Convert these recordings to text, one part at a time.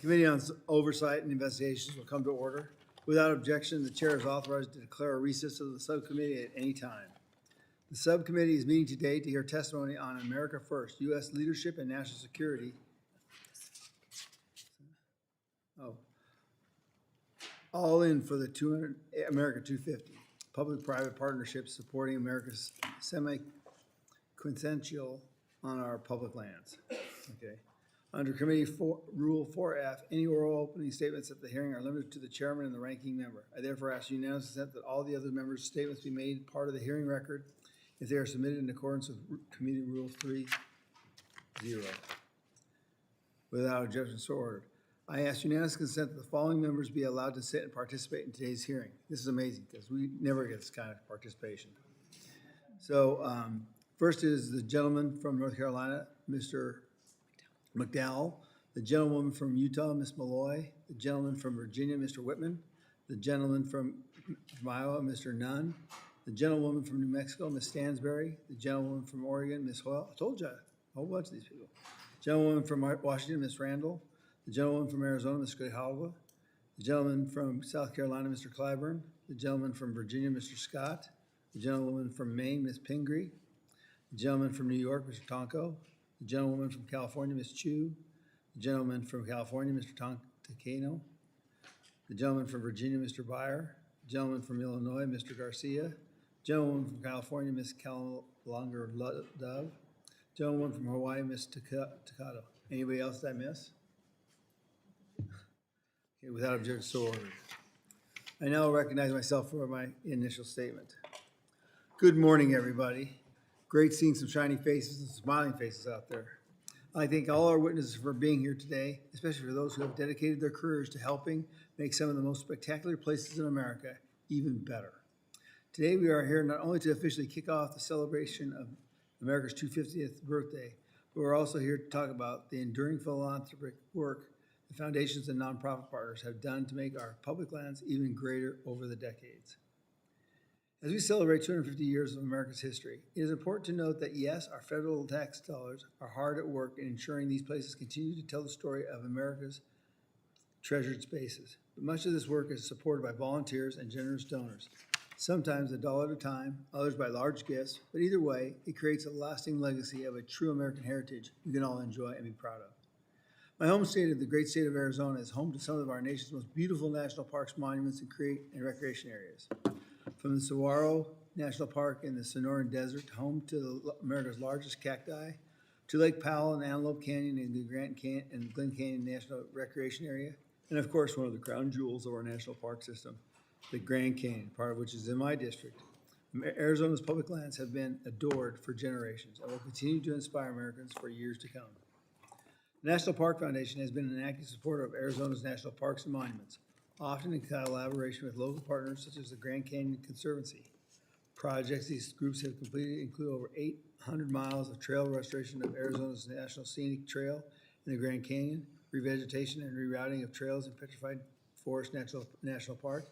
Committee on Oversight and Investigations will come to order. Without objection, the chair is authorized to declare a recess of the subcommittee at any time. The subcommittee is meeting today to hear testimony on America First, U.S. leadership and national security. All in for the America 250, public-private partnerships supporting America's semiquincentennial on our public lands. Okay. Under Committee Rule 4F, any oral opening statements at the hearing are limited to the chairman and the ranking member. I therefore ask unanimous consent that all the other members' statements be made part of the hearing record if they are submitted in accordance with Committee Rule 3.0. Without objection, so ordered. I ask unanimous consent that the following members be allowed to sit and participate in today's hearing. This is amazing because we never get this kind of participation. So first is the gentleman from North Carolina, Mr. McDowell, the gentlewoman from Utah, Ms. Malloy, the gentleman from Virginia, Mr. Whitman, the gentleman from Iowa, Mr. Nunn, the gentlewoman from New Mexico, Ms. Stansberry, the gentlewoman from Oregon, Ms. Hoyle. I told you a whole bunch of these people. Gentlewoman from Washington, Ms. Randall, the gentleman from Arizona, Ms. Grijalva, the gentleman from South Carolina, Mr. Clyburn, the gentleman from Virginia, Mr. Scott, the gentlewoman from Maine, Ms. Pingree, the gentleman from New York, Mr. Tonko, the gentlewoman from California, Ms. Chu, the gentleman from California, Mr. Takano, the gentleman from Virginia, Mr. Byer, the gentleman from Illinois, Mr. Garcia, the gentlewoman from California, Ms. Callonger-Dove, gentlewoman from Hawaii, Ms. Takado. Anybody else that I miss? Okay, without objection, so ordered. I now recognize myself for my initial statement. Good morning, everybody. Great seeing some shiny faces and smiling faces out there. I thank all our witnesses for being here today, especially for those who have dedicated their careers to helping make some of the most spectacular places in America even better. Today we are here not only to officially kick off the celebration of America's 250th birthday, but we're also here to talk about the enduring philanthropic work the foundations and nonprofit partners have done to make our public lands even greater over the decades. As we celebrate 250 years of America's history, it is important to note that yes, our federal tax dollars are hard at work in ensuring these places continue to tell the story of America's treasured spaces. But much of this work is supported by volunteers and generous donors, sometimes $1 at a time, others by large gifts, but either way, it creates a lasting legacy of a true American heritage we can all enjoy and be proud of. My home state of the great state of Arizona is home to some of our nation's most beautiful national parks, monuments, and recreation areas. From the Saguaro National Park in the Sonoran Desert, home to America's largest cacti, to Lake Powell and Antelope Canyon and the Glen Canyon National Recreation Area, and of course, one of the crown jewels of our national park system, the Grand Canyon, part of which is in my district. Arizona's public lands have been adored for generations and will continue to inspire Americans for years to come. The National Park Foundation has been an active supporter of Arizona's national parks and monuments, often in collaboration with local partners such as the Grand Canyon Conservancy. Projects these groups have completed include over 800 miles of trail restoration of Arizona's National Scenic Trail in the Grand Canyon, revegetation and rerouting of trails in Petrified Forest National Park,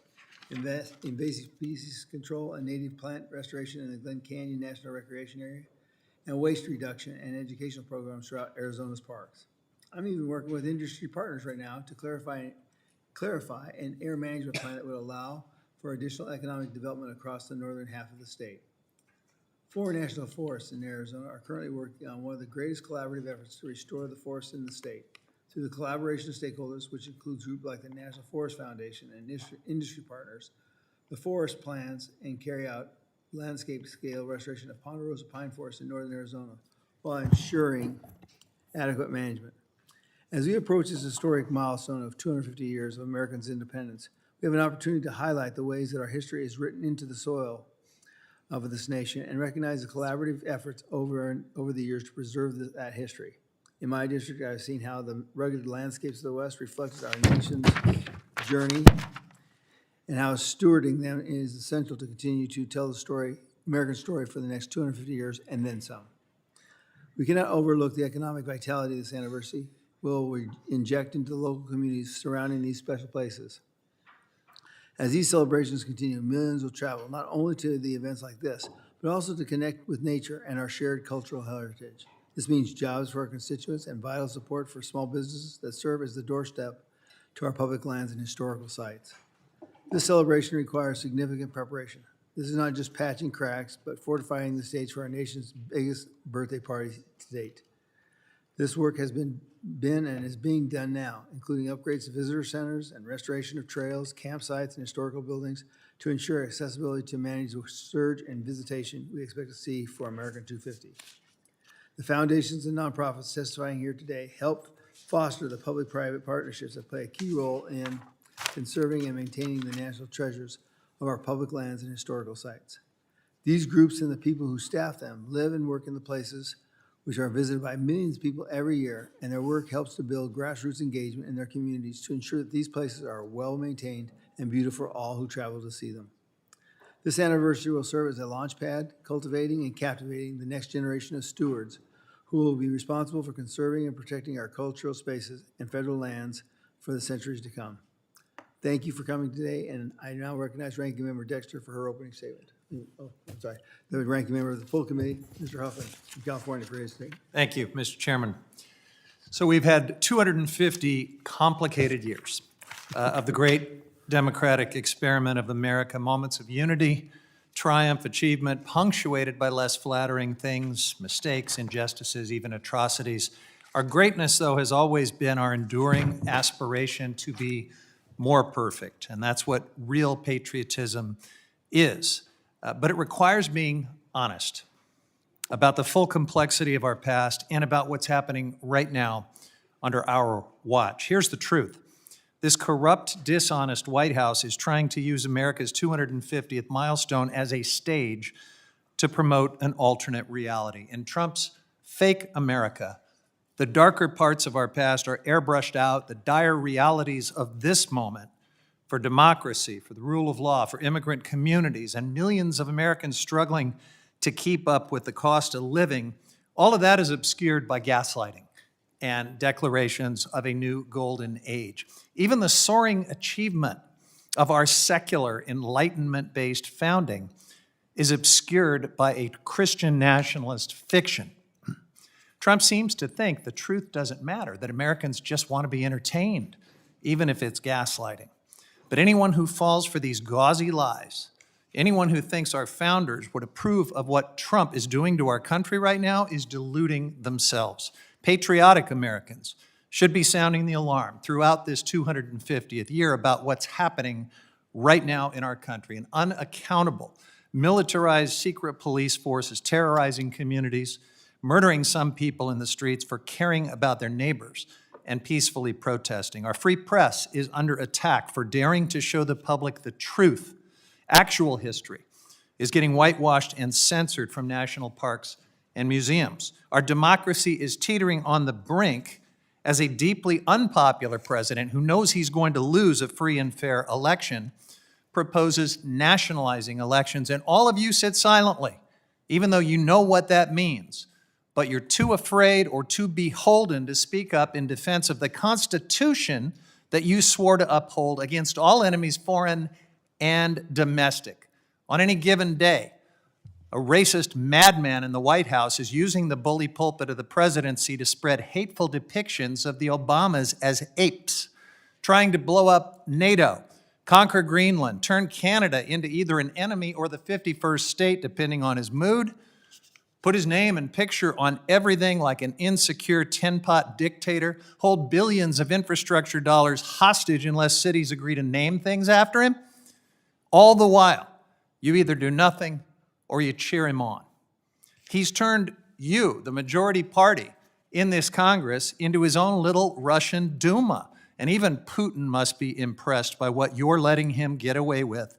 invasive species control and native plant restoration in the Glen Canyon National Recreation Area, and waste reduction and educational programs throughout Arizona's parks. I'm even working with industry partners right now to clarify an air management plan that would allow for additional economic development across the northern half of the state. 4 national forests in Arizona are currently working on one of the greatest collaborative efforts to restore the forests in the state. Through the collaboration of stakeholders, which includes groups like the National Forest Foundation and industry partners, the forest plans and carry out landscape scale restoration of ponderosa pine forests in northern Arizona while ensuring adequate management. As we approach this historic milestone of 250 years of Americans' independence, we have an opportunity to highlight the ways that our history is written into the soil of this nation and recognize the collaborative efforts over the years to preserve that history. In my district, I've seen how the rugged landscapes of the West reflects our nation's journey and how stewarding them is essential to continue to tell the story, American story for the next 250 years and then some. We cannot overlook the economic vitality of this anniversary we inject into the local communities surrounding these special places. As these celebrations continue, millions will travel not only to the events like this, but also to connect with nature and our shared cultural heritage. This means jobs for our constituents and vital support for small businesses that serve as the doorstep to our public lands and historical sites. This celebration requires significant preparation. This is not just patching cracks, but fortifying the stage for our nation's biggest birthday party to date. This work has been and is being done now, including upgrades to visitor centers and restoration of trails, campsites, and historical buildings to ensure accessibility to manage the surge in visitation we expect to see for American 250. The foundations and nonprofits testifying here today help foster the public-private partnerships that play a key role in conserving and maintaining the national treasures of our public lands and historical sites. These groups and the people who staff them live and work in the places which are visited by millions of people every year, and their work helps to build grassroots engagement in their communities to ensure that these places are well-maintained and beautiful for all who travel to see them. This anniversary will serve as a launch pad, cultivating and captivating the next generation of stewards who will be responsible for conserving and protecting our cultural spaces and federal lands for the centuries to come. Thank you for coming today, and I now recognize Ranking Member Dexter for her opening statement. Oh, I'm sorry. The Ranking Member of the full committee, Mr. Huffman from California, for his statement. Thank you, Mr. Chairman. So we've had 250 complicated years of the great democratic experiment of America, moments of unity, triumph, achievement, punctuated by less flattering things, mistakes, injustices, even atrocities. Our greatness, though, has always been our enduring aspiration to be more perfect, and that's what real patriotism is. But it requires being honest about the full complexity of our past and about what's happening right now under our watch. Here's the truth. This corrupt, dishonest White House is trying to use America's 250th milestone as a stage to promote an alternate reality. In Trump's fake America, the darker parts of our past are airbrushed out. The dire realities of this moment for democracy, for the rule of law, for immigrant communities, and millions of Americans struggling to keep up with the cost of living, all of that is obscured by gaslighting and declarations of a new golden age. Even the soaring achievement of our secular, enlightenment-based founding is obscured by a Christian nationalist fiction. Trump seems to think the truth doesn't matter, that Americans just want to be entertained, even if it's gaslighting. But anyone who falls for these gauzy lies, anyone who thinks our founders would approve of what Trump is doing to our country right now is deluding themselves. Patriotic Americans should be sounding the alarm throughout this 250th year about what's happening right now in our country. An unaccountable, militarized secret police force is terrorizing communities, murdering some people in the streets for caring about their neighbors and peacefully protesting. Our free press is under attack for daring to show the public the truth. Actual history is getting whitewashed and censored from national parks and museums. Our democracy is teetering on the brink as a deeply unpopular president who knows he's going to lose a free and fair election proposes nationalizing elections. And all of you sit silently, even though you know what that means. But you're too afraid or too beholden to speak up in defense of the Constitution that you swore to uphold against all enemies, foreign and domestic. On any given day, a racist madman in the White House is using the bully pulpit of the presidency to spread hateful depictions of the Obamas as apes, trying to blow up NATO, conquer Greenland, turn Canada into either an enemy or the 51st state, depending on his mood, put his name and picture on everything like an insecure tin-pot dictator, hold billions of infrastructure dollars hostage unless cities agree to name things after him. All the while, you either do nothing or you cheer him on. He's turned you, the majority party in this Congress, into his own little Russian Duma. And even Putin must be impressed by what you're letting him get away with.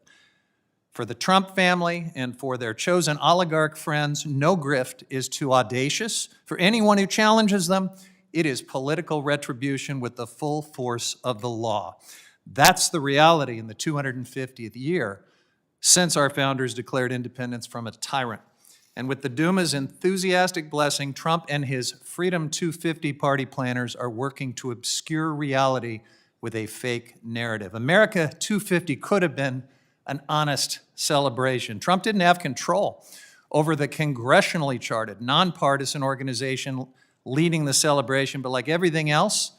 For the Trump family and for their chosen oligarch friends, no grift is too audacious. For anyone who challenges them, it is political retribution with the full force of the law. That's the reality in the 250th year since our founders declared independence from a tyrant. And with the Duma's enthusiastic blessing, Trump and his Freedom 250 party planners are working to obscure reality with a fake narrative. America 250 could have been an honest celebration. Trump didn't have control over the congressionally charted, nonpartisan organization leading the celebration. But like everything else,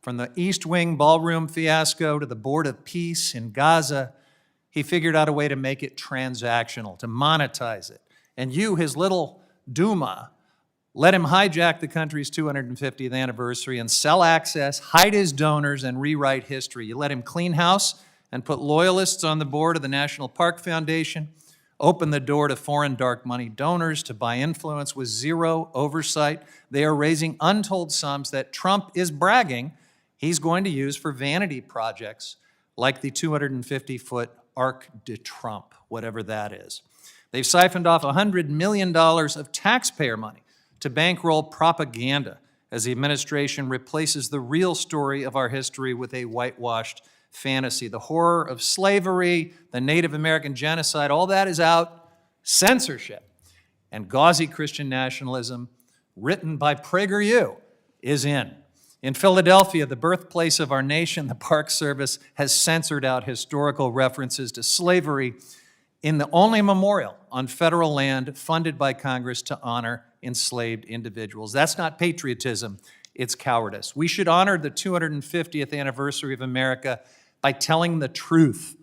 from the East Wing ballroom fiasco to the Board of Peace in Gaza, he figured out a way to make it transactional, to monetize it. And you, his little Duma, let him hijack the country's 250th anniversary and sell access, hide his donors, and rewrite history. You let him clean house and put loyalists on the board of the National Park Foundation, open the door to foreign dark money donors to buy influence with zero oversight. They are raising untold sums that Trump is bragging he's going to use for vanity projects like the 250-foot Arc de Trump, whatever that is. They've siphoned off $100 million of taxpayer money to bankroll propaganda as the administration replaces the real story of our history with a whitewashed fantasy. The horror of slavery, the Native American genocide, all that is out. Censorship and gauzy Christian nationalism, written by PragerU, is in. In Philadelphia, the birthplace of our nation, the Park Service has censored out historical references to slavery in the only memorial on federal land funded by Congress to honor enslaved individuals. That's not patriotism, it's cowardice. We should honor the 250th anniversary of America by telling the truth.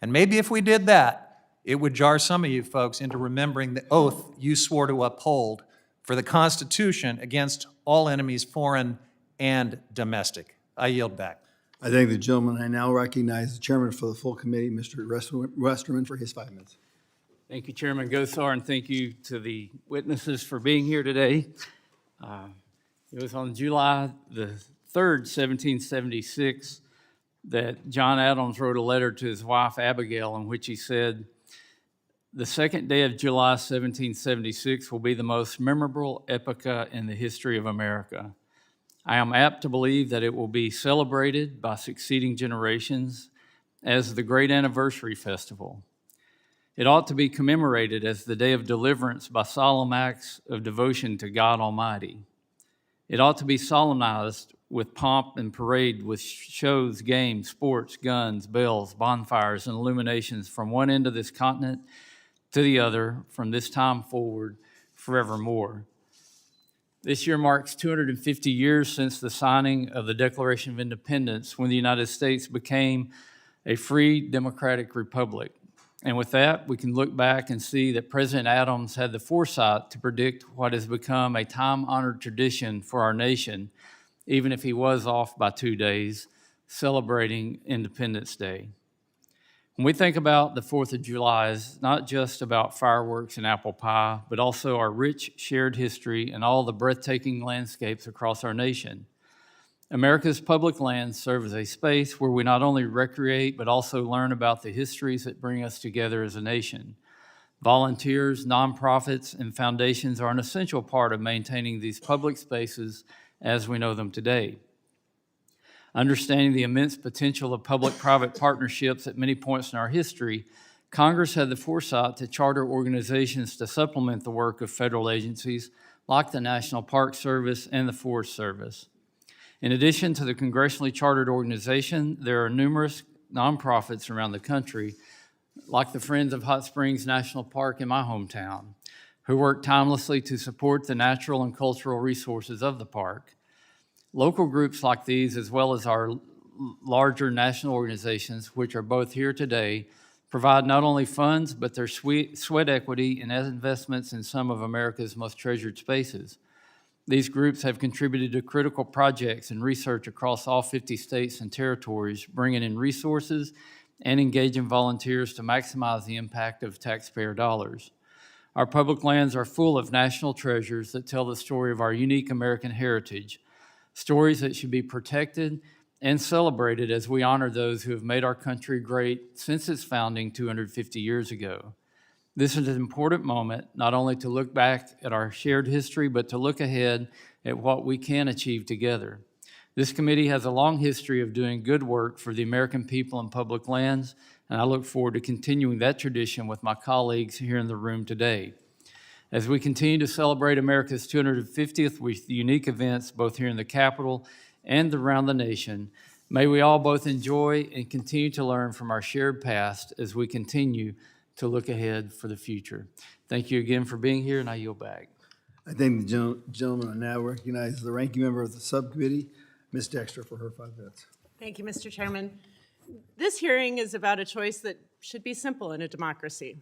And maybe if we did that, it would jar some of you folks into remembering the oath you swore to uphold for the Constitution against all enemies, foreign and domestic. I yield back. I thank the gentleman. I now recognize the chairman for the full committee, Mr. Westerman, for his 5 minutes. Thank you, Chairman Gosar, and thank you to the witnesses for being here today. It was on July the 3rd, 1776, that John Adams wrote a letter to his wife, Abigail, in which he said, "The second day of July, 1776, will be the most memorable epoch in the history of America. I am apt to believe that it will be celebrated by succeeding generations as the great anniversary festival. It ought to be commemorated as the day of deliverance by solemn acts of devotion to God Almighty. It ought to be solemnized with pomp and parade, with shows, games, sports, guns, bells, bonfires, and illuminations from one end of this continent to the other, from this time forward, forevermore." This year marks 250 years since the signing of the Declaration of Independence, when the United States became a free democratic republic. And with that, we can look back and see that President Adams had the foresight to predict what has become a time-honored tradition for our nation, even if he was off by 2 days, celebrating Independence Day. When we think about the 4th of July, it's not just about fireworks and apple pie, but also our rich shared history and all the breathtaking landscapes across our nation. America's public lands serve as a space where we not only recreate, but also learn about the histories that bring us together as a nation. Volunteers, nonprofits, and foundations are an essential part of maintaining these public spaces as we know them today. Understanding the immense potential of public-private partnerships at many points in our history, Congress had the foresight to charter organizations to supplement the work of federal agencies like the National Park Service and the Forest Service. In addition to the congressionally chartered organization, there are numerous nonprofits around the country, like the Friends of Hot Springs National Park in my hometown, who work tirelessly to support the natural and cultural resources of the park. Local groups like these, as well as our larger national organizations, which are both here today, provide not only funds, but their sweat equity and investments in some of America's most treasured spaces. These groups have contributed to critical projects and research across all 50 states and territories, bringing in resources and engaging volunteers to maximize the impact of taxpayer dollars. Our public lands are full of national treasures that tell the story of our unique American heritage, stories that should be protected and celebrated as we honor those who have made our country great since its founding 250 years ago. This is an important moment, not only to look back at our shared history, but to look ahead at what we can achieve together. This committee has a long history of doing good work for the American people and public lands, and I look forward to continuing that tradition with my colleagues here in the room today. As we continue to celebrate America's 250th with unique events both here in the Capitol and around the nation, may we all both enjoy and continue to learn from our shared past as we continue to look ahead for the future. Thank you again for being here, and I yield back. I thank the gentleman. I now recognize the ranking member of the subcommittee, Ms. Dexter, for her 5 minutes. Thank you, Mr. Chairman. This hearing is about a choice that should be simple in a democracy,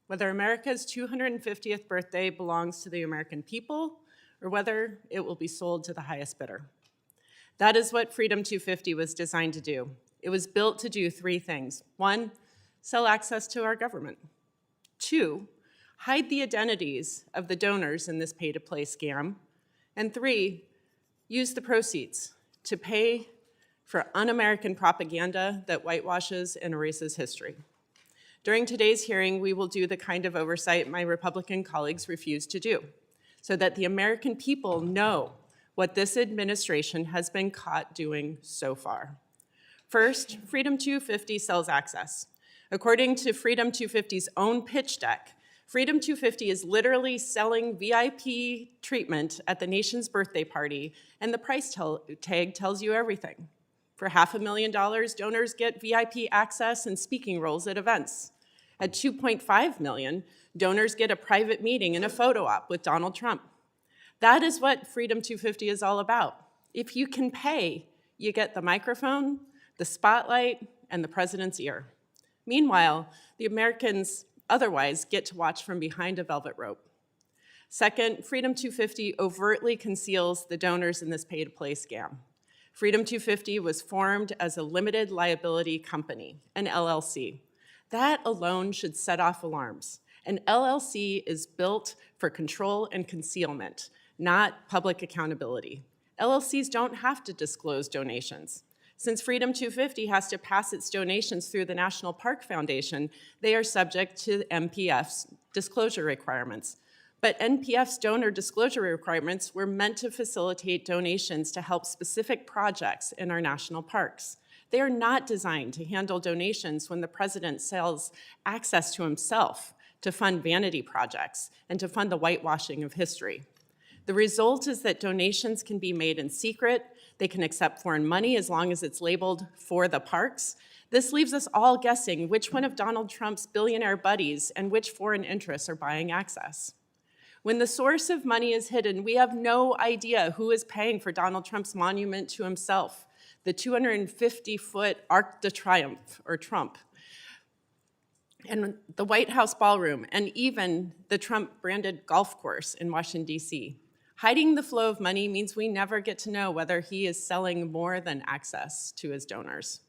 whether America's 250th birthday belongs to the American people or whether it will be sold to the highest bidder. That is what Freedom 250 was designed to do. It was built to do 3 things. 1, sell access to our government. 2, hide the identities of the donors in this pay-to-play scam. And 3, use the proceeds to pay for un-American propaganda that whitewashes and erases history. During today's hearing, we will do the kind of oversight my Republican colleagues refuse to do, so that the American people know what this administration has been caught doing so far. First, Freedom 250 sells access. According to Freedom 250's own pitch deck, Freedom 250 is literally selling VIP treatment at the nation's birthday party, and the price tag tells you everything. For $500,000, donors get VIP access and speaking roles at events. At $2.5 million, donors get a private meeting and a photo op with Donald Trump. That is what Freedom 250 is all about. If you can pay, you get the microphone, the spotlight, and the president's ear. Meanwhile, the Americans otherwise get to watch from behind a velvet rope. Second, Freedom 250 overtly conceals the donors in this pay-to-play scam. Freedom 250 was formed as a limited liability company, an LLC. That alone should set off alarms. An LLC is built for control and concealment, not public accountability. LLCs don't have to disclose donations. Since Freedom 250 has to pass its donations through the National Park Foundation, they are subject to NPF's disclosure requirements. But NPF's donor disclosure requirements were meant to facilitate donations to help specific projects in our national parks. They are not designed to handle donations when the president sells access to himself to fund vanity projects and to fund the whitewashing of history. The result is that donations can be made in secret. They can accept foreign money as long as it's labeled for the parks. This leaves us all guessing which one of Donald Trump's billionaire buddies and which foreign interests are buying access. When the source of money is hidden, we have no idea who is paying for Donald Trump's monument to himself, the 250-foot Arc de Triomphe, or Trump, and the Whitehouse ballroom, and even the Trump-branded golf course in Washington, D.C. Hiding the flow of money means we never get to know whether he is selling more than access to his donors.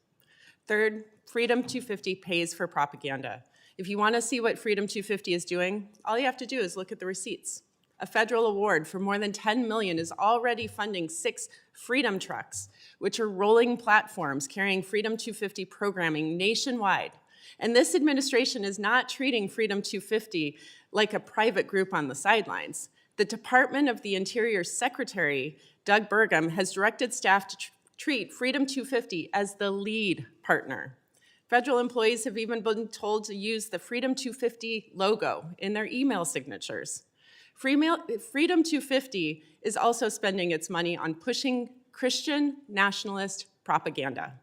Third, Freedom 250 pays for propaganda. If you want to see what Freedom 250 is doing, all you have to do is look at the receipts. A federal award for more than $10 million is already funding 6 Freedom Trucks, which are rolling platforms carrying Freedom 250 programming nationwide. And this administration is not treating Freedom 250 like a private group on the sidelines. The Department of the Interior Secretary, Doug Burgum, has directed staff to treat Freedom 250 as the lead partner. Federal employees have even been told to use the Freedom 250 logo in their email signatures. Freedom 250 is also spending its money on pushing Christian nationalist propaganda.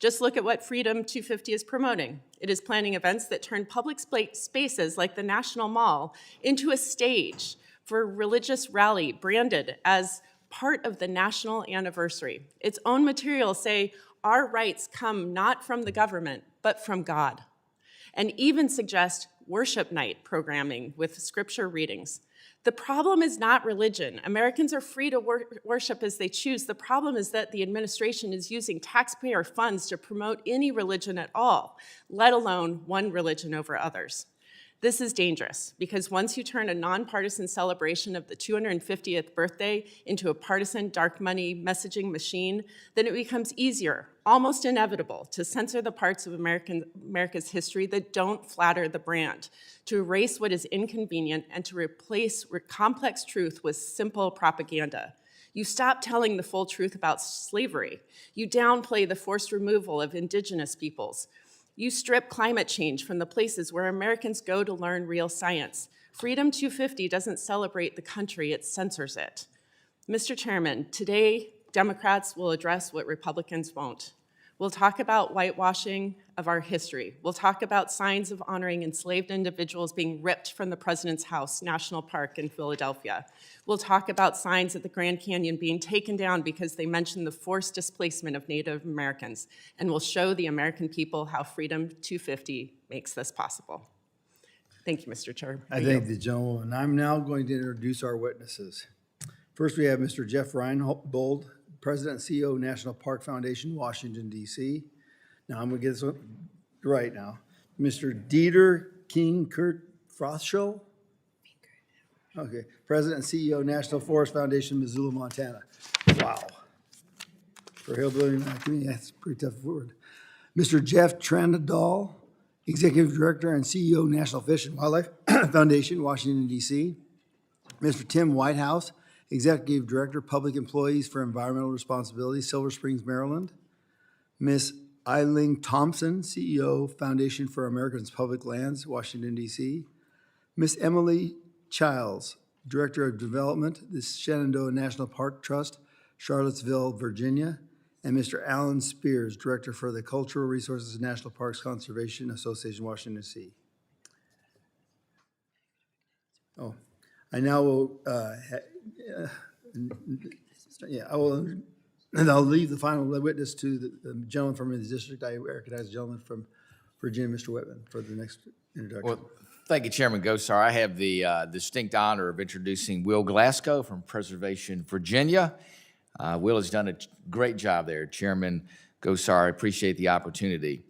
Just look at what Freedom 250 is promoting. It is planning events that turn public spaces like the National Mall into a stage for a religious rally branded as part of the national anniversary. Its own materials say our rights come not from the government, but from God, and even suggest worship night programming with scripture readings. The problem is not religion. Americans are free to worship as they choose. The problem is that the administration is using taxpayer funds to promote any religion at all, let alone one religion over others. This is dangerous because once you turn a nonpartisan celebration of the 250th birthday into a partisan dark money messaging machine, then it becomes easier, almost inevitable, to censor the parts of America's history that don't flatter the brand, to erase what is inconvenient, and to replace complex truth with simple propaganda. You stop telling the full truth about slavery. You downplay the forced removal of indigenous peoples. You strip climate change from the places where Americans go to learn real science. Freedom 250 doesn't celebrate the country, it censors it. Mr. Chairman, today, Democrats will address what Republicans won't. We'll talk about whitewashing of our history. We'll talk about signs of honoring enslaved individuals being ripped from the President's House National Park in Philadelphia. We'll talk about signs at the Grand Canyon being taken down because they mention the forced displacement of Native Americans. And we'll show the American people how Freedom 250 makes this possible. Thank you, Mr. Chair. I thank the gentleman. I'm now going to introduce our witnesses. First, we have Mr. Jeff Reinbold, President and CEO, National Park Foundation, Washington, D.C. Now, I'm going to get this one right now. Mr. Dieter Fenkart-Froeschl. Okay, President and CEO, National Forest Foundation, Missoula, Montana. Wow. For hillbilly like me, that's a pretty tough word. Mr. Jeff Trandahl, Executive Director and CEO, National Fish and Wildlife Foundation, Washington, D.C. Mr. Tim Whitehouse, Executive Director, Public Employees for Environmental Responsibility, Silver Springs, Maryland. Ms. Ling Thompson, CEO, Foundation for Americans' Public Lands, Washington, D.C. Ms. Emily Chiles, Director of Development, the Shenandoah National Park Trust, Charlottesville, Virginia. And Mr. Alan Spears, Director for the Cultural Resources and National Parks Conservation Association, Washington, D.C. Oh, I now will, and I'll leave the final witness to the gentleman from his district. I recognize the gentleman from Virginia, Mr. Whitman, for the next introduction. Well, thank you, Chairman Gosar. I have the distinct honor of introducing Will Glasco from Preservation, Virginia. Will has done a great job there. Chairman Gosar, I appreciate the opportunity.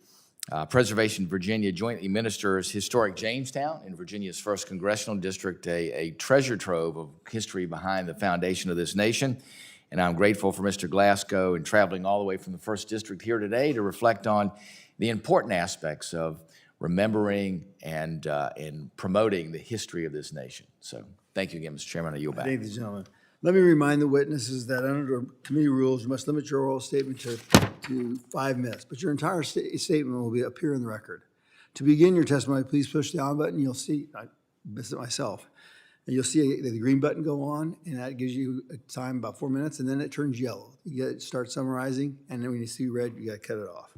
Preservation Virginia jointly ministers historic Jamestown in Virginia's 1st Congressional District, a treasure trove of history behind the foundation of this nation. And I'm grateful for Mr. Glasco and traveling all the way from the 1st District here today to reflect on the important aspects of remembering and promoting the history of this nation. So thank you again, Mr. Chairman. I yield back. Thank you, gentlemen. Let me remind the witnesses that under committee rules, you must limit your oral statement to 5 minutes, but your entire statement will appear in the record. To begin your testimony, please push the on button. You'll see, I missed it myself, and you'll see the green button go on, and that gives you a time about 4 minutes, and then it turns yellow. You start summarizing, and then when you see red, you got to cut it off.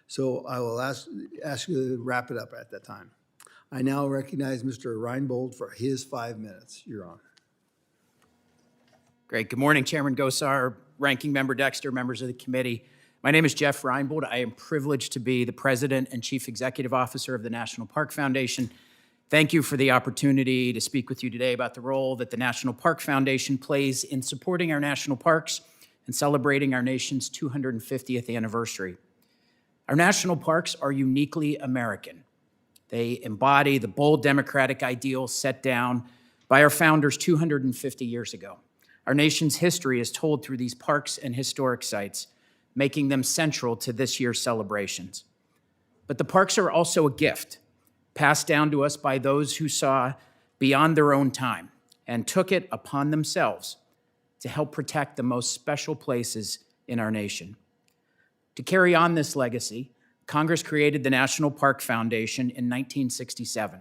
So I will ask you to wrap it up at that time. I now recognize Mr. Reinbold for his 5 minutes. You're on. Great. Good morning, Chairman Gosar, Ranking Member Dexter, members of the committee. My name is Jeff Reinbold. I am privileged to be the President and Chief Executive Officer of the National Park Foundation. Thank you for the opportunity to speak with you today about the role that the National Park Foundation plays in supporting our national parks and celebrating our nation's 250th anniversary. Our national parks are uniquely American. They embody the bold democratic ideals set down by our founders 250 years ago. Our nation's history is told through these parks and historic sites, making them central to this year's celebrations. But the parks are also a gift passed down to us by those who saw beyond their own time and took it upon themselves to help protect the most special places in our nation. To carry on this legacy, Congress created the National Park Foundation in 1967.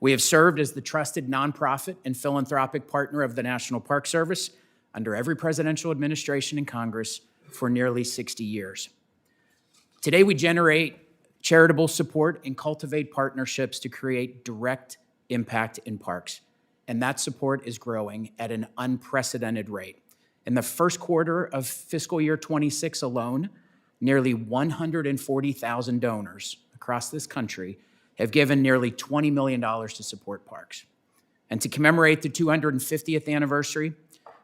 We have served as the trusted nonprofit and philanthropic partner of the National Park Service under every presidential administration in Congress for nearly 60 years. Today, we generate charitable support and cultivate partnerships to create direct impact in parks, and that support is growing at an unprecedented rate. In the first quarter of fiscal year 26 alone, nearly 140,000 donors across this country have given nearly $20 million to support parks. And to commemorate the 250th anniversary,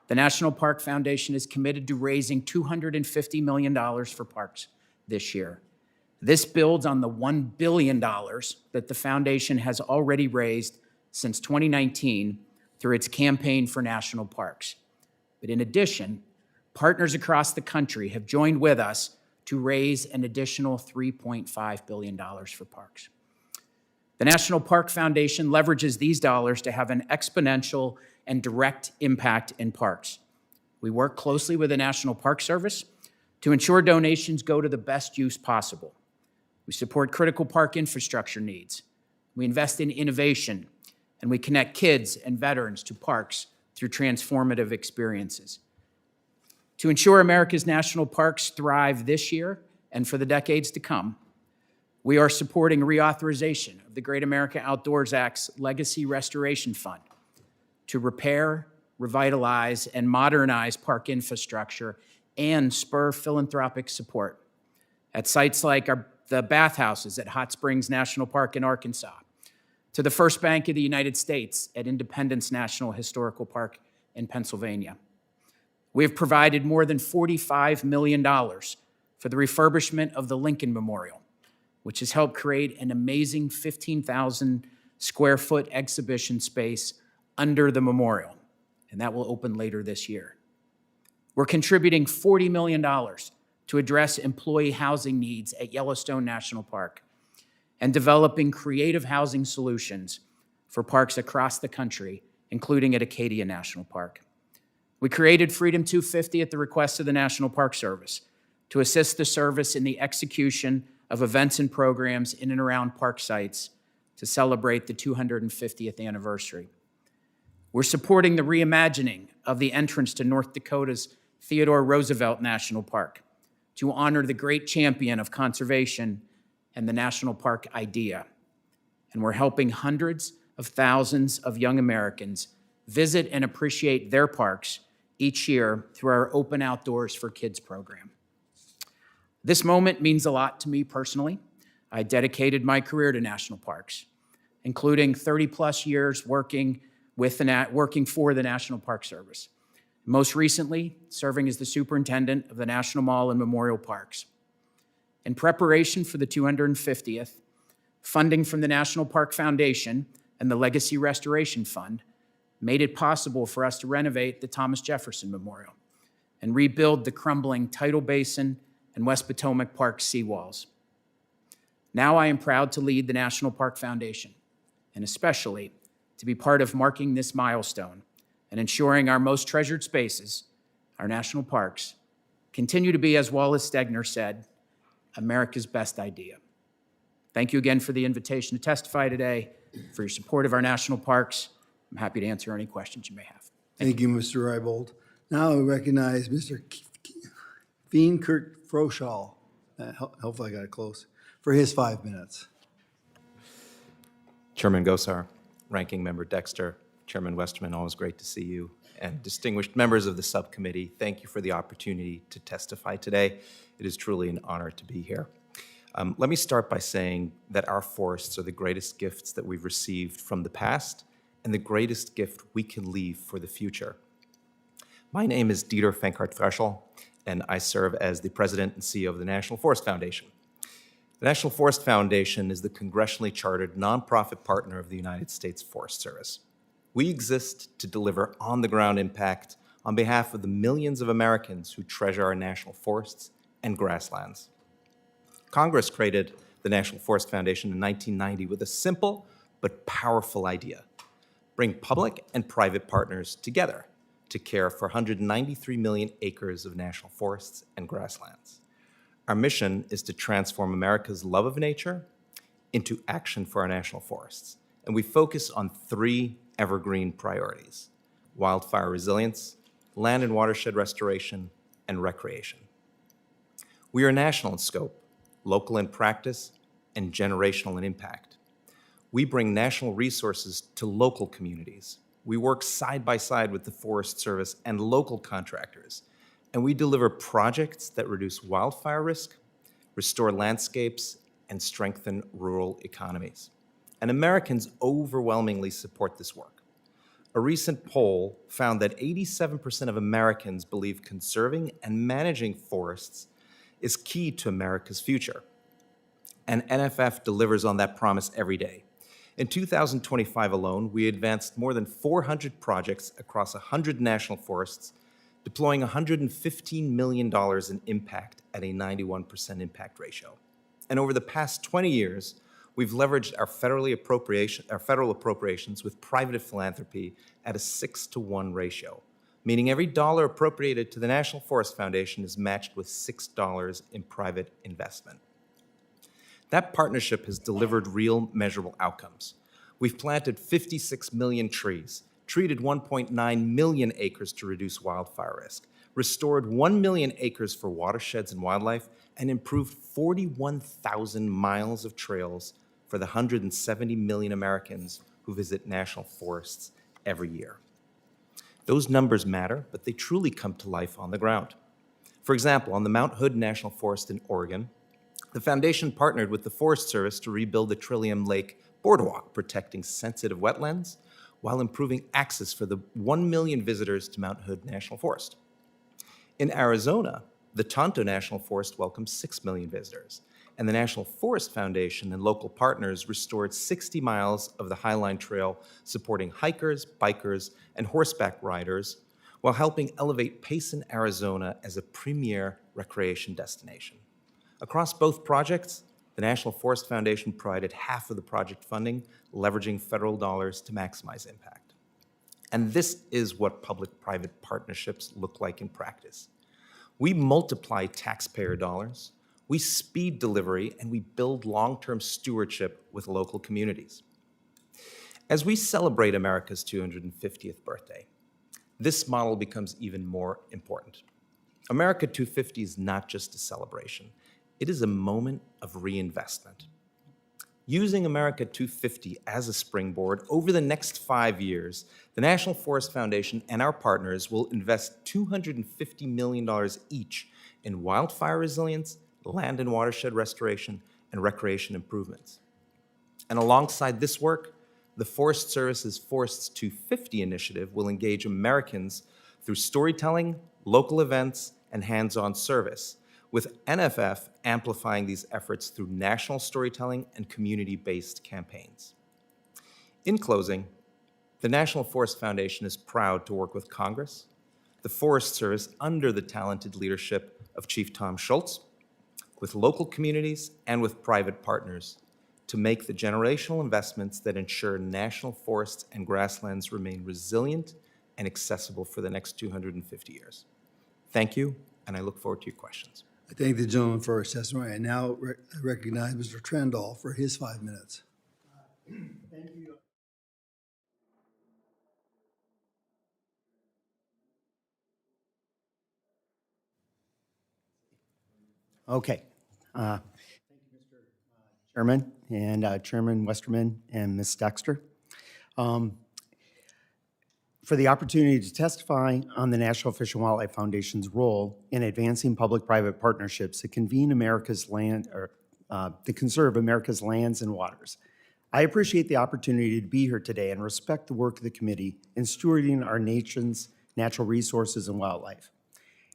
the National Park Foundation is committed to raising $250 million for parks this year. This builds on the $1 billion that the foundation has already raised since 2019 through its campaign for national parks. But in addition, partners across the country have joined with us to raise an additional $3.5 billion for parks. The National Park Foundation leverages these dollars to have an exponential and direct impact in parks. We work closely with the National Park Service to ensure donations go to the best use possible. We support critical park infrastructure needs. We invest in innovation, and we connect kids and veterans to parks through transformative experiences. To ensure America's national parks thrive this year and for the decades to come, we are supporting reauthorization of the Great America Outdoors Act's Legacy Restoration Fund to repair, revitalize, and modernize park infrastructure and spur philanthropic support at sites like the bathhouses at Hot Springs National Park in Arkansas, to the First Bank of the United States at Independence National Historical Park in Pennsylvania. We have provided more than $45 million for the refurbishment of the Lincoln Memorial, which has helped create an amazing 15,000 square foot exhibition space under the memorial, and that will open later this year. We're contributing $40 million to address employee housing needs at Yellowstone National Park and developing creative housing solutions for parks across the country, including at Acadia National Park. We created Freedom 250 at the request of the National Park Service to assist the service in the execution of events and programs in and around park sites to celebrate the 250th anniversary. We're supporting the reimagining of the entrance to North Dakota's Theodore Roosevelt National Park to honor the great champion of conservation and the national park idea. And we're helping hundreds of thousands of young Americans visit and appreciate their parks each year through our Open Outdoors for Kids program. This moment means a lot to me personally. I dedicated my career to national parks, including 30-plus years working for the National Park Service. Most recently, serving as the superintendent of the National Mall and Memorial Parks. In preparation for the 250th, funding from the National Park Foundation and the Legacy Restoration Fund made it possible for us to renovate the Thomas Jefferson Memorial and rebuild the crumbling Tidal Basin and West Potomac Park seawalls. Now I am proud to lead the National Park Foundation, and especially to be part of marking this milestone and ensuring our most treasured spaces, our national parks, continue to be, as Wallace Stegner said, America's best idea. Thank you again for the invitation to testify today, for your support of our national parks. I'm happy to answer any questions you may have. Thank you, Mr. Reinbold. Now I recognize Mr. Fenkart-Froeschl, hopefully I got it close, for his 5 minutes. Chairman Gosar, Ranking Member Dexter, Chairman Westerman, always great to see you, and distinguished members of the subcommittee, thank you for the opportunity to testify today. It is truly an honor to be here. Let me start by saying that our forests are the greatest gifts that we've received from the past and the greatest gift we can leave for the future. My name is Dieter Fenkart-Froeschl, and I serve as the President and CEO of the National Forest Foundation. The National Forest Foundation is the congressionally chartered nonprofit partner of the United States Forest Service. We exist to deliver on-the-ground impact on behalf of the millions of Americans who treasure our national forests and grasslands. Congress created the National Forest Foundation in 1990 with a simple but powerful idea: bring public and private partners together to care for 193 million acres of national forests and grasslands. Our mission is to transform America's love of nature into action for our national forests, and we focus on three evergreen priorities: wildfire resilience, land and watershed restoration, and recreation. We are national in scope, local in practice, and generational in impact. We bring national resources to local communities. We work side by side with the Forest Service and local contractors, and we deliver projects that reduce wildfire risk, restore landscapes, and strengthen rural economies. And Americans overwhelmingly support this work. A recent poll found that 87% of Americans believe conserving and managing forests is key to America's future. And NFF delivers on that promise every day. In 2025 alone, we advanced more than 400 projects across 100 national forests, deploying $115 million in impact at a 91% impact ratio. And over the past 20 years, we've leveraged our federal appropriations with private philanthropy at a 6-to-1 ratio, meaning every dollar appropriated to the National Forest Foundation is matched with $6 in private investment. That partnership has delivered real measurable outcomes. We've planted 56 million trees, treated 1.9 million acres to reduce wildfire risk, restored 1 million acres for watersheds and wildlife, and improved 41,000 miles of trails for the 170 million Americans who visit national forests every year. Those numbers matter, but they truly come to life on the ground. For example, on the Mount Hood National Forest in Oregon, the foundation partnered with the Forest Service to rebuild the Trillium Lake Boardwalk, protecting sensitive wetlands while improving access for the 1 million visitors to Mount Hood National Forest. In Arizona, the Tonto National Forest welcomed 6 million visitors, and the National Forest Foundation and local partners restored 60 miles of the Highline Trail, supporting hikers, bikers, and horseback riders, while helping elevate Payson, Arizona as a premier recreation destination. Across both projects, the National Forest Foundation provided half of the project funding, leveraging federal dollars to maximize impact. And this is what public-private partnerships look like in practice. We multiply taxpayer dollars, we speed delivery, and we build long-term stewardship with local communities. As we celebrate America's 250th birthday, this model becomes even more important. America 250 is not just a celebration. It is a moment of reinvestment. Using America 250 as a springboard, over the next 5 years, the National Forest Foundation and our partners will invest $250 million each in wildfire resilience, land and watershed restoration, and recreation improvements. And alongside this work, the Forest Service's Forests 250 initiative will engage Americans through storytelling, local events, and hands-on service, with NFF amplifying these efforts through national storytelling and community-based campaigns. In closing, the National Forest Foundation is proud to work with Congress, the Forest Service under the talented leadership of Chief Tom Schultz, with local communities and with private partners to make the generational investments that ensure national forests and grasslands remain resilient and accessible for the next 250 years. Thank you, and I look forward to your questions. I thank the gentleman for his testimony. I now recognize Mr. Trandahl for his 5 minutes. Thank you. Okay. Thank you, Mr. Chairman, and Chairman Westerman and Ms. Dexter, for the opportunity to testify on the National Fish and Wildlife Foundation's role in advancing public-private partnerships to convene America's land, or to conserve America's lands and waters. I appreciate the opportunity to be here today and respect the work of the committee in stewarding our nation's natural resources and wildlife.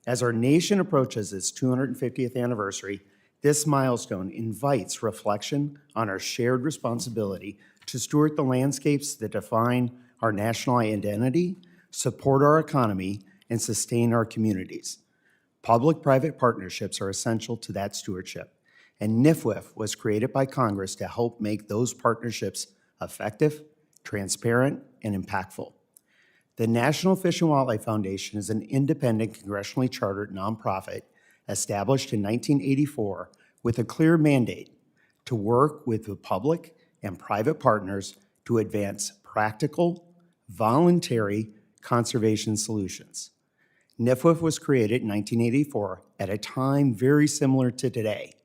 As our nation approaches its 250th anniversary, this milestone invites reflection on our shared responsibility to steward the landscapes that define our national identity, support our economy, and sustain our communities. Public-private partnerships are essential to that stewardship, and NFWF was created by Congress to help make those partnerships effective, transparent, and impactful. The National Fish and Wildlife Foundation is an independent, congressionally chartered nonprofit established in 1984 with a clear mandate to work with the public and private partners to advance practical, voluntary conservation solutions. NFWF was created in 1984 at a time very similar to today,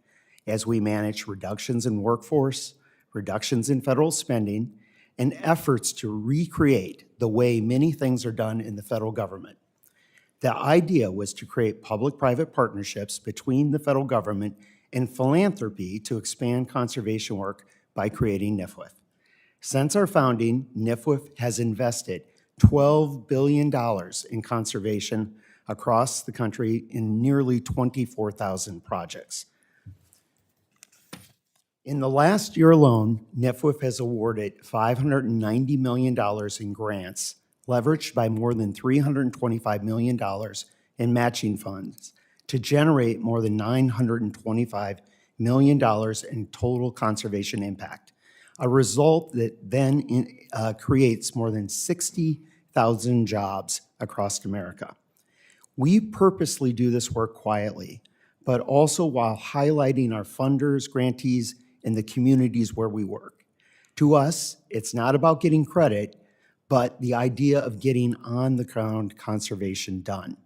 as we manage reductions in workforce, reductions in federal spending, and efforts to recreate the way many things are done in the federal government. The idea was to create public-private partnerships between the federal government and philanthropy to expand conservation work by creating NFWF. Since our founding, NFWF has invested $12 billion in conservation across the country in nearly 24,000 projects. In the last year alone, NFWF has awarded $590 million in grants, leveraged by more than $325 million in matching funds to generate more than $925 million in total conservation impact, a result that then creates more than 60,000 jobs across America. We purposely do this work quietly, but also while highlighting our funders, grantees, and the communities where we work. To us, it's not about getting credit, but the idea of getting on-the-ground conservation done.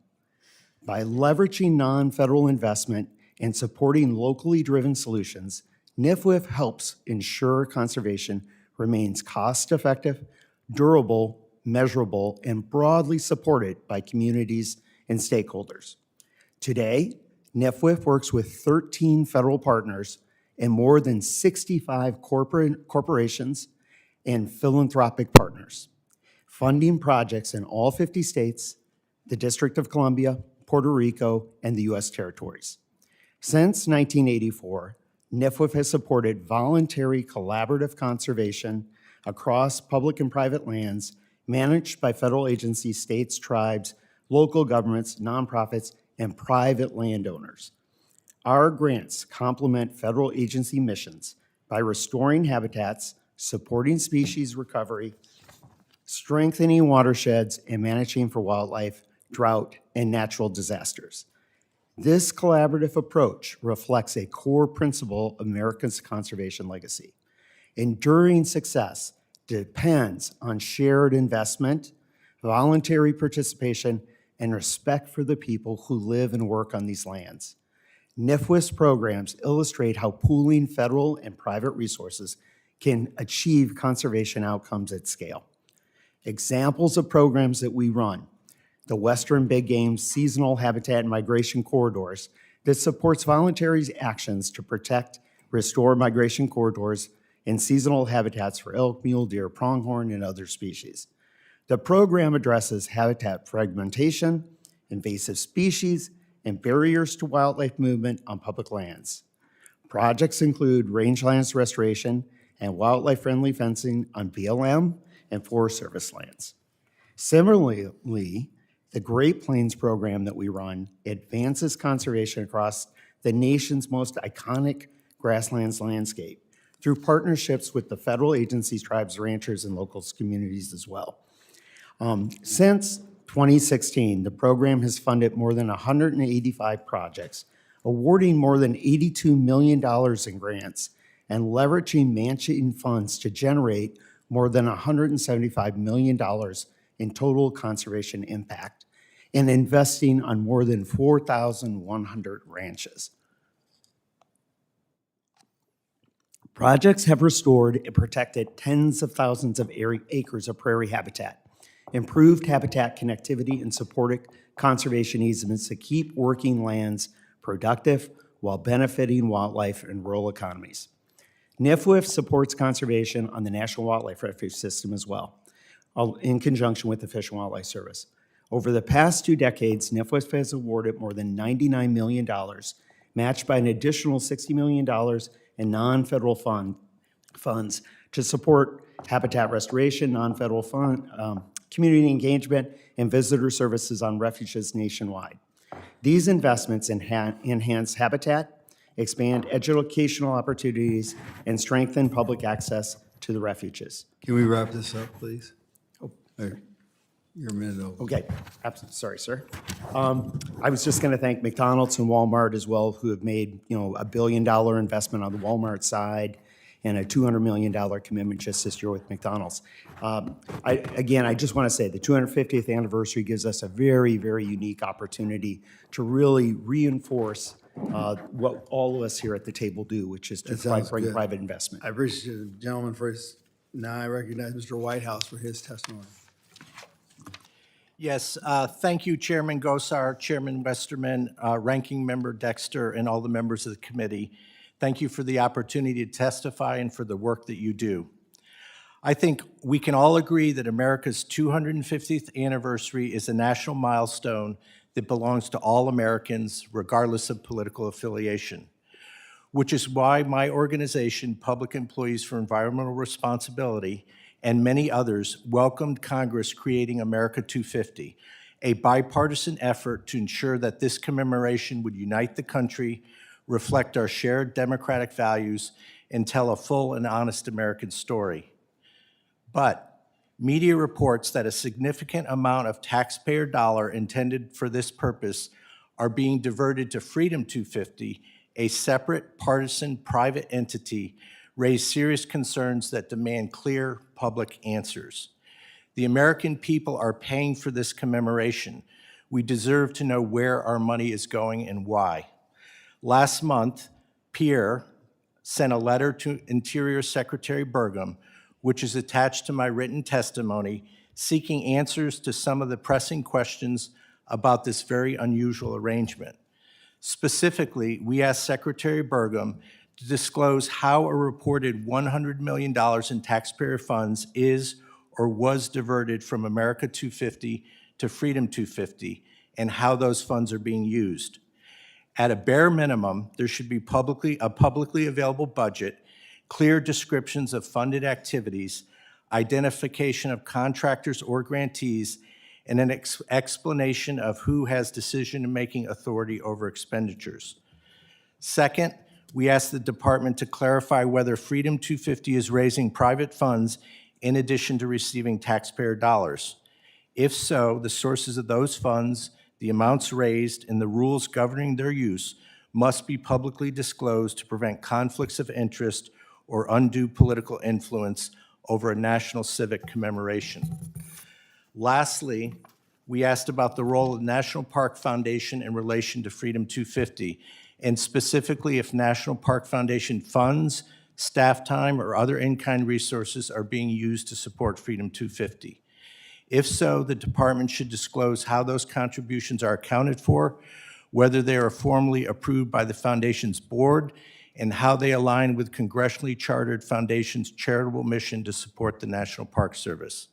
By leveraging non-federal investment and supporting locally driven solutions, NIFWIF helps ensure conservation remains cost-effective, durable, measurable, and broadly supported by communities and stakeholders. Today, NIFWIF works with 13 federal partners and more than 65 corporations and philanthropic partners, funding projects in all 50 states, the District of Columbia, Puerto Rico, and the U.S. territories. Since 1984, NIFWIF has supported voluntary collaborative conservation across public and private lands managed by federal agencies, states, tribes, local governments, nonprofits, and private landowners. Our grants complement federal agency missions by restoring habitats, supporting species recovery, strengthening watersheds, and managing for wildlife, drought, and natural disasters. This collaborative approach reflects a core principle of America's conservation legacy. Enduring success depends on shared investment, voluntary participation, and respect for the people who live and work on these lands. NIFWIF's programs illustrate how pooling federal and private resources can achieve conservation outcomes at scale. Examples of programs that we run: the Western Big Game Seasonal Habitat and Migration Corridors that supports voluntary actions to protect, restore migration corridors and seasonal habitats for elk, mule deer, pronghorn, and other species. The program addresses habitat fragmentation, invasive species, and barriers to wildlife movement on public lands. Projects include rangelands restoration and wildlife-friendly fencing on BLM and Forest Service lands. Similarly, the Great Plains program that we run advances conservation across the nation's most iconic grasslands landscape through partnerships with the federal agencies, tribes, ranchers, and local communities as well. Since 2016, the program has funded more than 185 projects, awarding more than $82 million in grants and leveraging matching funds to generate more than $175 million in total conservation impact, and investing on more than 4,100 ranches. Projects have restored and protected tens of thousands of acres of prairie habitat, improved habitat connectivity, and supported conservation easements to keep working lands productive while benefiting wildlife and rural economies. NIFWIF supports conservation on the National Wildlife Refuge System as well, in conjunction with the Fish and Wildlife Service. Over the past 2 decades, NIFWIF has awarded more than $99 million, matched by an additional $60 million in non-federal funds to support habitat restoration, non-federal community engagement, and visitor services on refuges nationwide. These investments enhance habitat, expand educational opportunities, and strengthen public access to the refuges. Can we wrap this up, please? You're a minute over. Okay, sorry, sir. I was just going to thank McDonald's and Walmart as well, who have made, $1 billion investment on the Walmart side and a $200 million commitment just this year with McDonald's. I just want to say the 250th anniversary gives us a very, very unique opportunity to really reinforce what all of us here at the table do, which is to sounds bring good. private investment. I appreciate the gentleman for his, now I recognize Mr. Whitehouse for his testimony. Yes, thank you, Chairman Gosar, Chairman Westerman, Ranking Member Dexter, and all the members of the committee. Thank you for the opportunity to testify and for the work that you do. I think we can all agree that America's 250th anniversary is a national milestone that belongs to all Americans, regardless of political affiliation, which is why my organization, Public Employees for Environmental Responsibility, and many others welcomed Congress creating America 250, a bipartisan effort to ensure that this commemoration would unite the country, reflect our shared democratic values, and tell a full and honest American story. But media reports that a significant amount of taxpayer dollar intended for this purpose are being diverted to Freedom 250, a separate partisan private entity, raise serious concerns that demand clear public answers. The American people are paying for this commemoration. We deserve to know where our money is going and why. Last month, Pierre sent a letter to Interior Secretary Burgum, which is attached to my written testimony, seeking answers to some of the pressing questions about this very unusual arrangement. Specifically, we asked Secretary Burgum to disclose how a reported $100 million in taxpayer funds is or was diverted from America 250 to Freedom 250, and how those funds are being used. At a bare minimum, there should be a publicly available budget, clear descriptions of funded activities, identification of contractors or grantees, and an explanation of who has decision-making authority over expenditures. Second, we asked the department to clarify whether Freedom 250 is raising private funds in addition to receiving taxpayer dollars. If so, the sources of those funds, the amounts raised, and the rules governing their use must be publicly disclosed to prevent conflicts of interest or undue political influence over a national civic commemoration. Lastly, we asked about the role of the National Park Foundation in relation to Freedom 250, and specifically if National Park Foundation funds, staff time, or other in-kind resources are being used to support Freedom 250. If so, the department should disclose how those contributions are accounted for, whether they are formally approved by the foundation's board, and how they align with congressionally chartered foundation's charitable mission to support the National Park Service.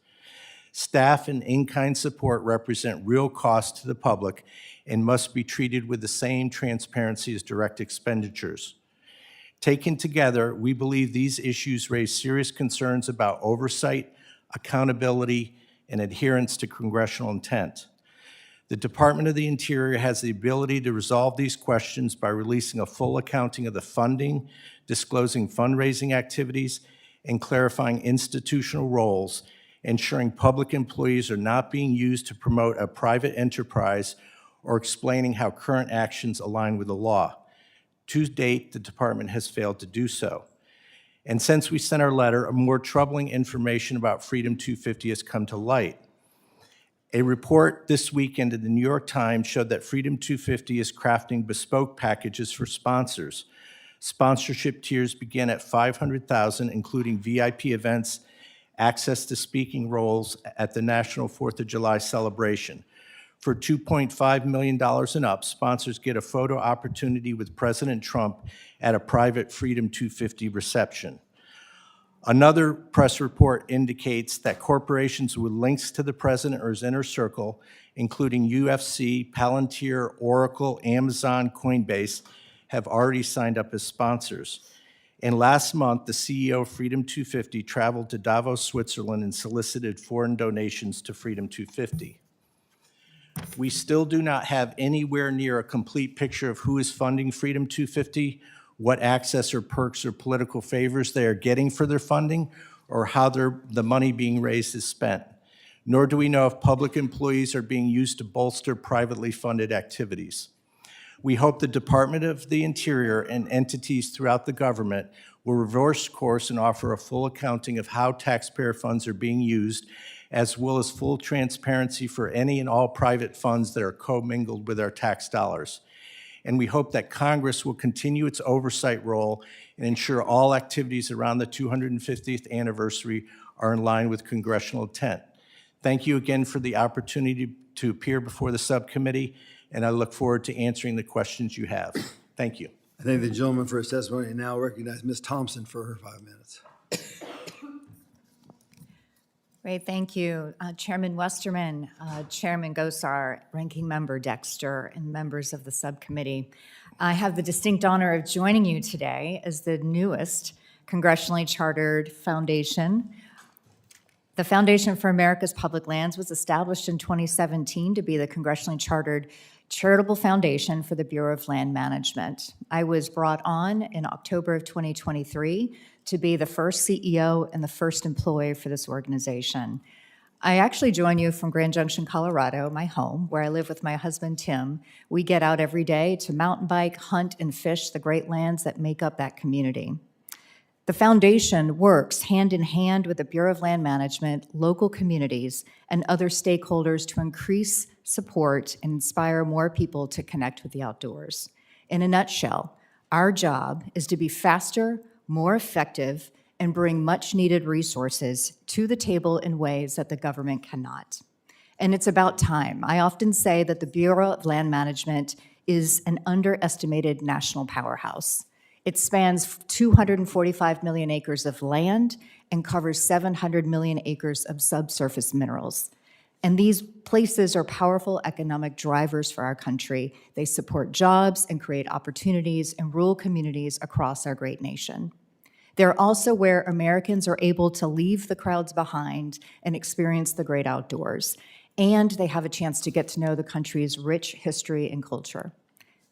Staff and in-kind support represent real costs to the public and must be treated with the same transparency as direct expenditures. Taken together, we believe these issues raise serious concerns about oversight, accountability, and adherence to congressional intent. The Department of the Interior has the ability to resolve these questions by releasing a full accounting of the funding, disclosing fundraising activities, and clarifying institutional roles, ensuring public employees are not being used to promote a private enterprise or explaining how current actions align with the law. To date, the department has failed to do so. And since we sent our letter, more troubling information about Freedom 250 has come to light. A report this weekend in the New York Times showed that Freedom 250 is crafting bespoke packages for sponsors. Sponsorship tiers begin at $500,000, including VIP events, access to speaking roles at the National 4th of July celebration. For $2.5 million and up, sponsors get a photo opportunity with President Trump at a private Freedom 250 reception. Another press report indicates that corporations with links to the president or his inner circle, including UFC, Palantir, Oracle, Amazon, Coinbase, have already signed up as sponsors. And last month, the CEO of Freedom 250 traveled to Davos, Switzerland, and solicited foreign donations to Freedom 250. We still do not have anywhere near a complete picture of who is funding Freedom 250, what access or perks or political favors they are getting for their funding, or how the money being raised is spent. Nor do we know if public employees are being used to bolster privately funded activities. We hope the Department of the Interior and entities throughout the government will reverse course and offer a full accounting of how taxpayer funds are being used, as well as full transparency for any and all private funds that are commingled with our tax dollars. And we hope that Congress will continue its oversight role and ensure all activities around the 250th anniversary are in line with congressional intent. Thank you again for the opportunity to appear before the subcommittee, and I look forward to answering the questions you have. Thank you. I thank the gentleman for his testimony and now recognize Ms. Thompson for her 5 minutes. Great, thank you. Chairman Westerman, Chairman Gosar, Ranking Member Dexter, and members of the subcommittee. I have the distinct honor of joining you today as the newest congressionally chartered foundation. The Foundation for America's Public Lands was established in 2017 to be the congressionally chartered charitable foundation for the Bureau of Land Management. I was brought on in October of 2023 to be the first CEO and the first employee for this organization. I actually join you from Grand Junction, Colorado, my home, where I live with my husband, Tim. We get out every day to mountain bike, hunt, and fish the great lands that make up that community. The foundation works hand in hand with the Bureau of Land Management, local communities, and other stakeholders to increase support and inspire more people to connect with the outdoors. In a nutshell, our job is to be faster, more effective, and bring much-needed resources to the table in ways that the government cannot. And it's about time. I often say that the Bureau of Land Management is an underestimated national powerhouse. It spans 245 million acres of land and covers 700 million acres of subsurface minerals. And these places are powerful economic drivers for our country. They support jobs and create opportunities in rural communities across our great nation. They're also where Americans are able to leave the crowds behind and experience the great outdoors. And they have a chance to get to know the country's rich history and culture.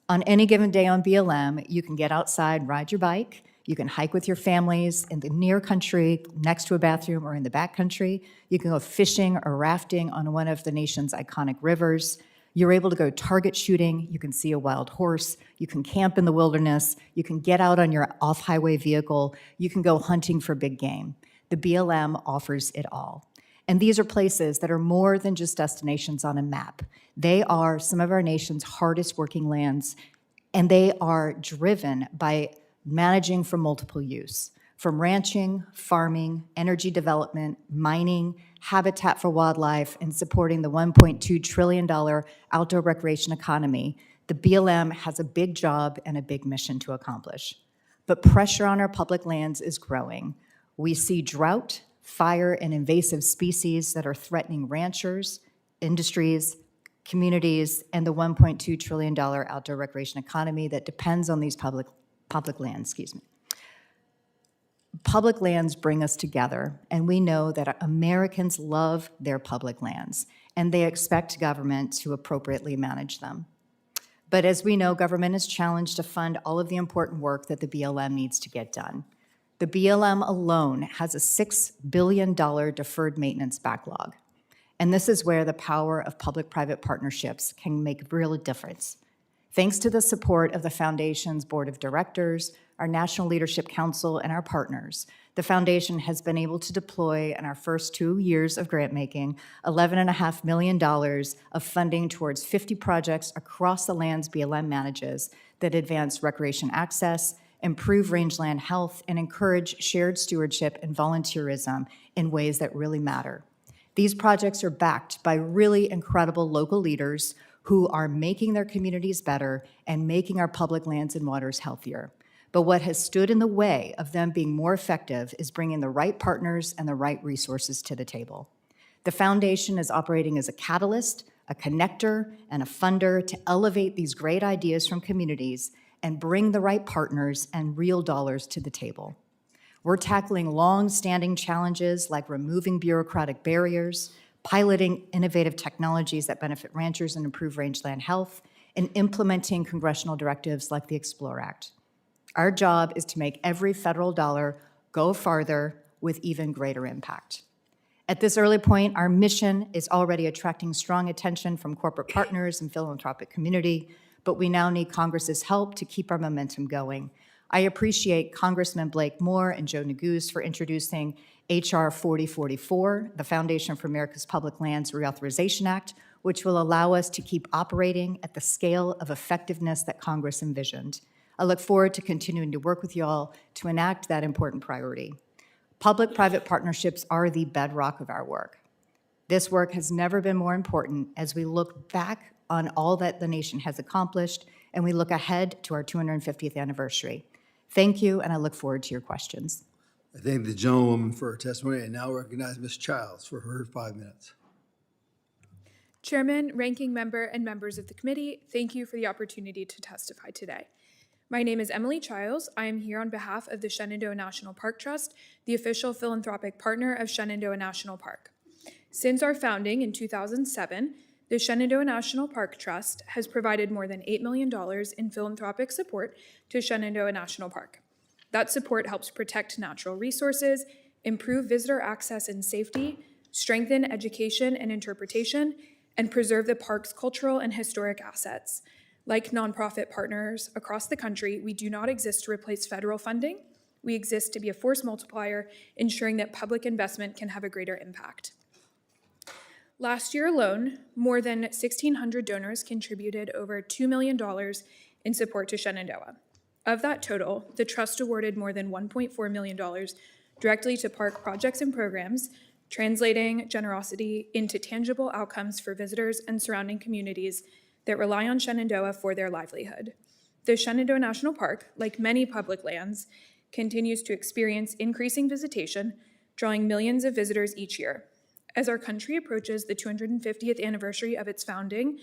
On any given day on BLM, you can get outside and ride your bike. You can hike with your families in the near country, next to a bathroom, or in the back country. You can go fishing or rafting on one of the nation's iconic rivers. You're able to go target shooting. You can see a wild horse. You can camp in the wilderness. You can get out on your off-highway vehicle. You can go hunting for big game. The BLM offers it all. And these are places that are more than just destinations on a map. They are some of our nation's hardest working lands, and they are driven by managing for multiple use, from ranching, farming, energy development, mining, habitat for wildlife, and supporting the $1.2 trillion outdoor recreation economy. The BLM has a big job and a big mission to accomplish. But pressure on our public lands is growing. We see drought, fire, and invasive species that are threatening ranchers, industries, communities, and the $1.2 trillion outdoor recreation economy that depends on these public lands, Public lands bring us together, and we know that Americans love their public lands, and they expect government to appropriately manage them. But as we know, government is challenged to fund all of the important work that the BLM needs to get done. The BLM alone has a $6 billion deferred maintenance backlog. And this is where the power of public-private partnerships can make a real difference. Thanks to the support of the Foundation's Board of Directors, our National Leadership Council, and our partners, the Foundation has been able to deploy in our first 2 years of grant-making $11.5 million of funding towards 50 projects across the lands BLM manages that advance recreation access, improve rangeland health, and encourage shared stewardship and volunteerism in ways that really matter. These projects are backed by really incredible local leaders who are making their communities better and making our public lands and waters healthier. But what has stood in the way of them being more effective is bringing the right partners and the right resources to the table. The Foundation is operating as a catalyst, a connector, and a funder to elevate these great ideas from communities and bring the right partners and real dollars to the table. We're tackling long-standing challenges like removing bureaucratic barriers, piloting innovative technologies that benefit ranchers and improve rangeland health, and implementing congressional directives like the Explore Act. Our job is to make every federal dollar go farther with even greater impact. At this early point, our mission is already attracting strong attention from corporate partners and philanthropic community, but we now need Congress's help to keep our momentum going. I appreciate Congressman Blake Moore and Joe Neguse for introducing H.R. 4044, the Foundation for America's Public Lands Reauthorization Act, which will allow us to keep operating at the scale of effectiveness that Congress envisioned. I look forward to continuing to work with you all to enact that important priority. Public-private partnerships are the bedrock of our work. This work has never been more important as we look back on all that the nation has accomplished and we look ahead to our 250th anniversary. Thank you, and I look forward to your questions. I thank the gentlewoman for her testimony and now recognize Ms. Chiles for her 5 minutes. Chairman, Ranking Member, and members of the committee, thank you for the opportunity to testify today. My name is Emily Chiles. I am here on behalf of the Shenandoah National Park Trust, the official philanthropic partner of Shenandoah National Park. Since our founding in 2007, the Shenandoah National Park Trust has provided more than $8 million in philanthropic support to Shenandoah National Park. That support helps protect natural resources, improve visitor access and safety, strengthen education and interpretation, and preserve the park's cultural and historic assets. Like nonprofit partners across the country, we do not exist to replace federal funding. We exist to be a force multiplier, ensuring that public investment can have a greater impact. Last year alone, more than 1,600 donors contributed over $2 million in support to Shenandoah. Of that total, the trust awarded more than $1.4 million directly to park projects and programs, translating generosity into tangible outcomes for visitors and surrounding communities that rely on Shenandoah for their livelihood. The Shenandoah National Park, like many public lands, continues to experience increasing visitation, drawing millions of visitors each year. As our country approaches the 250th anniversary of its founding,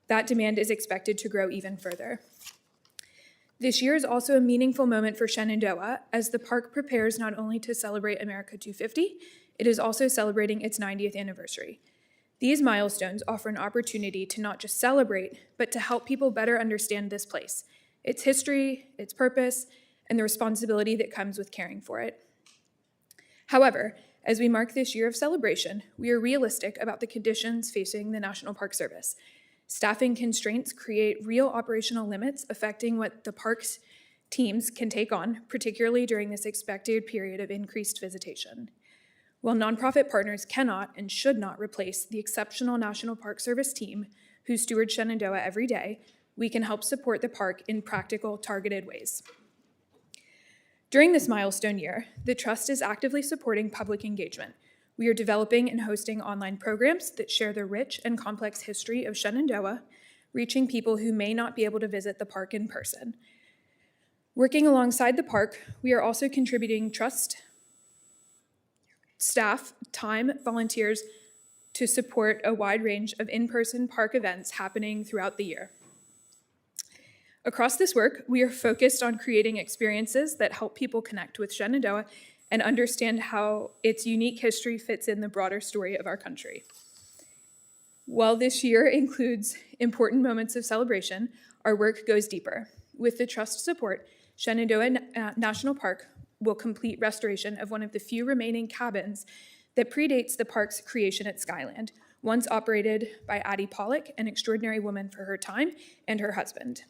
that demand is expected to grow even further. This year is also a meaningful moment for Shenandoah as the park prepares not only to celebrate America 250, it is also celebrating its 90th anniversary. These milestones offer an opportunity to not just celebrate, but to help people better understand this place, its history, its purpose, and the responsibility that comes with caring for it. However, as we mark this year of celebration, we are realistic about the conditions facing the National Park Service. Staffing constraints create real operational limits affecting what the park's teams can take on, particularly during this expected period of increased visitation. While nonprofit partners cannot and should not replace the exceptional National Park Service team who steward Shenandoah every day, we can help support the park in practical, targeted ways. During this milestone year, the Trust is actively supporting public engagement. We are developing and hosting online programs that share the rich and complex history of Shenandoah, reaching people who may not be able to visit the park in person. Working alongside the park, we are also contributing Trust staff, time, volunteers to support a wide range of in-person park events happening throughout the year. Across this work, we are focused on creating experiences that help people connect with Shenandoah and understand how its unique history fits in the broader story of our country. While this year includes important moments of celebration, our work goes deeper. With the Trust's support, Shenandoah National Park will complete restoration of one of the few remaining cabins that predates the park's creation at Skyland, once operated by Addie Pollock, an extraordinary woman for her time, and her husband.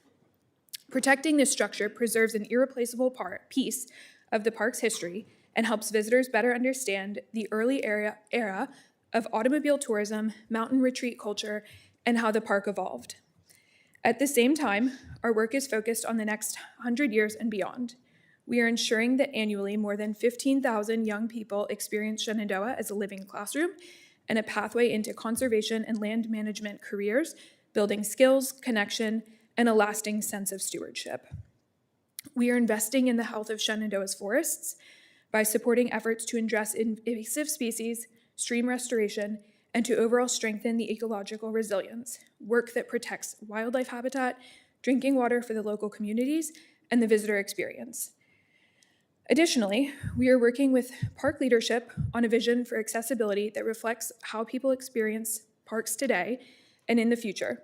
Protecting this structure preserves an irreplaceable piece of the park's history and helps visitors better understand the early era of automobile tourism, mountain retreat culture, and how the park evolved. At the same time, our work is focused on the next 100 years and beyond. We are ensuring that annually more than 15,000 young people experience Shenandoah as a living classroom and a pathway into conservation and land management careers, building skills, connection, and a lasting sense of stewardship. We are investing in the health of Shenandoah's forests by supporting efforts to address invasive species, stream restoration, and to overall strengthen the ecological resilience, work that protects wildlife habitat, drinking water for the local communities, and the visitor experience. Additionally, we are working with park leadership on a vision for accessibility that reflects how people experience parks today and in the future,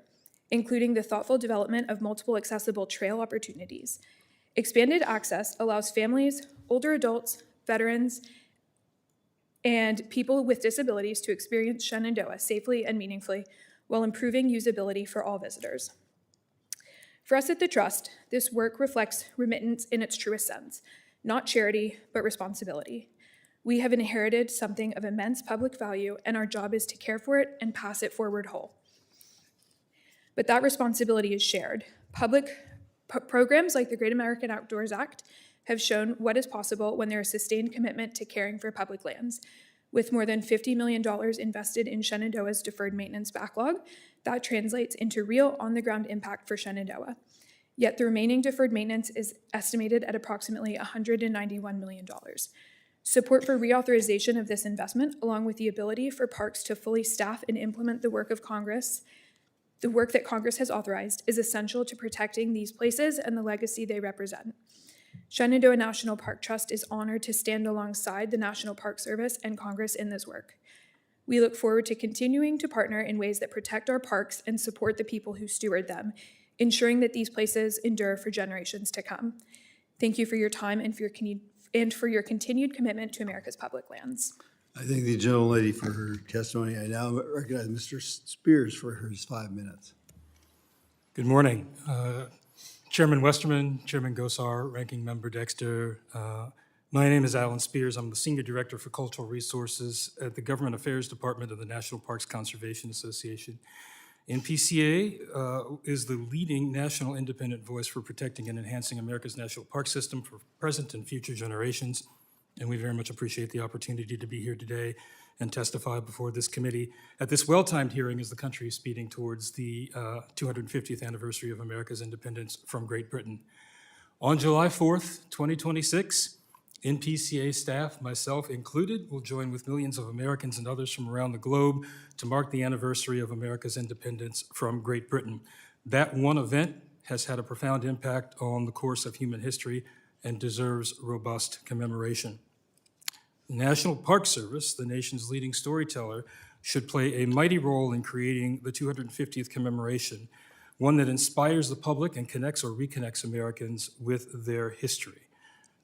including the thoughtful development of multiple accessible trail opportunities. Expanded access allows families, older adults, veterans, and people with disabilities to experience Shenandoah safely and meaningfully while improving usability for all visitors. For us at the Trust, this work reflects remittance in its truest sense, not charity, but responsibility. We have inherited something of immense public value, and our job is to care for it and pass it forward whole. But that responsibility is shared. Public programs like the Great American Outdoors Act have shown what is possible when there is sustained commitment to caring for public lands. With more than $50 million invested in Shenandoah's deferred maintenance backlog, that translates into real on-the-ground impact for Shenandoah. Yet the remaining deferred maintenance is estimated at approximately $191 million. Support for reauthorization of this investment, along with the ability for parks to fully staff and implement the work of Congress, the work that Congress has authorized, is essential to protecting these places and the legacy they represent. Shenandoah National Park Trust is honored to stand alongside the National Park Service and Congress in this work. We look forward to continuing to partner in ways that protect our parks and support the people who steward them, ensuring that these places endure for generations to come. Thank you for your time and for your continued commitment to America's public lands. I thank the gentlelady for her testimony. I now recognize Mr. Spears for his 5 minutes. Good morning. Chairman Westerman, Chairman Gosar, Ranking Member Dexter. My name is Alan Spears. I'm the Senior Director for Cultural Resources at the Government Affairs Department of the National Parks Conservation Association. NPCA is the leading national independent voice for protecting and enhancing America's national park system for present and future generations. And we very much appreciate the opportunity to be here today and testify before this committee at this well-timed hearing as the country is speeding towards the 250th anniversary of America's independence from Great Britain. On July 4th, 2026, NPCA staff, myself included, will join with millions of Americans and others from around the globe to mark the anniversary of America's independence from Great Britain. That one event has had a profound impact on the course of human history and deserves robust commemoration. The National Park Service, the nation's leading storyteller, should play a mighty role in creating the 250th commemoration, one that inspires the public and connects or reconnects Americans with their history.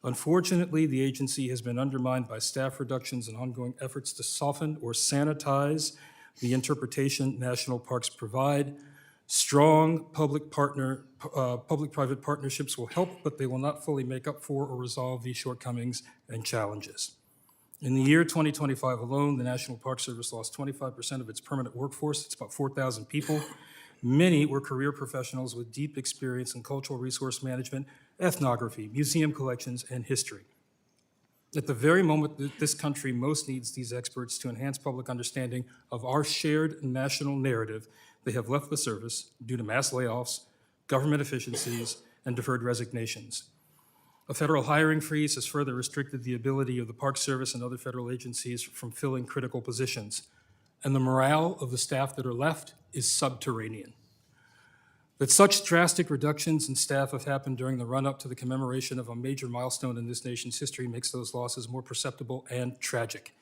Unfortunately, the agency has been undermined by staff reductions and ongoing efforts to soften or sanitize the interpretation national parks provide. Strong public-private partnerships will help, but they will not fully make up for or resolve these shortcomings and challenges. In the year 2025 alone, the National Park Service lost 25% of its permanent workforce. It's about 4,000 people. Many were career professionals with deep experience in cultural resource management, ethnography, museum collections, and history. At the very moment that this country most needs these experts to enhance public understanding of our shared national narrative, they have left the service due to mass layoffs, government efficiencies, and deferred resignations. A federal hiring freeze has further restricted the ability of the Park Service and other federal agencies from filling critical positions, and the morale of the staff that are left is subterranean. That such drastic reductions in staff have happened during the run-up to the commemoration of a major milestone in this nation's history makes those losses more perceptible and tragic.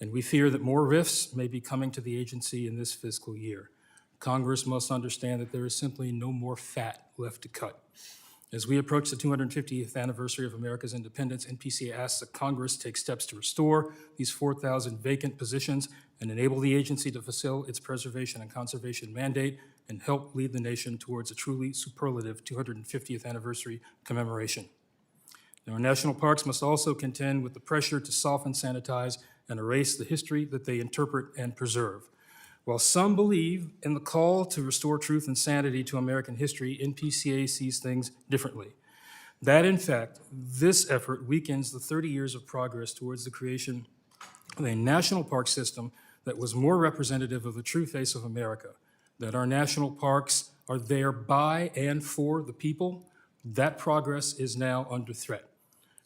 And we fear that more rifts may be coming to the agency in this fiscal year. Congress must understand that there is simply no more fat left to cut. As we approach the 250th anniversary of America's independence, NPCA asks that Congress take steps to restore these 4,000 vacant positions and enable the agency to fulfill its preservation and conservation mandate and help lead the nation towards a truly superlative 250th anniversary commemoration. Now, our national parks must also contend with the pressure to soften, sanitize, and erase the history that they interpret and preserve. While some believe in the call to restore truth and sanity to American history, NPCA sees things differently. That, in fact, this effort weakens the 30 years of progress towards the creation of a national park system that was more representative of the true face of America, that our national parks are there by and for the people. That progress is now under threat.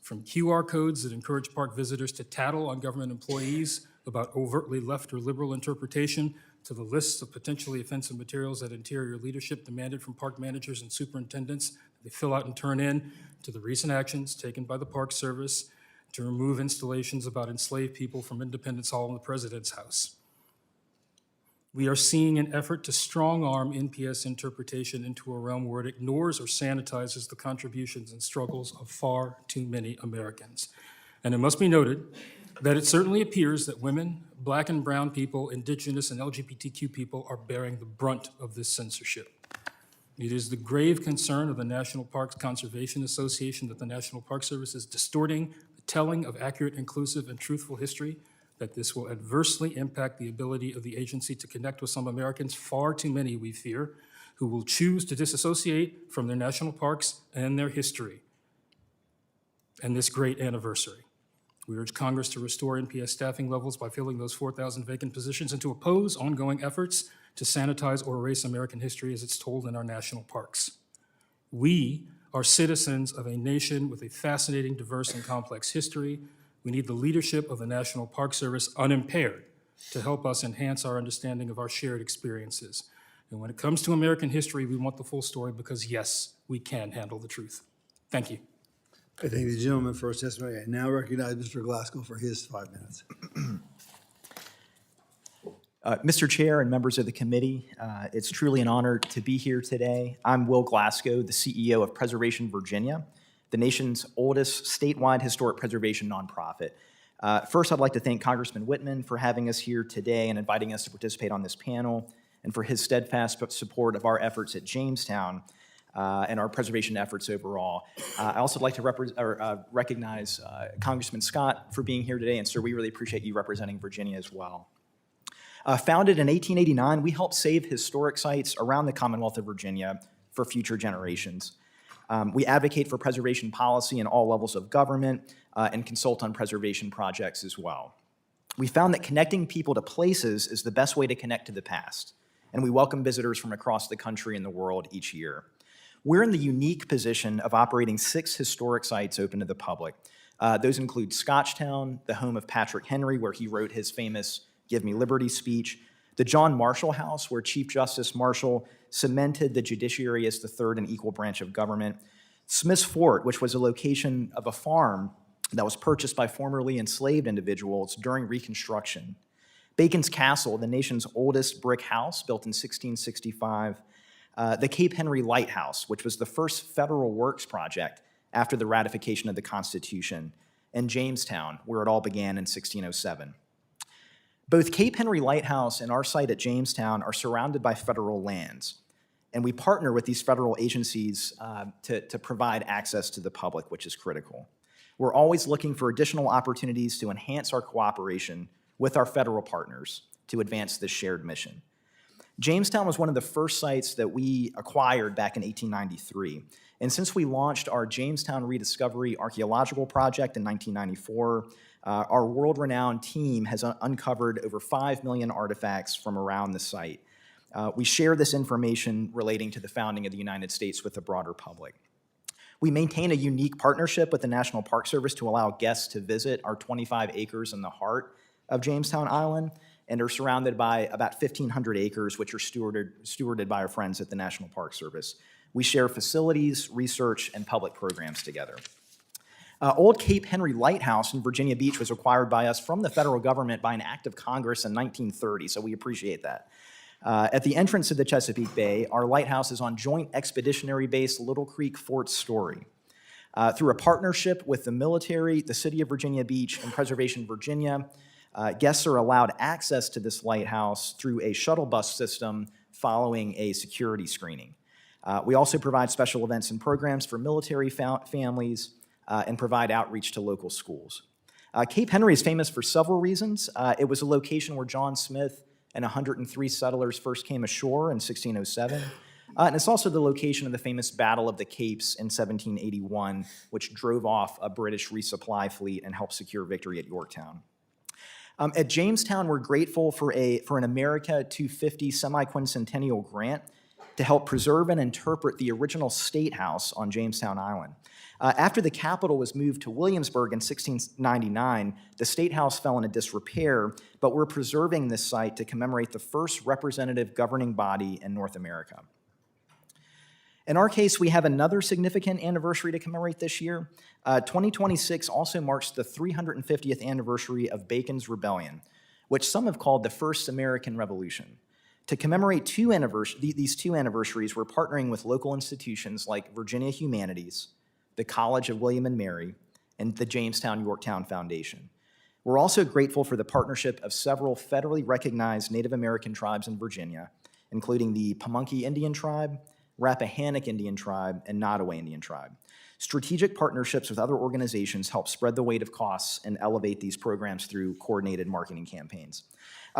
From QR codes that encourage park visitors to tattle on government employees about overtly left or liberal interpretation, to the lists of potentially offensive materials that interior leadership demanded from park managers and superintendents that they fill out and turn in, to the recent actions taken by the Park Service to remove installations about enslaved people from Independence Hall and the President's House. We are seeing an effort to strong-arm NPS interpretation into a realm where it ignores or sanitizes the contributions and struggles of far too many Americans. And it must be noted that it certainly appears that women, Black and brown people, Indigenous and LGBTQ people are bearing the brunt of this censorship. It is the grave concern of the National Parks Conservation Association that the National Park Service is distorting the telling of accurate, inclusive, and truthful history, that this will adversely impact the ability of the agency to connect with some Americans, far too many, we fear, who will choose to disassociate from their national parks and their history and this great anniversary. We urge Congress to restore NPS staffing levels by filling those 4,000 vacant positions and to oppose ongoing efforts to sanitize or erase American history as it's told in our national parks. We are citizens of a nation with a fascinating, diverse, and complex history. We need the leadership of the National Park Service unimpaired to help us enhance our understanding of our shared experiences. And when it comes to American history, we want the full story because, yes, we can handle the truth. Thank you. I thank the gentleman for his testimony. I now recognize Mr. Glasco for his 5 minutes. Mr. Chair and members of the committee, it's truly an honor to be here today. I'm Will Glasco, the CEO of Preservation Virginia, the nation's oldest statewide historic preservation nonprofit. First, I'd like to thank Congressman Whitman for having us here today and inviting us to participate on this panel, and for his steadfast support of our efforts at Jamestown and our preservation efforts overall. I also like to recognize Congressman Scott for being here today, and sir, we really appreciate you representing Virginia as well. Founded in 1889, we help save historic sites around the Commonwealth of Virginia for future generations. We advocate for preservation policy in all levels of government and consult on preservation projects as well. We found that connecting people to places is the best way to connect to the past, and we welcome visitors from across the country and the world each year. We're in the unique position of operating 6 historic sites open to the public. Those include Scotchtown, the home of Patrick Henry, where he wrote his famous Give Me Liberty speech, the John Marshall House, where Chief Justice Marshall cemented the judiciary as the third and equal branch of government, Smith's Fort, which was a location of a farm that was purchased by formerly enslaved individuals during Reconstruction, Bacon's Castle, the nation's oldest brick house, built in 1665, the Cape Henry Lighthouse, which was the first federal works project after the ratification of the Constitution, and Jamestown, where it all began in 1607. Both Cape Henry Lighthouse and our site at Jamestown are surrounded by federal lands, and we partner with these federal agencies to provide access to the public, which is critical. We're always looking for additional opportunities to enhance our cooperation with our federal partners to advance this shared mission. Jamestown was one of the first sites that we acquired back in 1893. And since we launched our Jamestown Rediscovery Archaeological Project in 1994, our world-renowned team has uncovered over 5 million artifacts from around the site. We share this information relating to the founding of the United States with the broader public. We maintain a unique partnership with the National Park Service to allow guests to visit our 25 acres in the heart of Jamestown Island, and are surrounded by about 1,500 acres, which are stewarded by our friends at the National Park Service. We share facilities, research, and public programs together. Old Cape Henry Lighthouse in Virginia Beach was acquired by us from the federal government by an act of Congress in 1930, so we appreciate that. At the entrance to the Chesapeake Bay, our lighthouse is on Joint Expeditionary Base Little Creek Fort Story. Through a partnership with the military, the City of Virginia Beach, and Preservation Virginia, guests are allowed access to this lighthouse through a shuttle bus system following a security screening. We also provide special events and programs for military families and provide outreach to local schools. Cape Henry is famous for several reasons. It was a location where John Smith and 103 settlers first came ashore in 1607. And it's also the location of the famous Battle of the Capes in 1781, which drove off a British resupply fleet and helped secure victory at Yorktown. At Jamestown, we're grateful for an America 250 Semiquincentennial grant to help preserve and interpret the original State House on Jamestown Island. After the capital was moved to Williamsburg in 1699, the State House fell into disrepair, but we're preserving this site to commemorate the first representative governing body in North America. In our case, we have another significant anniversary to commemorate this year. 2026 also marks the 350th anniversary of Bacon's Rebellion, which some have called the First American Revolution. To commemorate these two anniversaries, we're partnering with local institutions like Virginia Humanities, the College of William and Mary, and the Jamestown-Yorktown Foundation. We're also grateful for the partnership of several federally recognized Native American tribes in Virginia, including the Pamunkey Indian Tribe, Rappahannock Indian Tribe, and Nottoway Indian Tribe. Strategic partnerships with other organizations help spread the weight of costs and elevate these programs through coordinated marketing campaigns.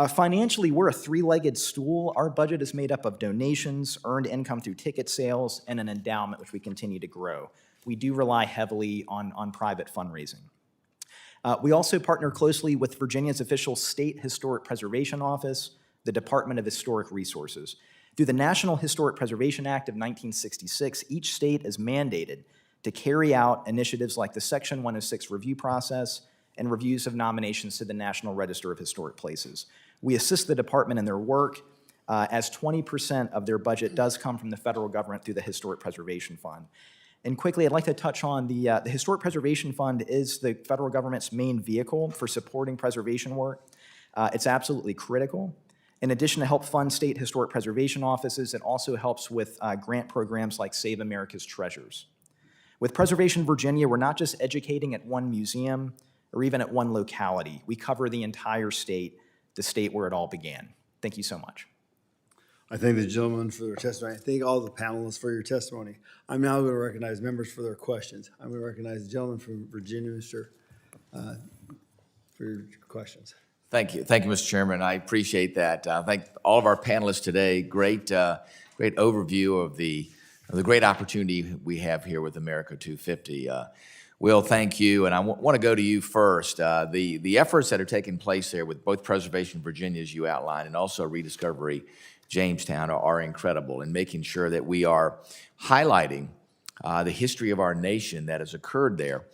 Financially, we're a three-legged stool. Our budget is made up of donations, earned income through ticket sales, and an endowment, which we continue to grow. We do rely heavily on private fundraising. We also partner closely with Virginia's official State Historic Preservation Office, the Department of Historic Resources. Through the National Historic Preservation Act of 1966, each state is mandated to carry out initiatives like the Section 106 review process and reviews of nominations to the National Register of Historic Places. We assist the department in their work, as 20% of their budget does come from the federal government through the Historic Preservation Fund. And quickly, I'd like to touch on the Historic Preservation Fund is the federal government's main vehicle for supporting preservation work. It's absolutely critical. In addition to help fund state historic preservation offices, it also helps with grant programs like Save America's Treasures. With Preservation Virginia, we're not just educating at one museum or even at one locality. We cover the entire state, the state where it all began. Thank you so much. I thank the gentleman for their testimony. I thank all the panelists for your testimony. I'm now going to recognize members for their questions. I'm going to recognize the gentleman from Virginia, Mr. For your questions. Thank you, Mr. Chairman. I appreciate that. Thank all of our panelists today. Great overview of the great opportunity we have here with America 250. Will, thank you, and I want to go to you first. The efforts that are taking place there with both Preservation Virginia, as you outlined, and also Rediscovery Jamestown are incredible in making sure that we are highlighting the history of our nation that has occurred there,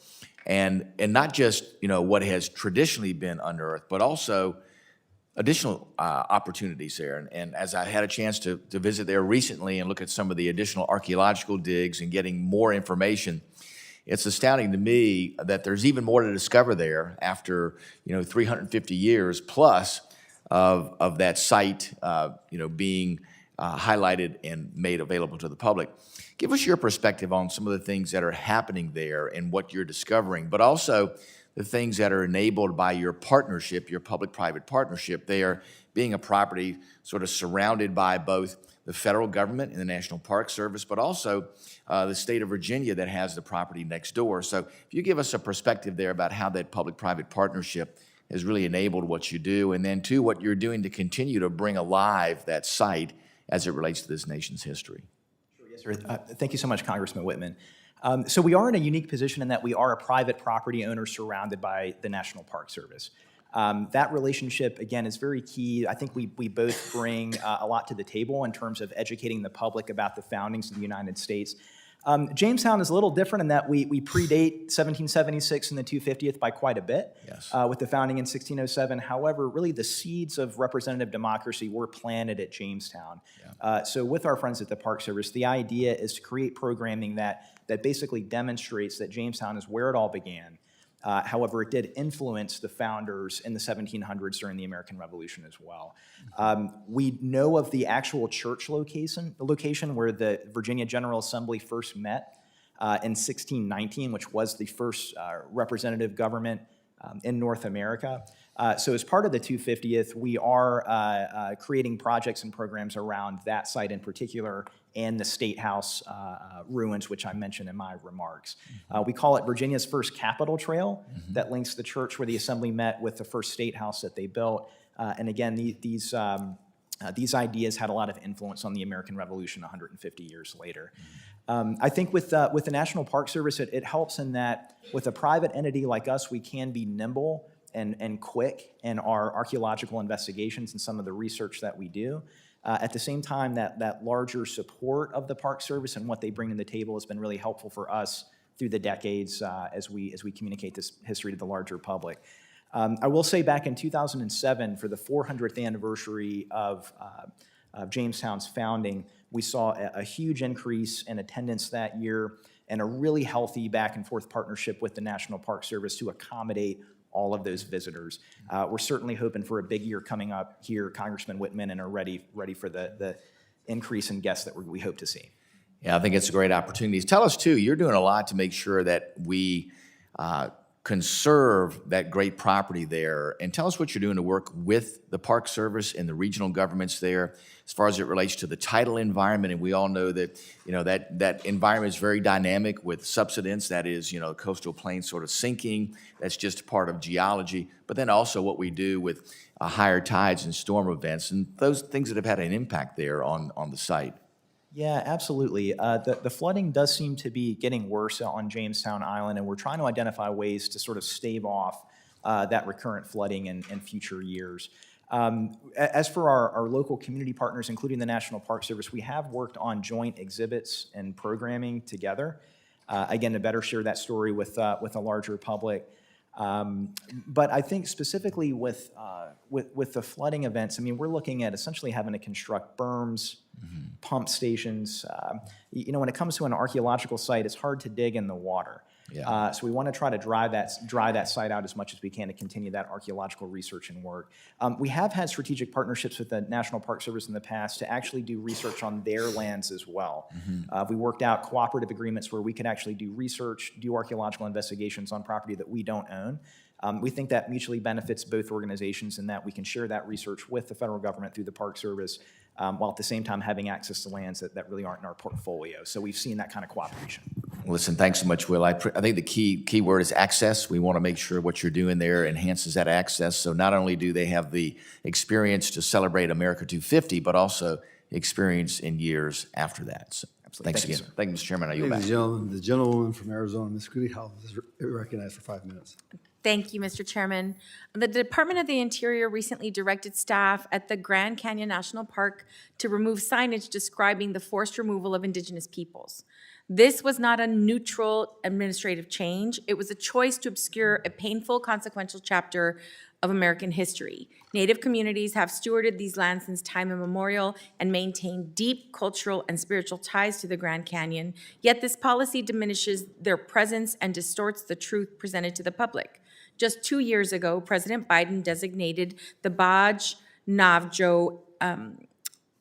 and not just what has traditionally been unearthed, but also additional opportunities there. And as I had a chance to visit there recently and look at some of the additional archaeological digs and getting more information, it's astounding to me that there's even more to discover there after 350 years plus of that site being highlighted and made available to the public. Give us your perspective on some of the things that are happening there and what you're discovering, but also the things that are enabled by your partnership, your public-private partnership there, being a property sort of surrounded by both the federal government and the National Park Service, but also the state of Virginia that has the property next door. So if you give us a perspective there about how that public-private partnership has really enabled what you do, and then too, what you're doing to continue to bring alive that site as it relates to this nation's history. Yes, sir. Thank you so much, Congressman Whitman. So we are in a unique position in that we are a private property owner surrounded by the National Park Service. That relationship, again, is very key. I think we both bring a lot to the table in terms of educating the public about the foundings of the United States. Jamestown is a little different in that we predate 1776 and the 250th by quite a bit, Yes. With the founding in 1607. However, really the seeds of representative democracy were planted at Jamestown. Yeah. So with our friends at the Park Service, the idea is to create programming that basically demonstrates that Jamestown is where it all began. However, it did influence the founders in the 1700s during the American Revolution as well. We know of the actual church location where the Virginia General Assembly first met in 1619, which was the first representative government in North America. So as part of the 250th, we are creating projects and programs around that site in particular and the State House ruins, which I mentioned in my remarks. We call it Virginia's first Capitol Trail that links the church where the Assembly met with the first State House that they built. And again, these ideas had a lot of influence on the American Revolution 150 years later. I think with the National Park Service, it helps in that with a private entity like us, we can be nimble and quick in our archaeological investigations and some of the research that we do. At the same time, that larger support of the Park Service and what they bring to the table has been really helpful for us through the decades as we communicate this history to the larger public. I will say back in 2007, for the 400th anniversary of Jamestown's founding, we saw a huge increase in attendance that year and a really healthy back and forth partnership with the National Park Service to accommodate all of those visitors. We're certainly hoping for a big year coming up here, Congressman Whitman, and are ready for the increase in guests that we hope to see. Yeah, I think it's a great opportunity. Tell us, too, you're doing a lot to make sure that we conserve that great property there. And tell us what you're doing to work with the Park Service and the regional governments there as far as it relates to the tidal environment. And we all know that, that environment is very dynamic with subsidence, that is, the coastal plain sort of sinking. That's just part of geology. But then also what we do with higher tides and storm events and those things that have had an impact there on the site. Yeah, absolutely. The flooding does seem to be getting worse on Jamestown Island, and we're trying to identify ways to sort of stave off that recurrent flooding in future years. As for our local community partners, including the National Park Service, we have worked on joint exhibits and programming together, again, to better share that story with a larger public. But I think specifically with the flooding events, I mean, we're looking at essentially having to construct berms, pump stations. When it comes to an archaeological site, it's hard to dig in the water. Yeah. So we want to try to dry that site out as much as we can to continue that archaeological research and work. We have had strategic partnerships with the National Park Service in the past to actually do research on their lands as well. We worked out cooperative agreements where we could actually do research, do archaeological investigations on property that we don't own. We think that mutually benefits both organizations in that we can share that research with the federal government through the Park Service, while at the same time having access to lands that really aren't in our portfolio. So we've seen that kind of cooperation. Listen, thanks so much, Will. I think the key word is access. We want to make sure what you're doing there enhances that access. So not only do they have the experience to celebrate America 250, but also experience in years after that. So Absolutely. thanks Thank you, again. sir. Thank you, Mr. Chairman. I yield Ladies back. and gentlemen, the gentlewoman from Arizona, Ms. Goody Hall, is recognized for 5 minutes. Thank you, Mr. Chairman. The Department of the Interior recently directed staff at the Grand Canyon National Park to remove signage describing the forced removal of indigenous peoples. This was not a neutral administrative change. It was a choice to obscure a painful, consequential chapter of American history. Native communities have stewarded these lands since time immemorial and maintained deep cultural and spiritual ties to the Grand Canyon, yet this policy diminishes their presence and distorts the truth presented to the public. Just 2 years ago, President Biden designated the Baj Navjo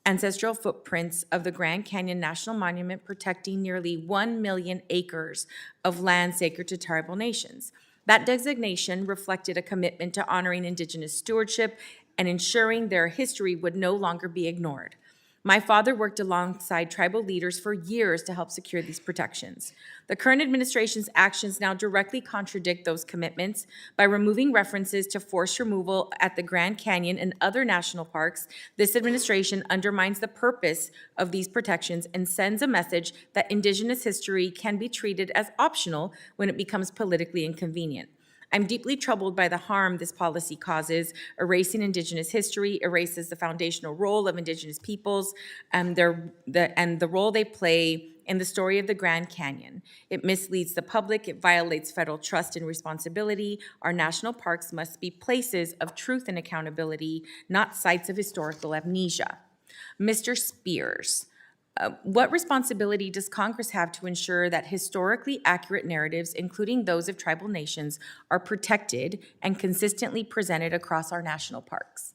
ancestral footprints of the Grand Canyon National Monument, protecting nearly 1 million acres of land sacred to tribal nations. That designation reflected a commitment to honoring Indigenous stewardship and ensuring their history would no longer be ignored. My father worked alongside tribal leaders for years to help secure these protections. The current administration's actions now directly contradict those commitments. By removing references to forced removal at the Grand Canyon and other national parks, this administration undermines the purpose of these protections and sends a message that Indigenous history can be treated as optional when it becomes politically inconvenient. I'm deeply troubled by the harm this policy causes. Erasing Indigenous history erases the foundational role of Indigenous peoples and the role they play in the story of the Grand Canyon. It misleads the public. It violates federal trust and responsibility. Our national parks must be places of truth and accountability, not sites of historical amnesia. Mr. Spears, what responsibility does Congress have to ensure that historically accurate narratives, including those of tribal nations, are protected and consistently presented across our national parks?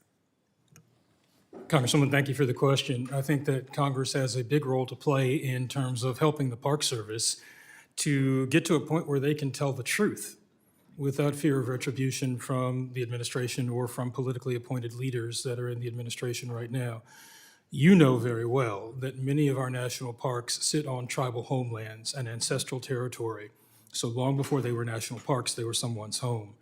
Congresswoman, thank you for the question. I think that Congress has a big role to play in terms of helping the Park Service to get to a point where they can tell the truth without fear of retribution from the administration or from politically appointed leaders that are in the administration right now. You know very well that many of our national parks sit on tribal homelands and ancestral territory. So long before they were national parks, they were someone's home.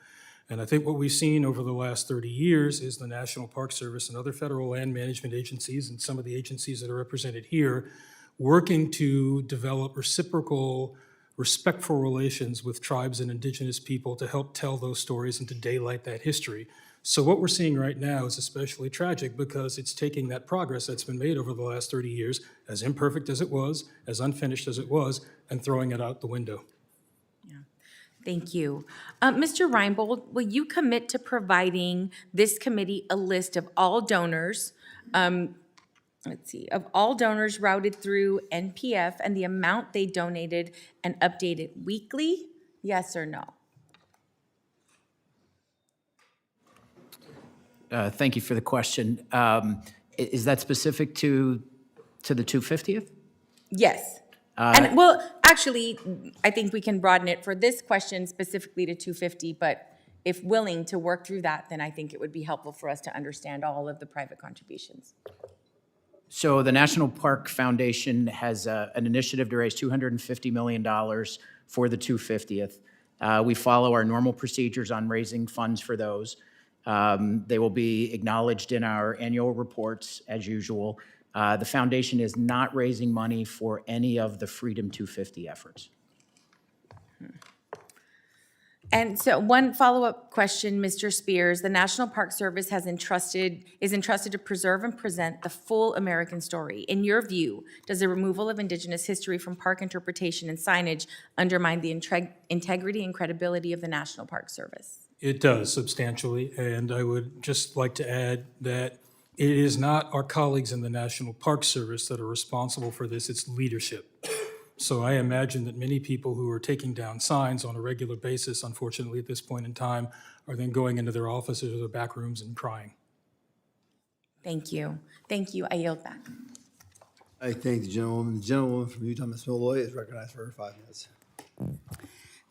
And I think what we've seen over the last 30 years is the National Park Service and other federal land management agencies and some of the agencies that are represented here working to develop reciprocal, respectful relations with tribes and indigenous people to help tell those stories and to daylight that history. So what we're seeing right now is especially tragic because it's taking that progress that's been made over the last 30 years, as imperfect as it was, as unfinished as it was, and throwing it out the window. Yeah. Thank you. Mr. Reinbold, will you commit to providing this committee a list of all donors, of all donors routed through NPF and the amount they donated and update it weekly? Yes or no? Thank you for the question. Is that specific to the 250th? Yes. And well, actually, I think we can broaden it for this question specifically to 250, but if willing to work through that, then I think it would be helpful for us to understand all of the private contributions. So the National Park Foundation has an initiative to raise $250 million for the 250th. We follow our normal procedures on raising funds for those. They will be acknowledged in our annual reports as usual. The foundation is not raising money for any of the Freedom 250 efforts. And so one follow-up question, Mr. Spears. The National Park Service is entrusted to preserve and present the full American story. In your view, does the removal of Indigenous history from park interpretation and signage undermine the integrity and credibility of the National Park Service? It does substantially, and I would just like to add that it is not our colleagues in the National Park Service that are responsible for this, it's leadership. So I imagine that many people who are taking down signs on a regular basis, unfortunately at this point in time, are then going into their offices or their back rooms and crying. Thank you. Thank you. I yield back. I thank the gentlewoman. The gentlewoman from Utah, Ms. Malloy, is recognized for her 5 minutes.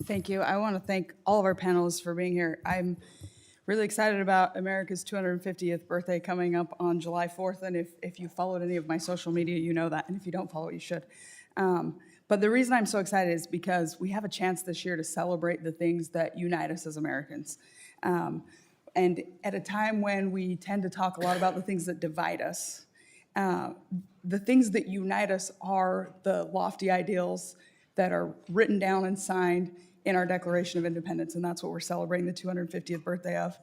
Thank you. I want to thank all of our panelists for being here. I'm really excited about America's 250th birthday coming up on July 4th. And if you followed any of my social media, you know that. And if you don't follow it, you should. But the reason I'm so excited is because we have a chance this year to celebrate the things that unite us as Americans. And at a time when we tend to talk a lot about the things that divide us, the things that unite us are the lofty ideals that are written down and signed in our Declaration of Independence, and that's what we're celebrating the 250th birthday of,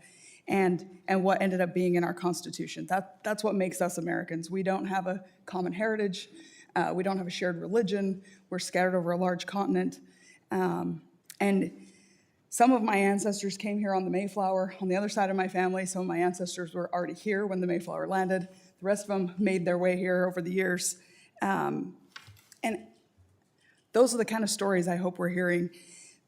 and what ended up being in our Constitution. That's what makes us Americans. We don't have a common heritage. We don't have a shared religion. We're scattered over a large continent. And some of my ancestors came here on the Mayflower. On the other side of my family, some of my ancestors were already here when the Mayflower landed. The rest of them made their way here over the years. And those are the kind of stories I hope we're hearing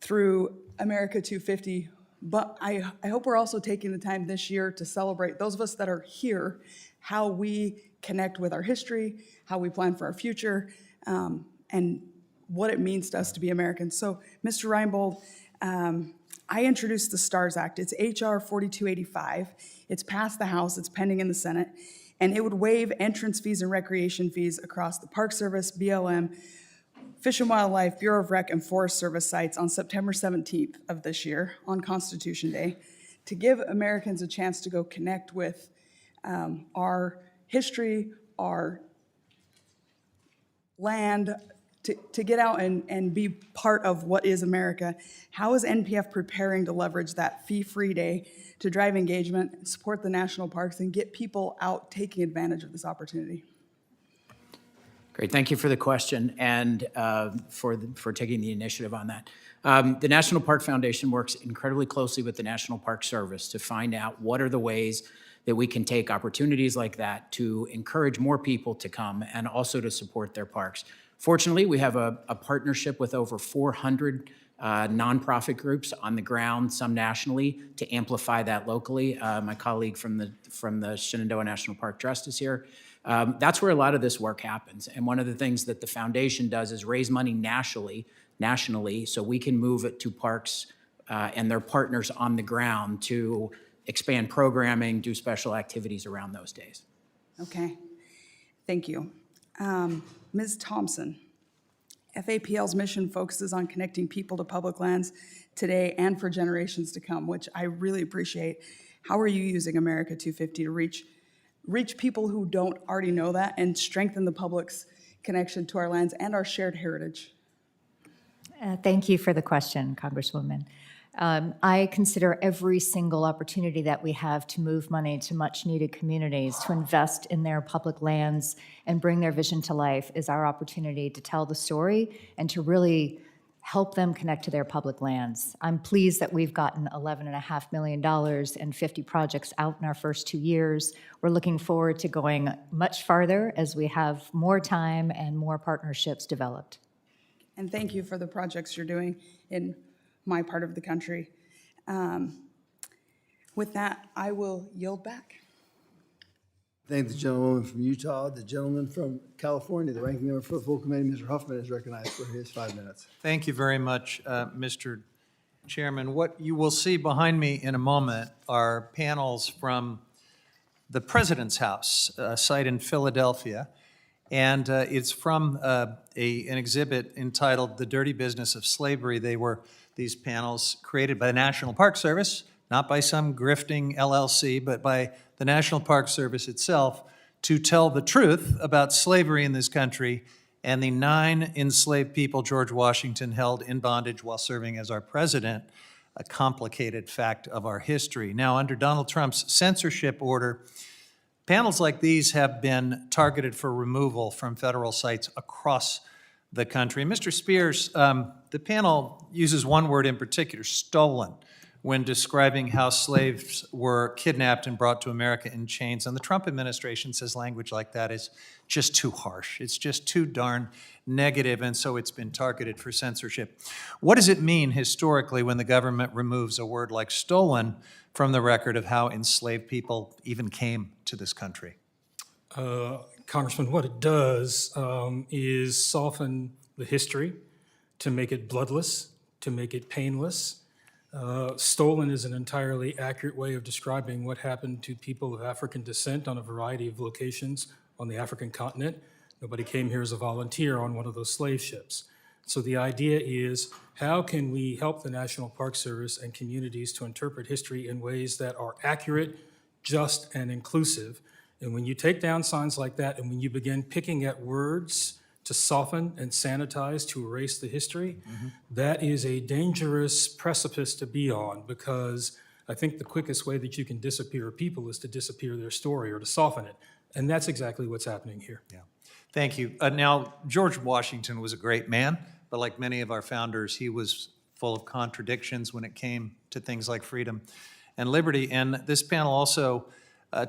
through America 250. But I hope we're also taking the time this year to celebrate, those of us that are here, how we connect with our history, how we plan for our future, and what it means to us to be Americans. So, Mr. Reinbold, I introduced the STARS Act. It's H.R. 4285. It's passed the House. It's pending in the Senate. And it would waive entrance fees and recreation fees across the Park Service, BLM, Fish and Wildlife, Bureau of Rec, and Forest Service sites on September 17th of this year, on Constitution Day, to give Americans a chance to go connect with our history, our land, to get out and be part of what is America. How is NPF preparing to leverage that fee-free day to drive engagement, support the national parks, and get people out taking advantage of this opportunity? Great, thank you for the question and for taking the initiative on that. The National Park Foundation works incredibly closely with the National Park Service to find out what are the ways that we can take opportunities like that to encourage more people to come and also to support their parks. Fortunately, we have a partnership with over 400 nonprofit groups on the ground, some nationally, to amplify that locally. My colleague from the Shenandoah National Park Trust is here. That's where a lot of this work happens. And one of the things that the foundation does is raise money nationally, so we can move it to parks and their partners on the ground to expand programming, do special activities around those days. Okay, thank you. Ms. Thompson, FAPL's mission focuses on connecting people to public lands today and for generations to come, which I really appreciate. How are you using America 250 to reach people who don't already know that and strengthen the public's connection to our lands and our shared heritage? Thank you for the question, Congresswoman. I consider every single opportunity that we have to move money to much-needed communities, to invest in their public lands and bring their vision to life is our opportunity to tell the story and to really help them connect to their public lands. I'm pleased that we've gotten $11.5 million and 50 projects out in our first 2 years. We're looking forward to going much farther as we have more time and more partnerships developed. And thank you for the projects you're doing in my part of the country. With that, I will yield back. Thank the gentlewoman from Utah. The gentleman from California, the ranking member for the full committee, Mr. Huffman, is recognized for his 5 minutes. Thank you very much, Mr. Chairman. What you will see behind me in a moment are panels from the President's House, a site in Philadelphia, and it's from an exhibit entitled "The Dirty Business of Slavery." They were these panels created by the National Park Service, not by some grifting LLC, but by the National Park Service itself, to tell the truth about slavery in this country and the 9 enslaved people George Washington held in bondage while serving as our president, a complicated fact of our history. Now, under Donald Trump's censorship order, panels like these have been targeted for removal from federal sites across the country. Mr. Spears, the panel uses one word in particular, stolen, when describing how slaves were kidnapped and brought to America in chains. And the Trump administration says language like that is just too harsh. It's just too darn negative, and so it's been targeted for censorship. What does it mean historically when the government removes a word like stolen from the record of how enslaved people even came to this country? Congressman, what it does is soften the history to make it bloodless, to make it painless, Stolen is an entirely accurate way of describing what happened to people of African descent on a variety of locations on the African continent. Nobody came here as a volunteer on one of those slave ships. So the idea is, how can we help the National Park Service and communities to interpret history in ways that are accurate, just, and inclusive? And when you take down signs like that, and when you begin picking at words to soften and sanitize, to erase the history, that is a dangerous precipice to be on, because I think the quickest way that you can disappear a people is to disappear their story or to soften it. And that's exactly what's happening here. Yeah. Thank you. Now, George Washington was a great man, but like many of our founders, he was full of contradictions when it came to things like freedom and liberty. And this panel also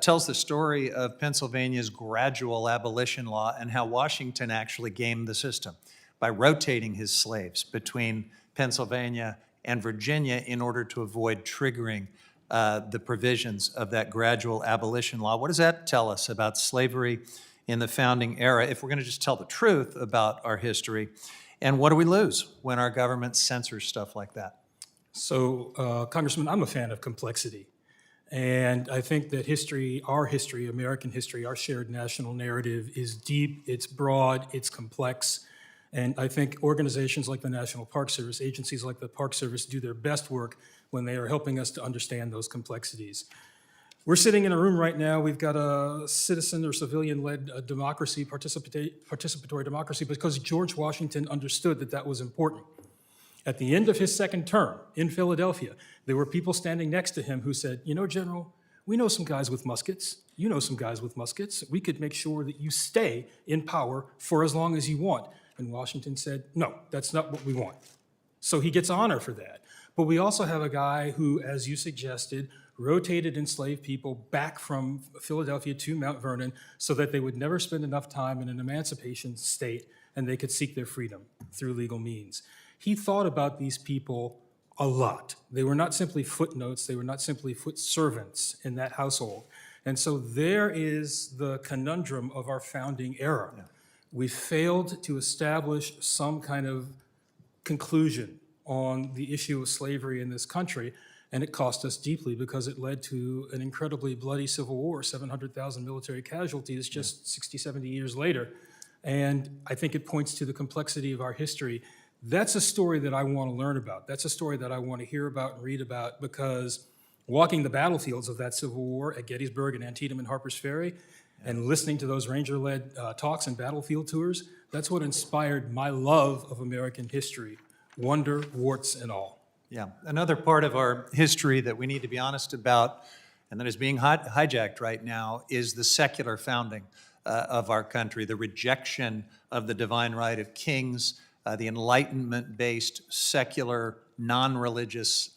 tells the story of Pennsylvania's gradual abolition law and how Washington actually gamed the system by rotating his slaves between Pennsylvania and Virginia in order to avoid triggering the provisions of that gradual abolition law. What does that tell us about slavery in the founding era, if we're going to just tell the truth about our history? And what do we lose when our government censors stuff like that? So, Congressman, I'm a fan of complexity. And I think that history, American history, our shared national narrative is deep, it's broad, it's complex. And I think organizations like the National Park Service, agencies like the Park Service, do their best work when they are helping us to understand those complexities. We're sitting in a room right now, we've got a citizen or civilian-led democracy, participatory democracy, because George Washington understood that that was important. At the end of his second term in Philadelphia, there were people standing next to him who said, you know, General, we know some guys with muskets. You know some guys with muskets. We could make sure that you stay in power for as long as you want. And Washington said, no, that's not what we want. So he gets honor for that. But we also have a guy who, as you suggested, rotated enslaved people back from Philadelphia to Mount Vernon so that they would never spend enough time in an emancipation state and they could seek their freedom through legal means. He thought about these people a lot. They were not simply footnotes, they were not simply foot servants in that household. And so there is the conundrum of our founding era. Yeah. We failed to establish some kind of conclusion on the issue of slavery in this country, and it cost us deeply because it led to an incredibly bloody civil war, 700,000 military casualties just 60, 70 years later. And I think it points to the complexity of our history. That's a story that I want to learn about. That's a story that I want to hear about and read about, because walking the battlefields of that Civil War at Gettysburg and Antietam and Harper's Ferry and listening to those Ranger-led talks and battlefield tours, that's what inspired my love of American history, wonder, warts, and all. Yeah, another part of our history that we need to be honest about and that is being hijacked right now is the secular founding of our country, the rejection of the divine right of kings, the Enlightenment-based, secular, non-religious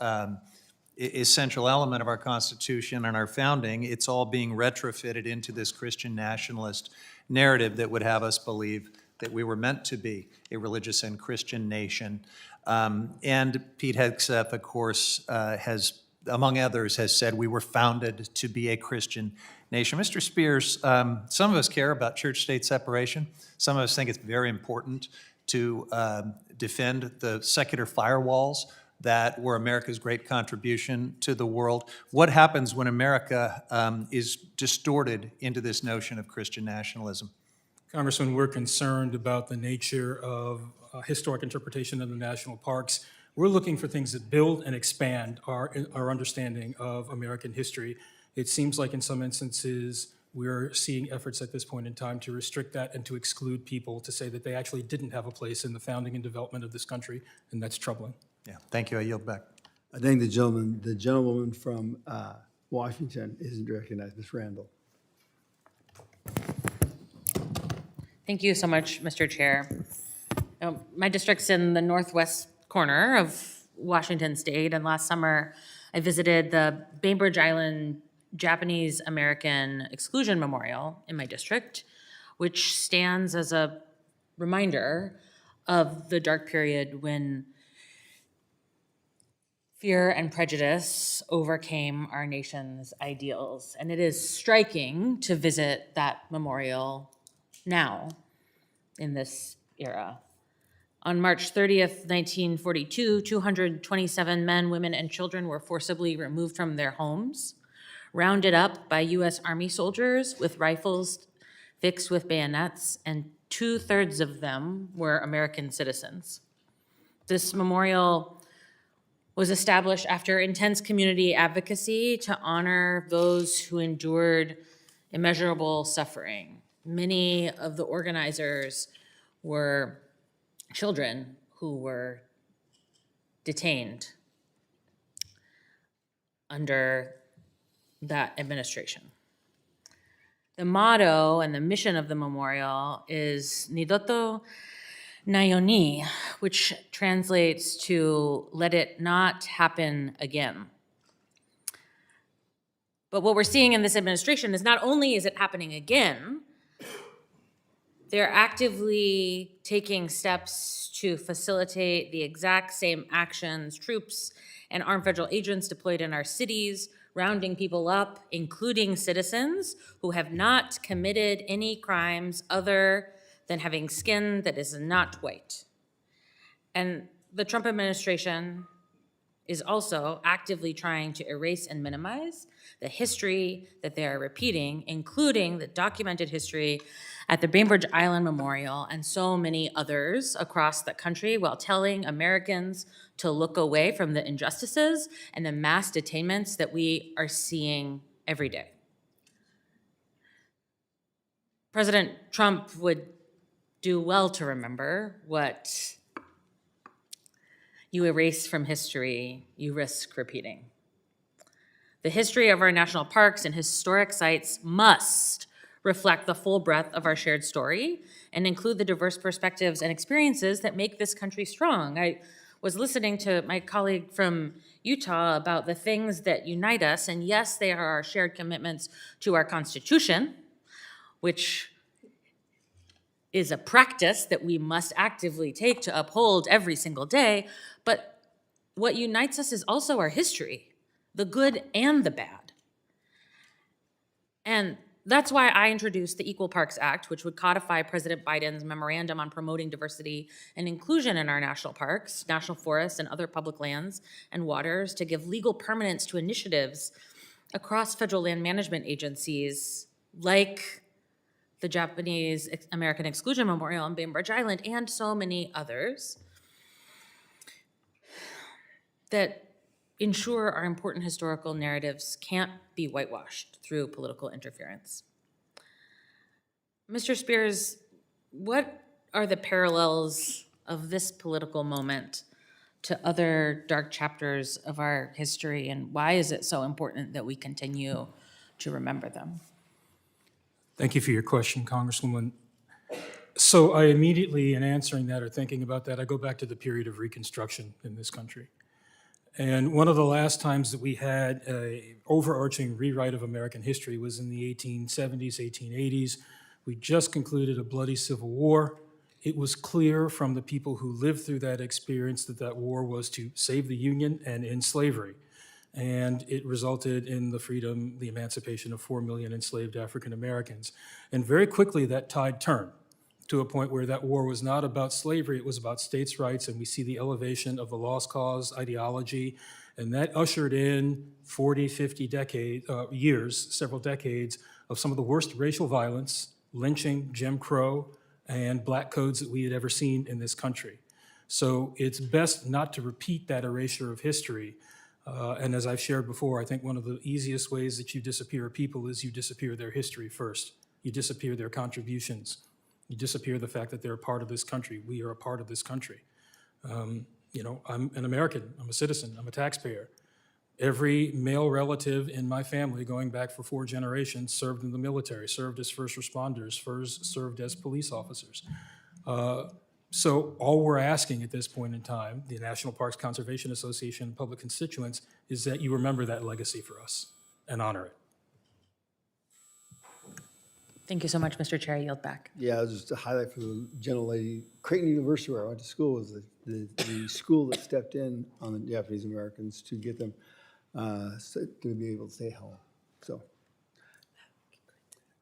essential element of our Constitution and our founding. It's all being retrofitted into this Christian nationalist narrative that would have us believe that we were meant to be a religious and Christian nation. And Pete Hegseth, of course, has, among others, has said we were founded to be a Christian nation. Mr. Spears, some of us care about church-state separation. Some of us think it's very important to defend the secular firewalls that were America's great contribution to the world. What happens when America is distorted into this notion of Christian nationalism? Congressman, we're concerned about the nature of historic interpretation of the national parks. We're looking for things that build and expand our understanding of American history. It seems like in some instances, we're seeing efforts at this point in time to restrict that and to exclude people, to say that they actually didn't have a place in the founding and development of this country, and that's troubling. Yeah, thank you. I yield back. I think the gentlewoman from Washington isn't recognized, Ms. Randall. Thank you so much, Mr. Chair. My district's in the northwest corner of Washington State, and last summer I visited the Bainbridge Island Japanese American Exclusion Memorial in my district, which stands as a reminder of the dark period when fear and prejudice overcame our nation's ideals. And it is striking to visit that memorial now in this era. On March 30th, 1942, 227 men, women, and children were forcibly removed from their homes, rounded up by U.S. Army soldiers with rifles fixed with bayonets, and 2/3 of them were American citizens. This memorial was established after intense community advocacy to honor those who endured immeasurable suffering. Many of the organizers were children who were detained under that administration. The motto and the mission of the memorial is Nidoto Nayoni, which translates to "let it not happen again." But what we're seeing in this administration is not only is it happening again, they're actively taking steps to facilitate the exact same actions troops and armed federal agents deployed in our cities, rounding people up, including citizens who have not committed any crimes other than having skin that is not white. And the Trump administration is also actively trying to erase and minimize the history that they are repeating, including the documented history at the Bainbridge Island Memorial and so many others across the country, while telling Americans to look away from the injustices and the mass detainments that we are seeing every day. President Trump would do well to remember what you erase from history, you risk repeating. The history of our national parks and historic sites must reflect the full breadth of our shared story and include the diverse perspectives and experiences that make this country strong. I was listening to my colleague from Utah about the things that unite us, and yes, they are our shared commitments to our Constitution, which is a practice that we must actively take to uphold every single day, but what unites us is also our history, the good and the bad. And that's why I introduced the Equal Parks Act, which would codify President Biden's memorandum on promoting diversity and inclusion in our national parks, national forests, and other public lands and waters to give legal permanence to initiatives across federal land management agencies like the Japanese American Exclusion Memorial on Bainbridge Island, and so many others that ensure our important historical narratives can't be whitewashed through political interference. Mr. Spears, what are the parallels of this political moment to other dark chapters of our history, and why is it so important that we continue to remember them? Thank you for your question, Congresswoman. So I immediately, in answering that or thinking about that, I go back to the period of Reconstruction in this country. And one of the last times that we had an overarching rewrite of American history was in the 1870s, 1880s. We just concluded a bloody civil war. It was clear from the people who lived through that experience that that war was to save the Union and end slavery. And it resulted in the freedom, the emancipation of 4 million enslaved African Americans. And very quickly that tide turned to a point where that war was not about slavery, it was about states' rights, and we see the elevation of the lost cause ideology, and that ushered in 40, 50 years, several decades, of some of the worst racial violence, lynching, Jim Crow, and black codes that we had ever seen in this country. So it's best not to repeat that erasure of history. And as I've shared before, I think one of the easiest ways that you disappear people is you disappear their history first. You disappear their contributions. You disappear the fact that they're a part of this country. We are a part of this country. I'm an American. I'm a citizen. I'm a taxpayer. Every male relative in my family, going back for 4 generations, served in the military, served as first responders, served as police officers. So all we're asking at this point in time, the National Parks Conservation Association and public constituents, is that you remember that legacy for us and honor it. Thank you so much, Mr. Chair. I yield back. Yeah, just a highlight for the gentlelady. Creighton University, where I went to school, was the school that stepped in on the Japanese Americans to get them to be able to stay home. So,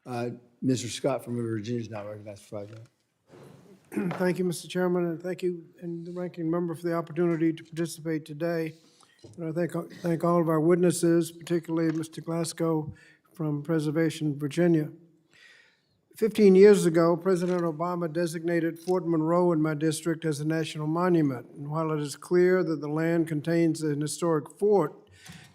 Mr. Scott from Virginia is now recognized for 5 minutes. Thank you, Mr. Chairman, and thank you and the ranking member for the opportunity to participate today. And I thank all of our witnesses, particularly Mr. Glasco from Preservation, Virginia. 15 years ago, President Obama designated Fort Monroe in my district as a national monument. And while it is clear that the land contains an historic fort,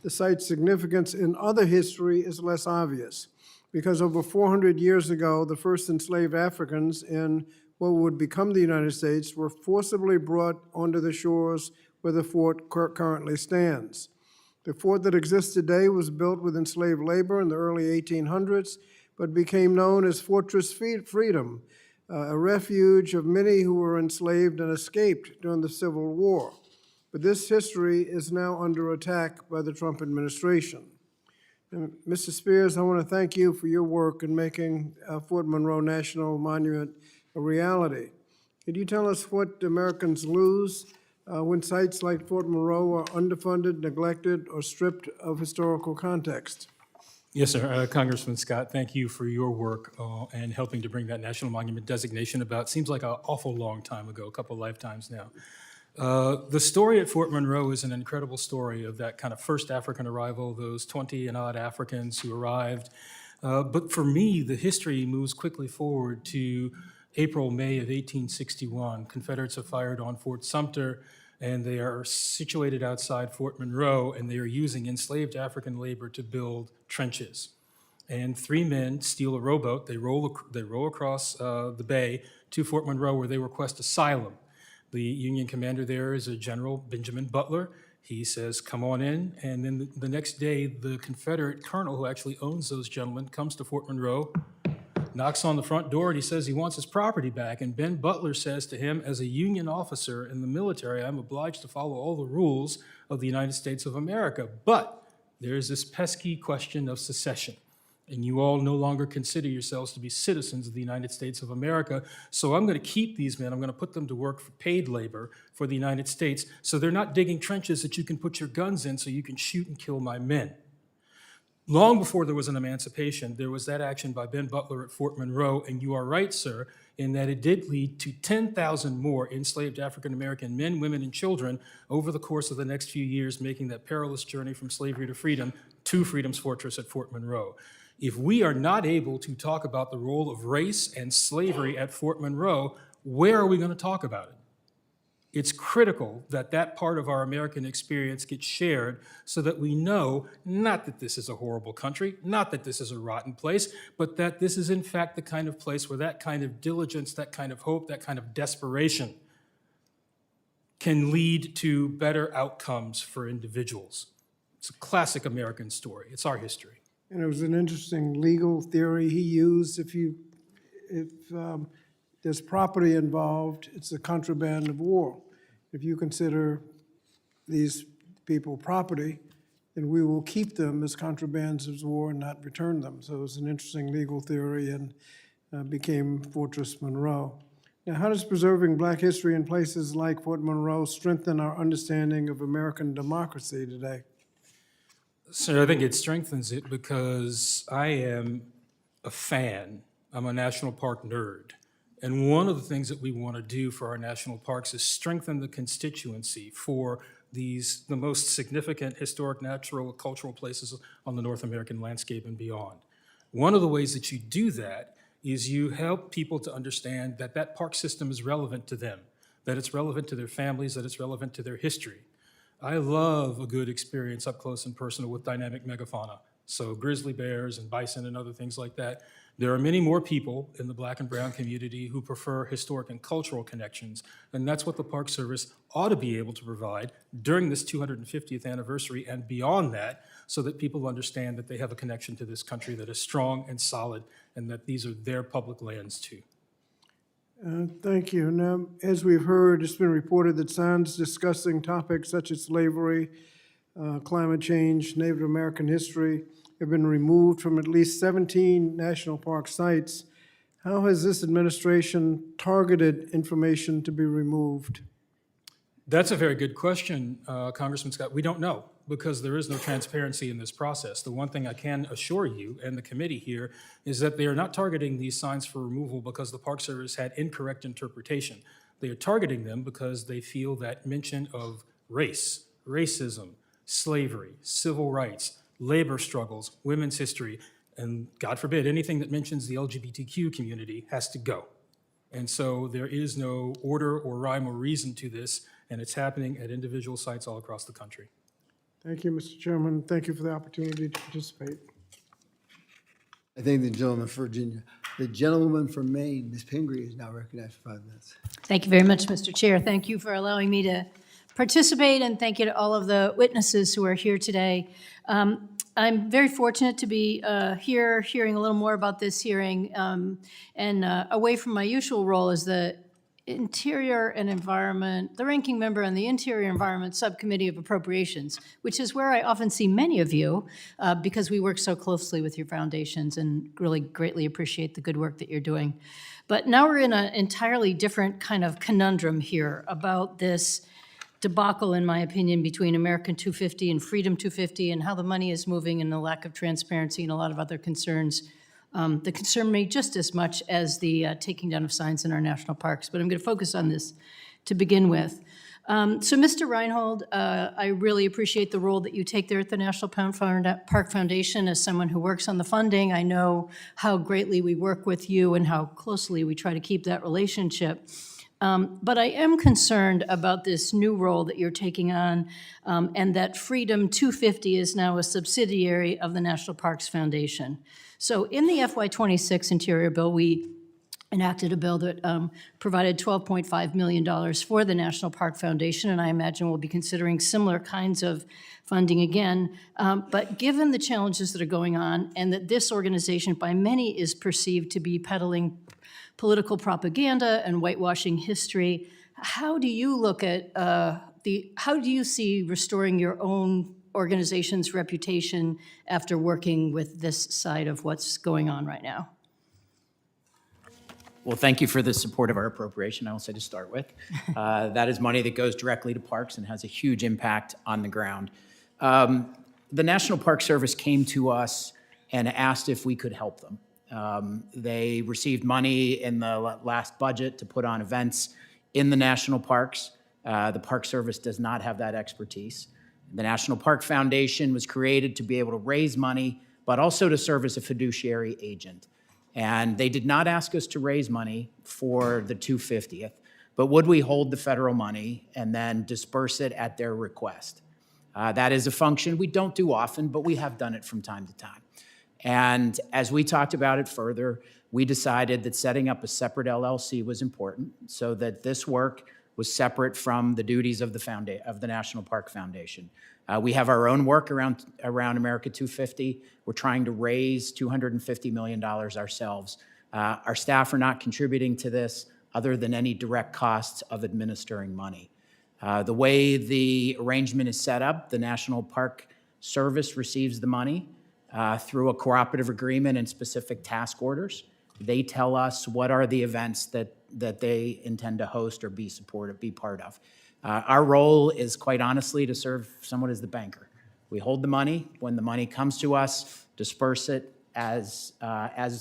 the site's significance in other history is less obvious. Because over 400 years ago, the first enslaved Africans in what would become the United States were forcibly brought onto the shores where the fort currently stands. The fort that exists today was built with enslaved labor in the early 1800s, but became known as Fortress Freedom, a refuge of many who were enslaved and escaped during the Civil War. But this history is now under attack by the Trump administration. And Mr. Spears, I want to thank you for your work in making Fort Monroe National Monument a reality. Could you tell us what Americans lose when sites like Fort Monroe are underfunded, neglected, or stripped of historical context? Yes, sir. Congressman Scott, thank you for your work and helping to bring that national monument designation about. Seems like an awful long time ago, a couple lifetimes now. The story at Fort Monroe is an incredible story of that kind of first African arrival, those 20 and odd Africans who arrived. But for me, the history moves quickly forward to April, May of 1861. Confederates have fired on Fort Sumter, and they are situated outside Fort Monroe, and they are using enslaved African labor to build trenches. And three men steal a rowboat. They row across the bay to Fort Monroe, where they request asylum. The Union commander there is a General Benjamin Butler. He says, come on in. And then the next day, the Confederate colonel who actually owns those gentlemen comes to Fort Monroe, knocks on the front door, and he says he wants his property back. And Ben Butler says to him, as a Union officer in the military, I'm obliged to follow all the rules of the United States of America. But there's this pesky question of secession. And you all no longer consider yourselves to be citizens of the United States of America. So I'm going to keep these men. I'm going to put them to work for paid labor for the United States. So they're not digging trenches that you can put your guns in so you can shoot and kill my men. Long before there was an emancipation, there was that action by Ben Butler at Fort Monroe. And you are right, sir, in that it did lead to 10,000 more enslaved African-American men, women, and children over the course of the next few years, making that perilous journey from slavery to freedom to Freedom's Fortress at Fort Monroe. If we are not able to talk about the role of race and slavery at Fort Monroe, where are we going to talk about it? It's critical that that part of our American experience gets shared so that we know not that this is a horrible country, not that this is a rotten place, but that this is in fact the kind of place where that kind of diligence, that kind of hope, that kind of desperation can lead to better outcomes for individuals. It's a classic American story. It's our history. And it was an interesting legal theory he used. If there's property involved, it's a contraband of war. If you consider these people property, then we will keep them as contrabands of war and not return them. So it was an interesting legal theory and became Fortress Monroe. Now, how does preserving Black history in places like Fort Monroe strengthen our understanding of American democracy today? So I think it strengthens it because I am a fan. I'm a national park nerd. And one of the things that we want to do for our national parks is strengthen the constituency for the most significant historic, natural, cultural places on the North American landscape and beyond. One of the ways that you do that is you help people to understand that that park system is relevant to them, that it's relevant to their families, that it's relevant to their history. I love a good experience up close and personal with dynamic megafauna. So grizzly bears and bison and other things like that. There are many more people in the Black and brown community who prefer historic and cultural connections, and that's what the Park Service ought to be able to provide during this 250th anniversary and beyond that, so that people understand that they have a connection to this country that is strong and solid, and that these are their public lands too. Thank you. Now, as we've heard, it's been reported that signs discussing topics such as slavery, climate change, Native American history have been removed from at least 17 national park sites. How has this administration targeted information to be removed? That's a very good question, Congressman Scott. We don't know. because there is no transparency in this process. The one thing I can assure you and the committee here is that they are not targeting these signs for removal because the Park Service had incorrect interpretation. They are targeting them because they feel that mention of race, racism, slavery, civil rights, labor struggles, women's history, and God forbid, anything that mentions the LGBTQ community has to go. And so there is no order or rhyme or reason to this, and it's happening at individual sites all across the country. Thank you, Mr. Chairman. Thank you for the opportunity to participate. I thank the gentleman from Virginia. The gentlewoman from Maine, Ms. Pingree, is now recognized for 5 minutes. Thank you very much, Mr. Chair. Thank you for allowing me to participate, and thank you to all of the witnesses who are here today. I'm very fortunate to be here hearing a little more about this hearing and away from my usual role as the Interior and Environment, the ranking member on the Interior Environment Subcommittee of Appropriations, which is where I often see many of you because we work so closely with your foundations and really greatly appreciate the good work that you're doing. But now we're in an entirely different kind of conundrum here about this debacle, in my opinion, between American 250 and Freedom 250 and how the money is moving and the lack of transparency and a lot of other concerns that concern me just as much as the taking down of signs in our national parks. But I'm going to focus on this to begin with. So, Mr. Reinbold, I really appreciate the role that you take there at the National Park Foundation. As someone who works on the funding, I know how greatly we work with you and how closely we try to keep that relationship. But I am concerned about this new role that you're taking on and that Freedom 250 is now a subsidiary of the National Parks Foundation. So in the FY26 Interior Bill, we enacted a bill that provided $12.5 million for the National Park Foundation, and I imagine we'll be considering similar kinds of funding again. But given the challenges that are going on and that this organization by many is perceived to be peddling political propaganda and whitewashing history, how do you look at how do you see restoring your own organization's reputation after working with this side of what's going on right now? Well, thank you for the support of our appropriation, I will say to start with. That is money that goes directly to parks and has a huge impact on the ground. The National Park Service came to us and asked if we could help them. They received money in the last budget to put on events in the national parks. The Park Service does not have that expertise. The National Park Foundation was created to be able to raise money, but also to serve as a fiduciary agent. And they did not ask us to raise money for the 250th, but would we hold the federal money and then disperse it at their request? That is a function we don't do often, but we have done it from time to time. And as we talked about it further, we decided that setting up a separate LLC was important so that this work was separate from the duties of the National Park Foundation. We have our own work around America 250. We're trying to raise $250 million ourselves. Our staff are not contributing to this other than any direct costs of administering money. The way the arrangement is set up, the National Park Service receives the money through a cooperative agreement and specific task orders. They tell us what are the events that they intend to host or be part of. Our role is quite honestly to serve somewhat as the banker. We hold the money. When the money comes to us, disperse it as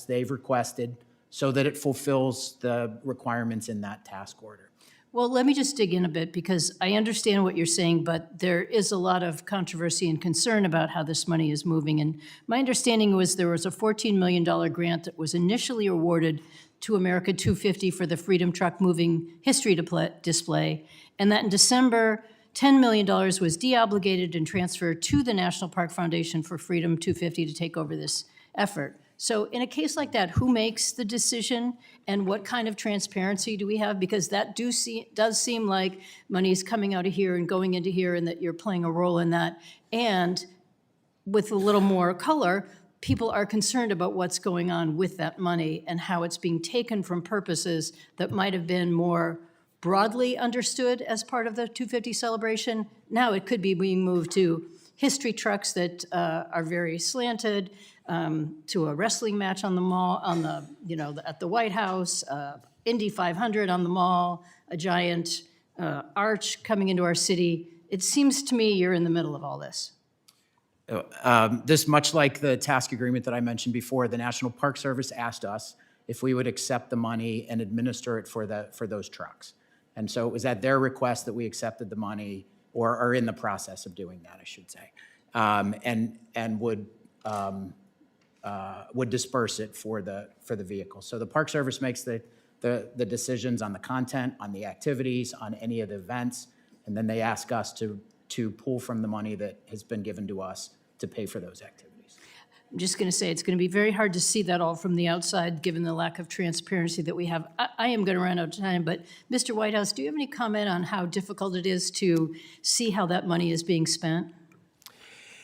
they've requested so that it fulfills the requirements in that task order. Well, let me just dig in a bit because I understand what you're saying, but there is a lot of controversy and concern about how this money is moving. And my understanding was there was a $14 million grant that was initially awarded to America 250 for the Freedom Truck Moving History Display, and that in December, $10 million was deobligated and transferred to the National Park Foundation for Freedom 250 to take over this effort. So in a case like that, who makes the decision and what kind of transparency do we have? Because that does seem like money is coming out of here and going into here and that you're playing a role in that. And with a little more color, people are concerned about what's going on with that money and how it's being taken from purposes that might have been more broadly understood as part of the 250 celebration. Now it could be being moved to history trucks that are very slanted, to a wrestling match on the mall, at the Whitehouse, Indy 500 on the mall, a giant arch coming into our city. It seems to me you're in the middle of all this. This, much like the task agreement that I mentioned before, the National Park Service asked us if we would accept the money and administer it for those trucks. And so it was at their request that we accepted the money, or are in the process of doing that, I should say, and would disperse it for the vehicle. So the Park Service makes the decisions on the content, on the activities, on any of the events, and then they ask us to pull from the money that has been given to us to pay for those activities. I'm just going to say, it's going to be very hard to see that all from the outside, given the lack of transparency that we have. I am going to run out of time, but Mr. Whitehouse, do you have any comment on how difficult it is to see how that money is being spent?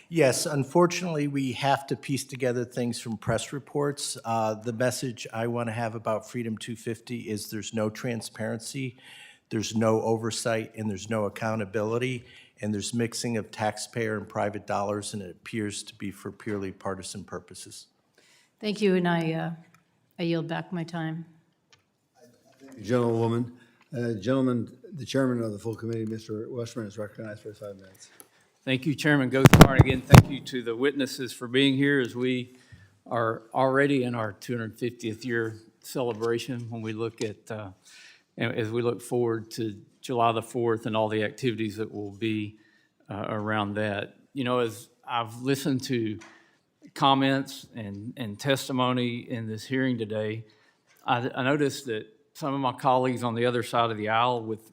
Yes, unfortunately, we have to piece together things from press reports. The message I want to have about Freedom 250 is there's no transparency, there's no oversight, and there's no accountability, and there's mixing of taxpayer and private dollars, and it appears to be for purely partisan purposes. Thank you, and I yield back my time. Gentlewoman. Gentleman, the chairman of the full committee, Mr. Westerman, is recognized for 5 minutes. Thank you, Chairman Gothar, and again, thank you to the witnesses for being here as we are already in our 250th year celebration when we look at, as we look forward to July the 4th and all the activities that will be around that. You know, as I've listened to comments and testimony in this hearing today, I noticed that some of my colleagues on the other side of the aisle with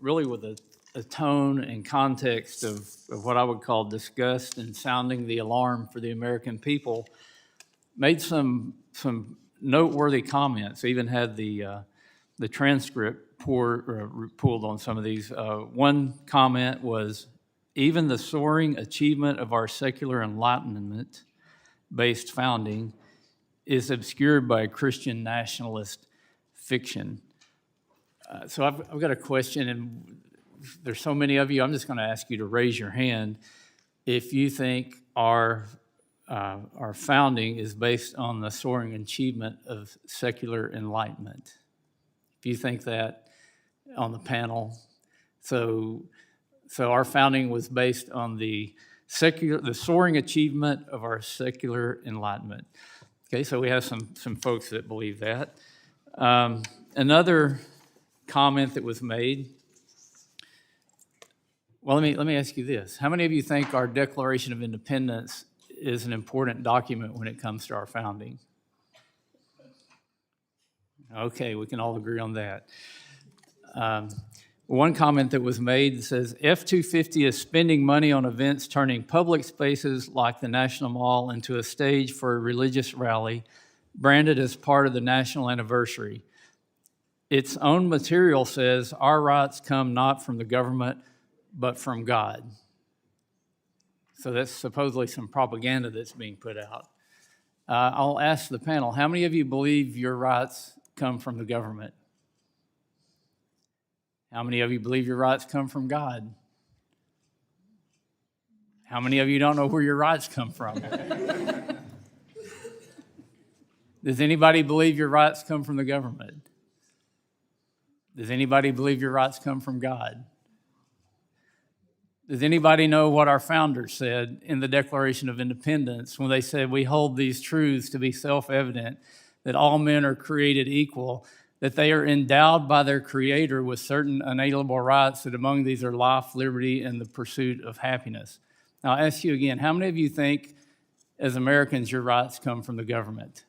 a tone and context of what I would call disgust and sounding the alarm for the American people, made some noteworthy comments. Even had the transcript pulled on some of these. One comment was, even the soaring achievement of our secular Enlightenment-based founding is obscured by Christian nationalist fiction. So I've got a question, and there's so many of you, I'm just going to ask you to raise your hand if you think our founding is based on the soaring achievement of secular enlightenment. If you think that on the panel. So our founding was based on the soaring achievement of our secular enlightenment. Okay, so we have some folks that believe that. Another comment that was made. Well, let me ask you this. How many of you think our Declaration of Independence is an important document when it comes to our founding? Okay, we can all agree on that. One comment that was made says, F-250 is spending money on events turning public spaces like the National Mall into a stage for a religious rally branded as part of the national anniversary. Its own material says our rights come not from the government, but from God. So that's supposedly some propaganda that's being put out. I'll ask the panel, how many of you believe your rights come from the government? How many of you believe your rights come from God? How many of you don't know where your rights come from? Does anybody believe your rights come from the government? Does anybody believe your rights come from God? Does anybody know what our founders said in the Declaration of Independence when they said, we hold these truths to be self-evident, that all men are created equal, that they are endowed by their Creator with certain unalienable rights, that among these are life, liberty, and the pursuit of happiness. Now, I'll ask you again, how many of you think, as Americans, your rights come from the government?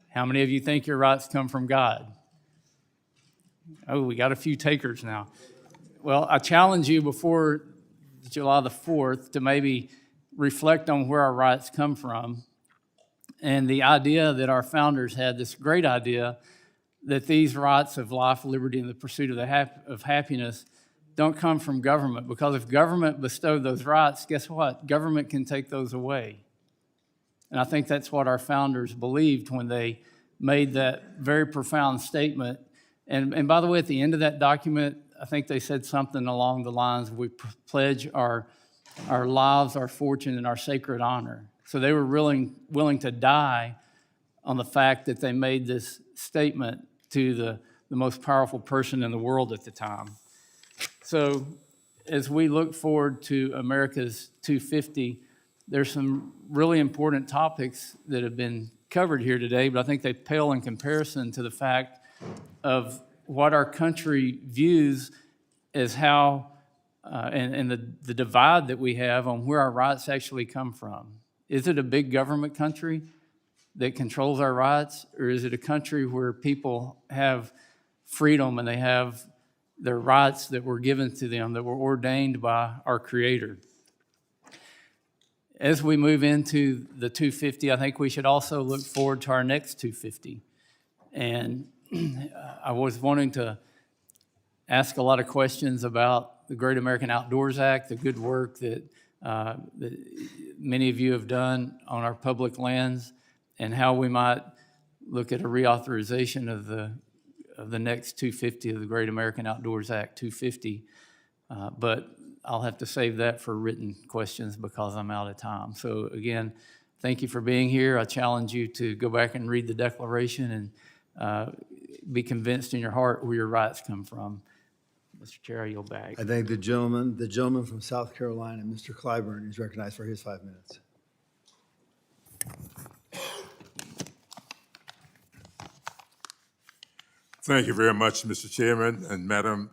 How many of you think your rights come from God? Oh, we got a few takers now. Well, I challenge you before July the 4th to maybe reflect on where our rights come from and the idea that our founders had, this great idea that these rights of life, liberty, and the pursuit of happiness don't come from government, because if government bestowed those rights, guess what? Government can take those away. And I think that's what our founders believed when they made that very profound statement. And by the way, at the end of that document, I think they said something along the lines, we pledge our lives, our fortune, and our sacred honor. So they were willing to die on the fact that they made this statement to the most powerful person in the world at the time. So as we look forward to America's 250, there's some really important topics that have been covered here today, but I think they pale in comparison to the fact of what our country views as how, and the divide that we have on where our rights actually come from. Is it a big government country that controls our rights, or is it a country where people have freedom and they have their rights that were given to them, that were ordained by our Creator? As we move into the 250, I think we should also look forward to our next 250. And I was wanting to ask a lot of questions about the Great American Outdoors Act, the good work that many of you have done on our public lands, and how we might look at a reauthorization of the next 250 of the Great American Outdoors Act 250. But I'll have to save that for written questions because I'm out of time. So again, thank you for being here. I challenge you to go back and read the Declaration and be convinced in your heart where your rights come from. Mr. Chair, I yield back. I thank the gentleman from South Carolina, Mr. Clyburn, is recognized for his 5 minutes. Thank you very much, Mr. Chairman and Madam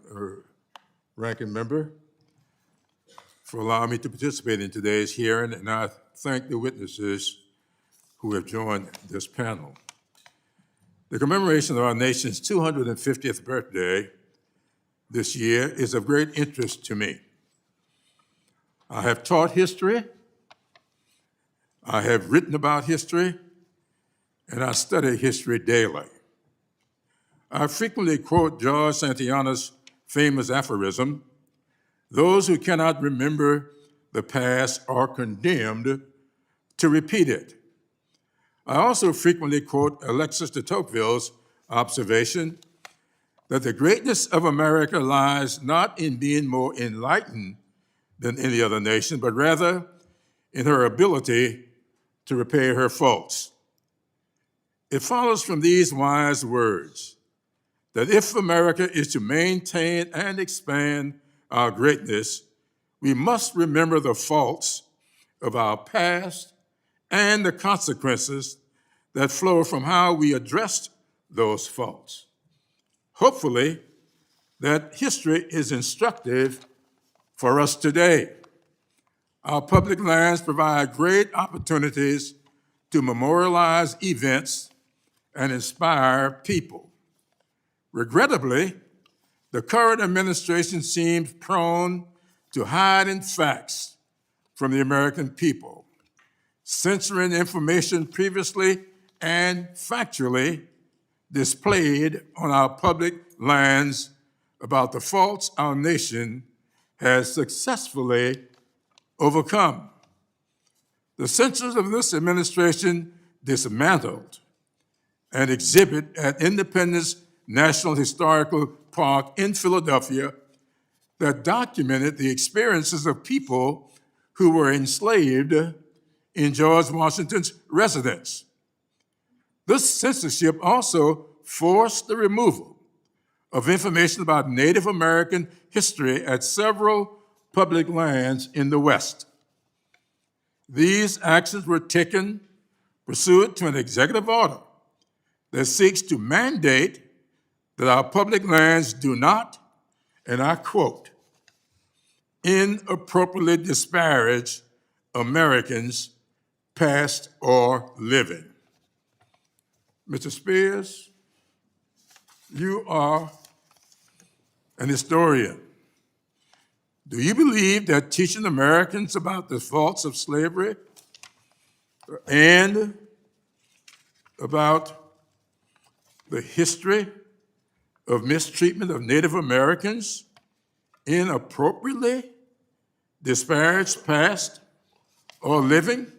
Ranking Member, for allowing me to participate in today's hearing, and I thank the witnesses who have joined this panel. The commemoration of our nation's 250th birthday this year is of great interest to me. I have taught history, I have written about history, and I study history daily. I frequently quote George Santayana's famous aphorism, "Those who cannot remember the past are condemned to repeat it." I also frequently quote Alexis de Tocqueville's observation that the greatness of America lies not in being more enlightened than any other nation, but rather in her ability to repair her faults. It follows from these wise words that if America is to maintain and expand our greatness, we must remember the faults of our past and the consequences that flow from how we addressed those faults. Hopefully, that history is instructive for us today. Our public lands provide great opportunities to memorialize events and inspire people. Regrettably, the current administration seems prone to hiding facts from the American people, censoring information previously and factually displayed on our public lands about the faults our nation has successfully overcome. The censors of this administration dismantled an exhibit at Independence National Historical Park in Philadelphia that documented the experiences of people who were enslaved in George Washington's residence. This censorship also forced the removal of information about Native American history at several public lands in the West. These actions were taken pursuant to an executive order that seeks to mandate that our public lands do not, and I quote, inappropriately disparage Americans, past or living. Mr. Spears, you are an historian. Do you believe that teaching Americans about the faults of slavery and about the history of mistreatment of Native Americans inappropriately disparaged past or living?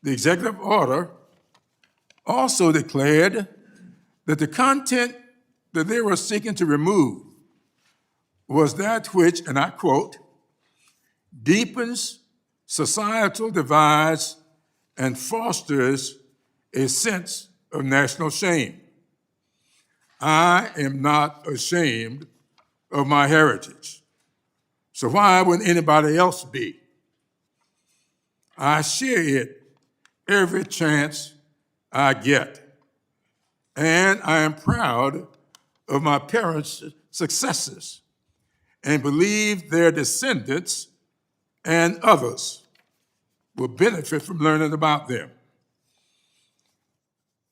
The executive order also declared that the content that they were seeking to remove was that which, and I quote, deepens societal divides and fosters a sense of national shame. I am not ashamed of my heritage, so why would anybody else be? I share it every chance I get. And I am proud of my parents' successes and believe their descendants and others will benefit from learning about them.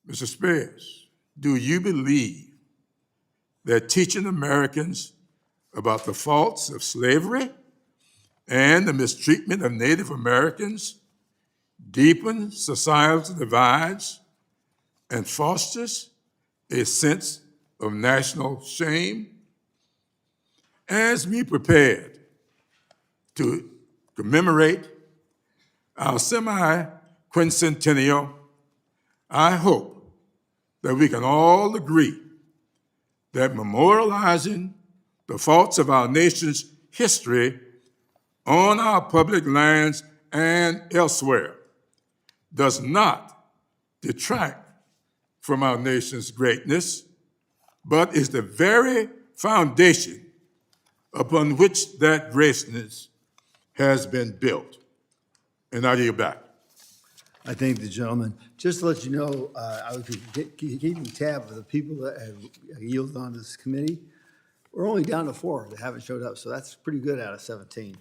Mr. Spears, do you believe that teaching Americans about the faults of slavery and the mistreatment of Native Americans deepens societal divides and fosters a sense of national shame? As we prepared to commemorate our semi-quincentennial, I hope that we can all agree that memorializing the faults of our nation's history on our public lands and elsewhere does not detract from our nation's greatness, but is the very foundation upon which that greatness has been built. And I yield back. I thank the gentleman. Just to let you know, I was keeping tab of the people that have yielded on this committee. We're only down to 4 that haven't showed up, so that's pretty good out of 17.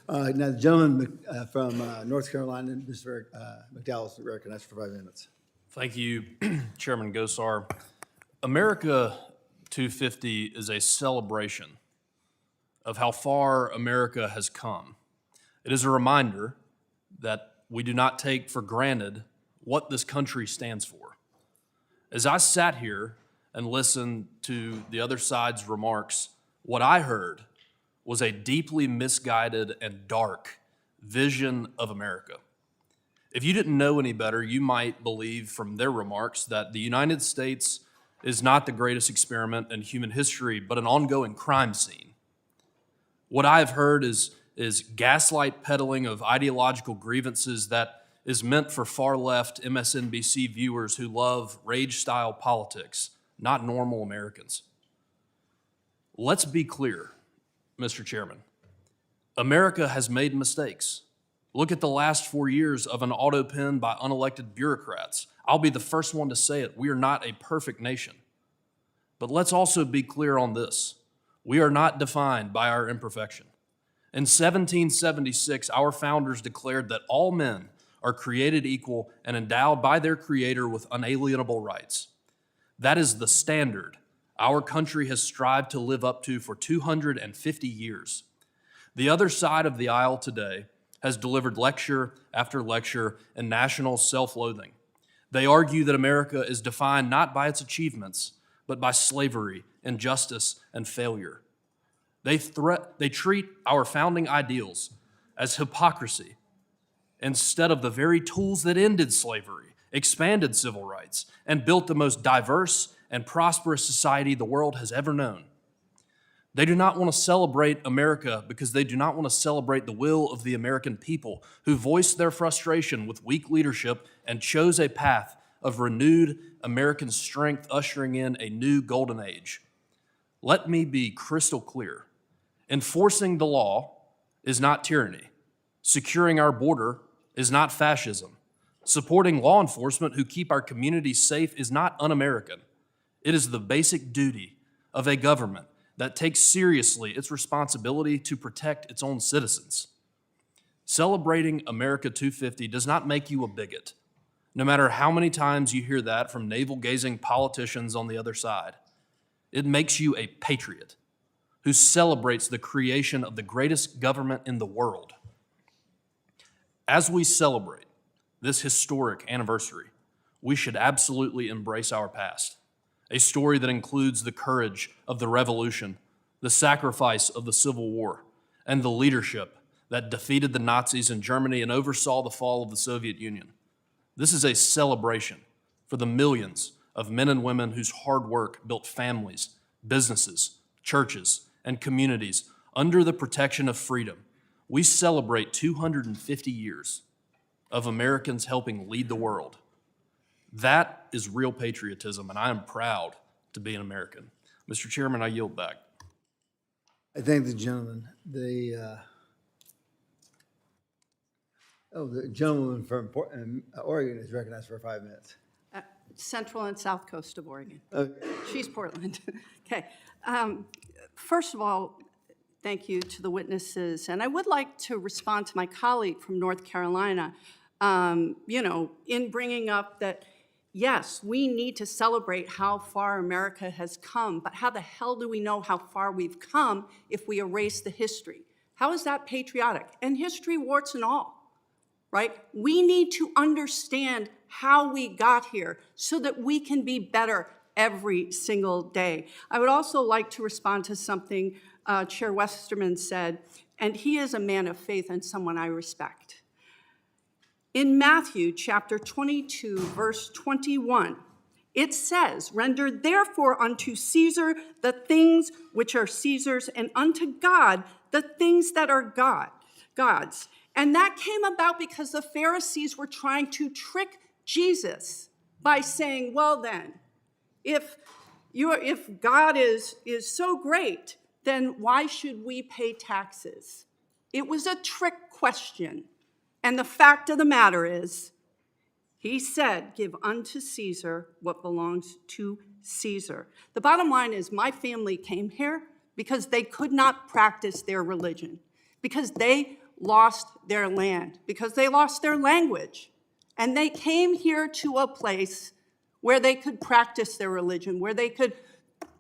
Now, the gentleman from North Carolina, Mr. McDowell, is recognized for 5 minutes. Thank you, Chairman Gosar. America 250 is a celebration of how far America has come. It is a reminder that we do not take for granted what this country stands for. As I sat here and listened to the other side's remarks, what I heard was a deeply misguided and dark vision of America. If you didn't know any better, you might believe from their remarks that the United States is not the greatest experiment in human history, but an ongoing crime scene. What I have heard is gaslight peddling of ideological grievances that is meant for far-left MSNBC viewers who love rage-style politics, not normal Americans. Let's be clear, Mr. Chairman. America has made mistakes. Look at the last 4 years of an auto pen by unelected bureaucrats. I'll be the first one to say it. We are not a perfect nation. But let's also be clear on this. We are not defined by our imperfection. In 1776, our founders declared that all men are created equal and endowed by their Creator with unalienable rights. That is the standard our country has strived to live up to for 250 years. The other side of the aisle today has delivered lecture after lecture in national self-loathing. They argue that America is defined not by its achievements, but by slavery, injustice, and failure. They treat our founding ideals as hypocrisy instead of the very tools that ended slavery, expanded civil rights, and built the most diverse and prosperous society the world has ever known. They do not want to celebrate America because they do not want to celebrate the will of the American people who voiced their frustration with weak leadership and chose a path of renewed American strength, ushering in a new golden age. Let me be crystal clear. Enforcing the law is not tyranny. Securing our border is not fascism. Supporting law enforcement who keep our communities safe is not un-American. It is the basic duty of a government that takes seriously its responsibility to protect its own citizens. Celebrating America 250 does not make you a bigot, no matter how many times you hear that from navel-gazing politicians on the other side. It makes you a patriot who celebrates the creation of the greatest government in the world. As we celebrate this historic anniversary, we should absolutely embrace our past, a story that includes the courage of the Revolution, the sacrifice of the Civil War, and the leadership that defeated the Nazis in Germany and oversaw the fall of the Soviet Union. This is a celebration for the millions of men and women whose hard work built families, businesses, churches, and communities under the protection of freedom. We celebrate 250 years of Americans helping lead the world. That is real patriotism, and I am proud to be an American. Mr. Chairman, I yield back. I thank the gentleman. Oh, the gentleman from Oregon is recognized for 5 minutes. Central and South Coast of Oregon. Okay. She's Portland. Okay. First of all, thank you to the witnesses. And I would like to respond to my colleague from North Carolina, in bringing up that, yes, we need to celebrate how far America has come, but how the hell do we know how far we've come if we erase the history? How is that patriotic? And history, warts and all. Right? We need to understand how we got here so that we can be better every single day. I would also like to respond to something Chair Westerman said, and he is a man of faith and someone I respect. In Matthew chapter 22, verse 21, it says, "Render therefore unto Caesar the things which are Caesar's, and unto God the things that are God's." And that came about because the Pharisees were trying to trick Jesus by saying, well then, if God is so great, then why should we pay taxes? It was a trick question. And the fact of the matter is, he said, give unto Caesar what belongs to Caesar. The bottom line is my family came here because they could not practice their religion, because they lost their land, because they lost their language. And they came here to a place where they could practice their religion, where they could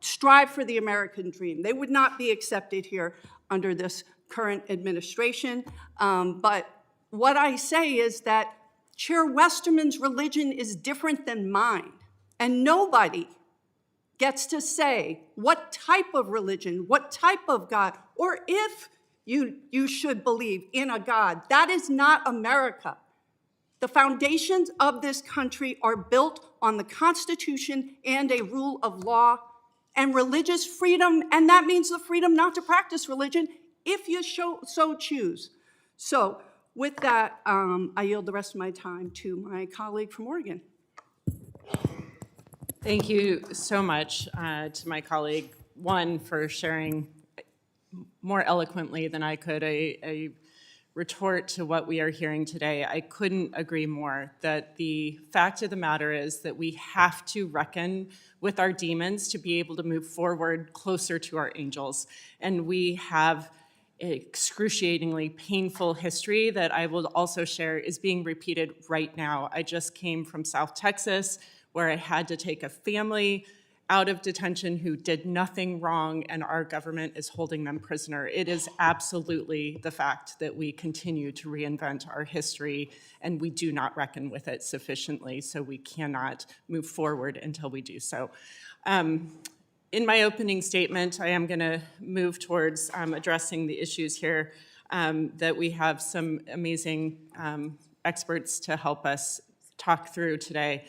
strive for the American dream. They would not be accepted here under this current administration. But what I say is that Chair Westerman's religion is different than mine. And nobody gets to say what type of religion, what type of God, or if you should believe in a God. That is not America. The foundations of this country are built on the Constitution and a rule of law and religious freedom, and that means the freedom not to practice religion if you so choose. So with that, I yield the rest of my time to my colleague from Oregon. Thank you so much to my colleague, one, for sharing more eloquently than I could a retort to what we are hearing today. I couldn't agree more that the fact of the matter is that we have to reckon with our demons to be able to move forward closer to our angels. And we have excruciatingly painful history that I will also share is being repeated right now. I just came from South Texas, where I had to take a family out of detention who did nothing wrong, and our government is holding them prisoner. It is absolutely the fact that we continue to reinvent our history, and we do not reckon with it sufficiently, so we cannot move forward until we do so. In my opening statement, I am going to move towards addressing the issues here that we have some amazing experts to help us talk through today.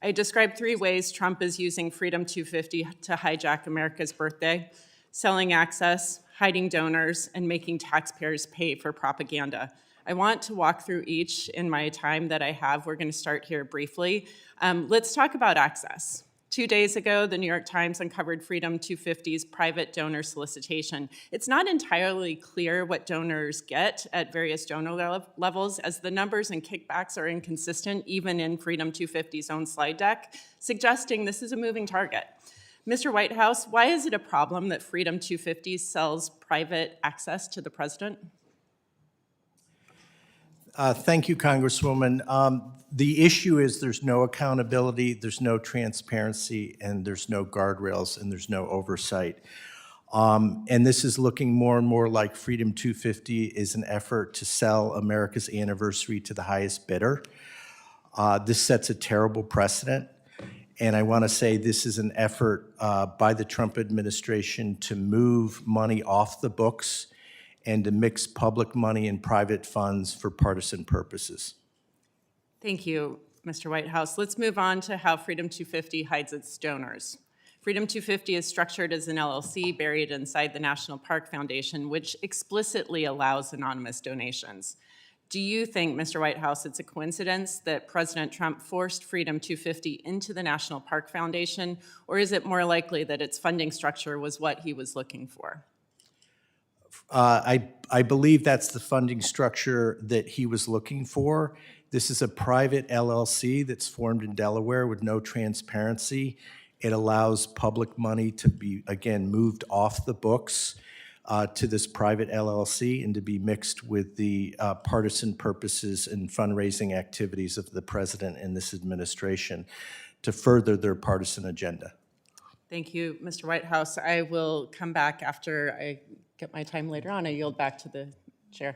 I described 3 ways Trump is using Freedom 250 to hijack America's birthday: selling access, hiding donors, and making taxpayers pay for propaganda. I want to walk through each in my time that I have. We're going to start here briefly. Let's talk about access. 2 days ago, the New York Times uncovered Freedom 250's private donor solicitation. It's not entirely clear what donors get at various donor levels, as the numbers and kickbacks are inconsistent, even in Freedom 250's own slide deck, suggesting this is a moving target. Mr. Whitehouse, why is it a problem that Freedom 250 sells private access to the president? Thank you, Congresswoman. The issue is there's no accountability, there's no transparency, and there's no guardrails, and there's no oversight. And this is looking more and more like Freedom 250 is an effort to sell America's anniversary to the highest bidder. This sets a terrible precedent. And I want to say this is an effort by the Trump administration to move money off the books and to mix public money and private funds for partisan purposes. Thank you, Mr. Whitehouse. Let's move on to how Freedom 250 hides its donors. Freedom 250 is structured as an LLC buried inside the National Park Foundation, which explicitly allows anonymous donations. Do you think, Mr. Whitehouse, it's a coincidence that President Trump forced Freedom 250 into the National Park Foundation, or is it more likely that its funding structure was what he was looking for? I believe that's the funding structure that he was looking for. This is a private LLC that's formed in Delaware with no transparency. It allows public money to be, again, moved off the books to this private LLC and to be mixed with the partisan purposes and fundraising activities of the president and this administration to further their partisan agenda. Thank you, Mr. Whitehouse. I will come back after I get my time later on. I yield back to the chair.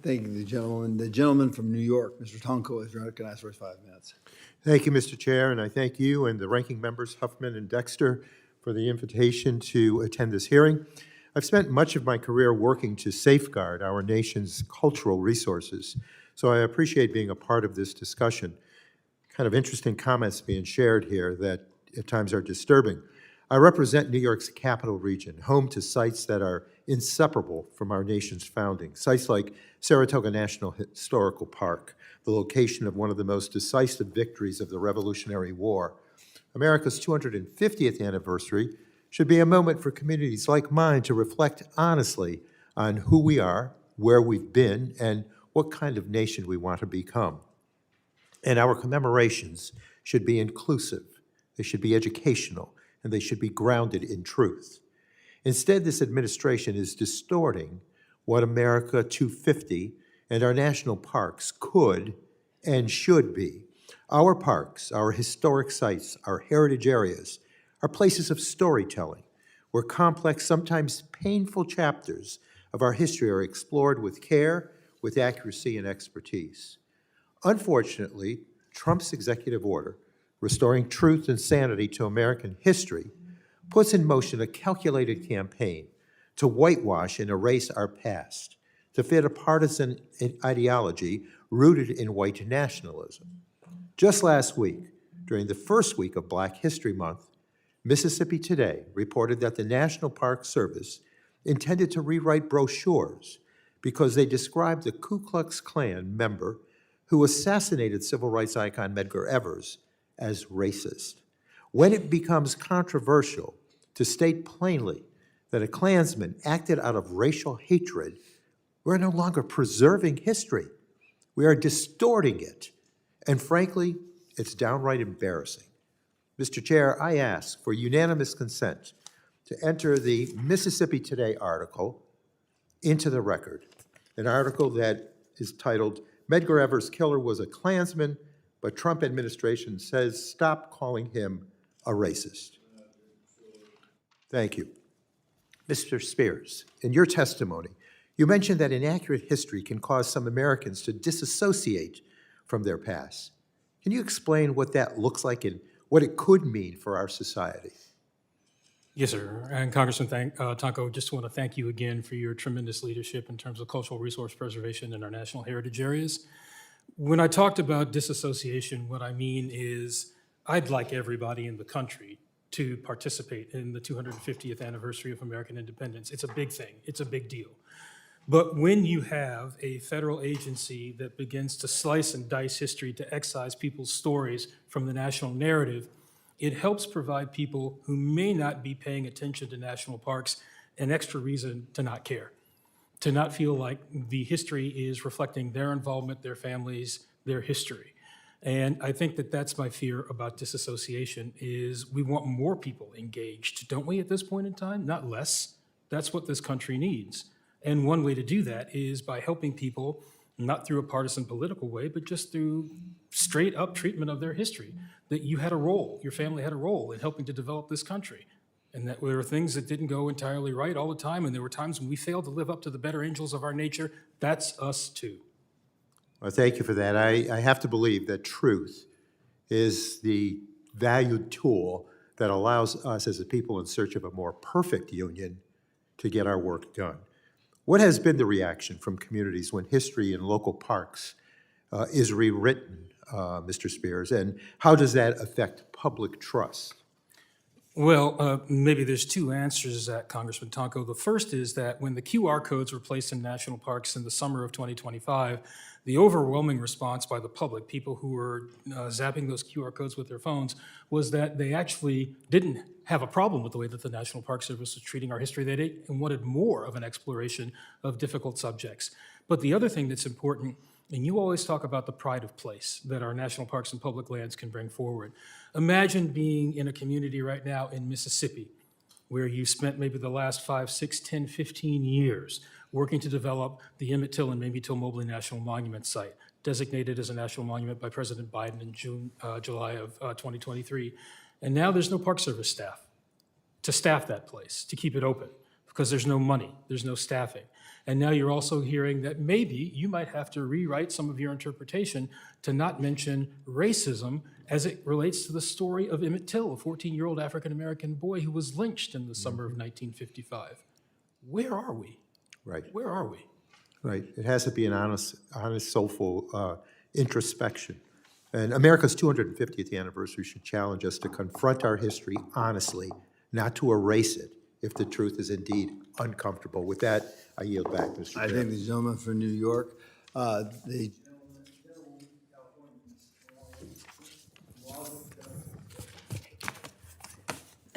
Thank you, the gentleman. The gentleman from New York, Mr. Tonko, is recognized for his 5 minutes. Thank you, Mr. Chair, and I thank you and the ranking members Huffman and Dexter for the invitation to attend this hearing. I've spent much of my career working to safeguard our nation's cultural resources, so I appreciate being a part of this discussion. Kind of interesting comments being shared here that at times are disturbing. I represent New York's capital region, home to sites that are inseparable from our nation's founding. Sites like Saratoga National Historical Park, the location of one of the most decisive victories of the Revolutionary War. America's 250th anniversary should be a moment for communities like mine to reflect honestly on who we are, where we've been, and what kind of nation we want to become. And our commemorations should be inclusive, they should be educational, and they should be grounded in truth. Instead, this administration is distorting what America 250 and our national parks could and should be. Our parks, our historic sites, our heritage areas are places of storytelling where complex, sometimes painful chapters of our history are explored with care, with accuracy, and expertise. Unfortunately, Trump's executive order, restoring truth and sanity to American history, puts in motion a calculated campaign to whitewash and erase our past, to fit a partisan ideology rooted in white nationalism. Just last week, during the first week of Black History Month, Mississippi Today reported that the National Park Service intended to rewrite brochures because they described the Ku Klux Klan member who assassinated civil rights icon Medgar Evers as racist. When it becomes controversial to state plainly that a Klansman acted out of racial hatred, we're no longer preserving history. We are distorting it. And frankly, it's downright embarrassing. Mr. Chair, I ask for unanimous consent to enter the Mississippi Today article into the record, an article that is titled, "Medgar Evers' Killer Was a Klansman, but Trump administration says stop calling him a racist." Thank you. Mr. Spears, in your testimony, you mentioned that inaccurate history can cause some Americans to disassociate from their past. Can you explain what that looks like and what it could mean for our society? Yes, sir. And Congressman Tonko, just want to thank you again for your tremendous leadership in terms of cultural resource preservation in our national heritage areas. When I talked about disassociation, what I mean is I'd like everybody in the country to participate in the 250th anniversary of American independence. It's a big thing. It's a big deal. But when you have a federal agency that begins to slice and dice history to excise people's stories from the national narrative, it helps provide people who may not be paying attention to national parks an extra reason to not care, to not feel like the history is reflecting their involvement, their families, their history. And I think that that's my fear about disassociation is we want more people engaged, don't we, at this point in time? Not less. That's what this country needs. And one way to do that is by helping people, not through a partisan political way, but just through straight up treatment of their history, that you had a role, your family had a role in helping to develop this country. And that there were things that didn't go entirely right all the time, and there were times when we failed to live up to the better angels of our nature. That's us too. Well, thank you for that. I have to believe that truth is the valued tool that allows us as a people in search of a more perfect union to get our work done. What has been the reaction from communities when history in local parks is rewritten, Mr. Spears, and how does that affect public trust? Well, maybe there's two answers to that, Congressman Tonko. The first is that when the QR codes were placed in national parks in the summer of 2025, The overwhelming response by the public, people who were zapping those QR codes with their phones, was that they actually didn't have a problem with the way that the National Park Service was treating our history. They and wanted more of an exploration of difficult subjects. But the other thing that's important, and you always talk about the pride of place that our national parks and public lands can bring forward. Imagine being in a community right now in Mississippi, where you spent maybe the last 5, 6, 10, 15 years working to develop the Emmett Till and Mamie Till Mobley National Monument Site, designated as a national monument by President Biden in July of 2023. And now there's no Park Service staff to staff that place, to keep it open, because there's no money, there's no staffing. And now you're also hearing that maybe you might have to rewrite some of your interpretation to not mention racism as it relates to the story of Emmett Till, a 14-year-old African-American boy who was lynched in the summer of 1955. Where are we? Right. Where are we? Right. It has to be an honest, soulful introspection. And America's 250th anniversary should challenge us to confront our history honestly, not to erase it if the truth is indeed uncomfortable. With that, I yield back, Mr. Chair. I think the gentleman from New York, the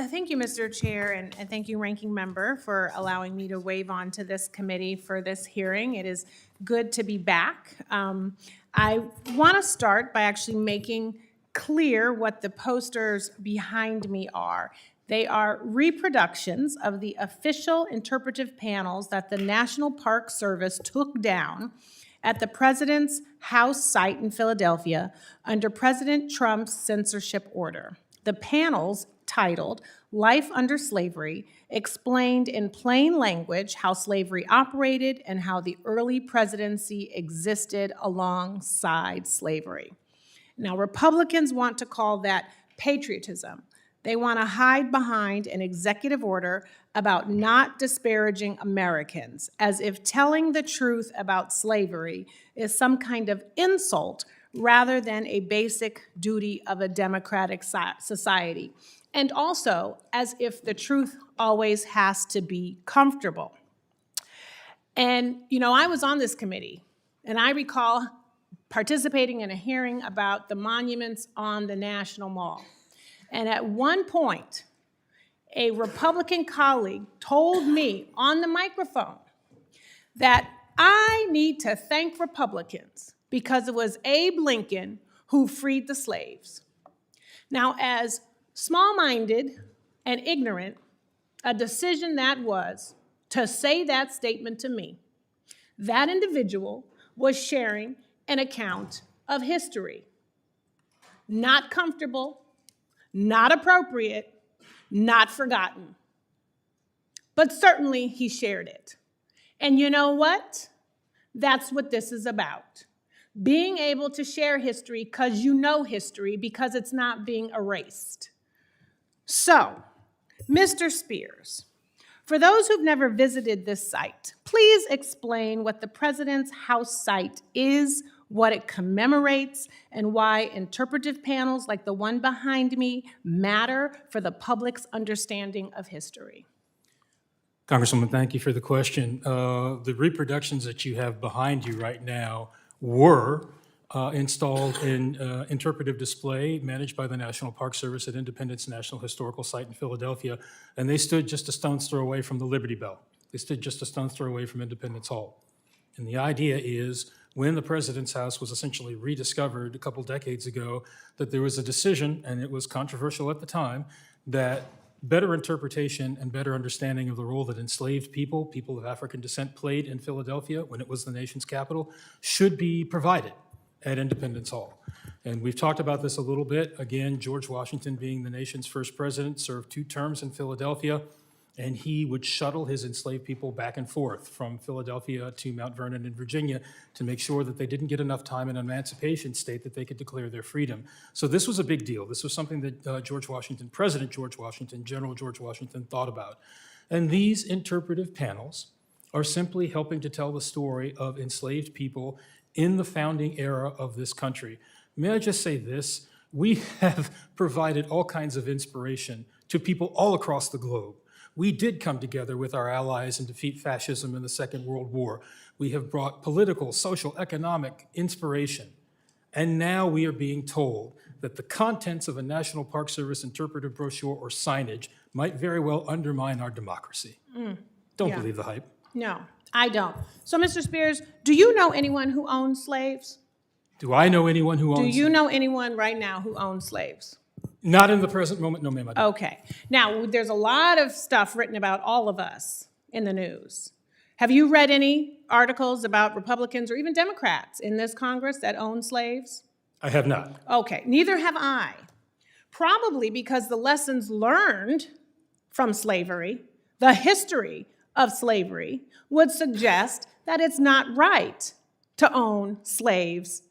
Thank you, Mr. Chair, and thank you, Ranking Member, for allowing me to wave on to this committee for this hearing. It is good to be back. I want to start by actually making clear what the posters behind me are. They are reproductions of the official interpretive panels that the National Park Service took down at the President's House site in Philadelphia under President Trump's censorship order. The panels, titled Life Under Slavery, explained in plain language how slavery operated and how the early presidency existed alongside slavery. Now, Republicans want to call that patriotism. They want to hide behind an executive order about not disparaging Americans, as if telling the truth about slavery is some kind of insult rather than a basic duty of a democratic society. And also, as if the truth always has to be comfortable. And, you know, I was on this committee, and I recall participating in a hearing about the monuments on the National Mall. And at one point, a Republican colleague told me on the microphone that I need to thank Republicans because it was Abe Lincoln who freed the slaves. Now, as small-minded and ignorant a decision that was to say that statement to me, that individual was sharing an account of history. Not comfortable, not appropriate, not forgotten. But certainly he shared it. And you know what? That's what this is about. Being able to share history because you know history, because it's not being erased. So, Mr. Spears, for those who've never visited this site, please explain what the President's House site is, what it commemorates, and why interpretive panels like the one behind me matter for the public's understanding of history. Congresswoman, thank you for the question. The reproductions that you have behind you right now were installed in interpretive display managed by the National Park Service at Independence National Historical Site in Philadelphia, and they stood just a stone's throw away from the Liberty Bell. They stood just a stone's throw away from Independence Hall. And the idea is, when the President's House was essentially rediscovered a couple decades ago, that there was a decision, and it was controversial at the time, that better interpretation and better understanding of the role that enslaved people, people of African descent, played in Philadelphia when it was the nation's capital, should be provided at Independence Hall. And we've talked about this a little bit. Again, George Washington, being the nation's first president, served 2 terms in Philadelphia, and he would shuttle his enslaved people back and forth from Philadelphia to Mount Vernon in Virginia to make sure that they didn't get enough time in an emancipation state that they could declare their freedom. So this was a big deal. This was something that George Washington, President George Washington, General George Washington thought about. And these interpretive panels are simply helping to tell the story of enslaved people in the founding era of this country. May I just say this? We have provided all kinds of inspiration to people all across the globe We did come together with our allies and defeat fascism in the Second World War. We have brought political, social, economic inspiration. And now we are being told that the contents of a National Park Service interpretive brochure or signage might very well undermine our democracy. Don't yeah. believe the hype. No, I don't. So, Mr. Spears, do you know anyone who owns slaves? Do I know anyone who owns? Do you know anyone right now who owns slaves? Not in the present moment, no ma'am, I don't. Okay. Now, there's a lot of stuff written about all of us in the news. Have you read any articles about Republicans or even Democrats in this Congress that own slaves? I have not. Okay, neither have I. Probably because the lessons learned from slavery, the history of slavery, would suggest that it's not right to own slaves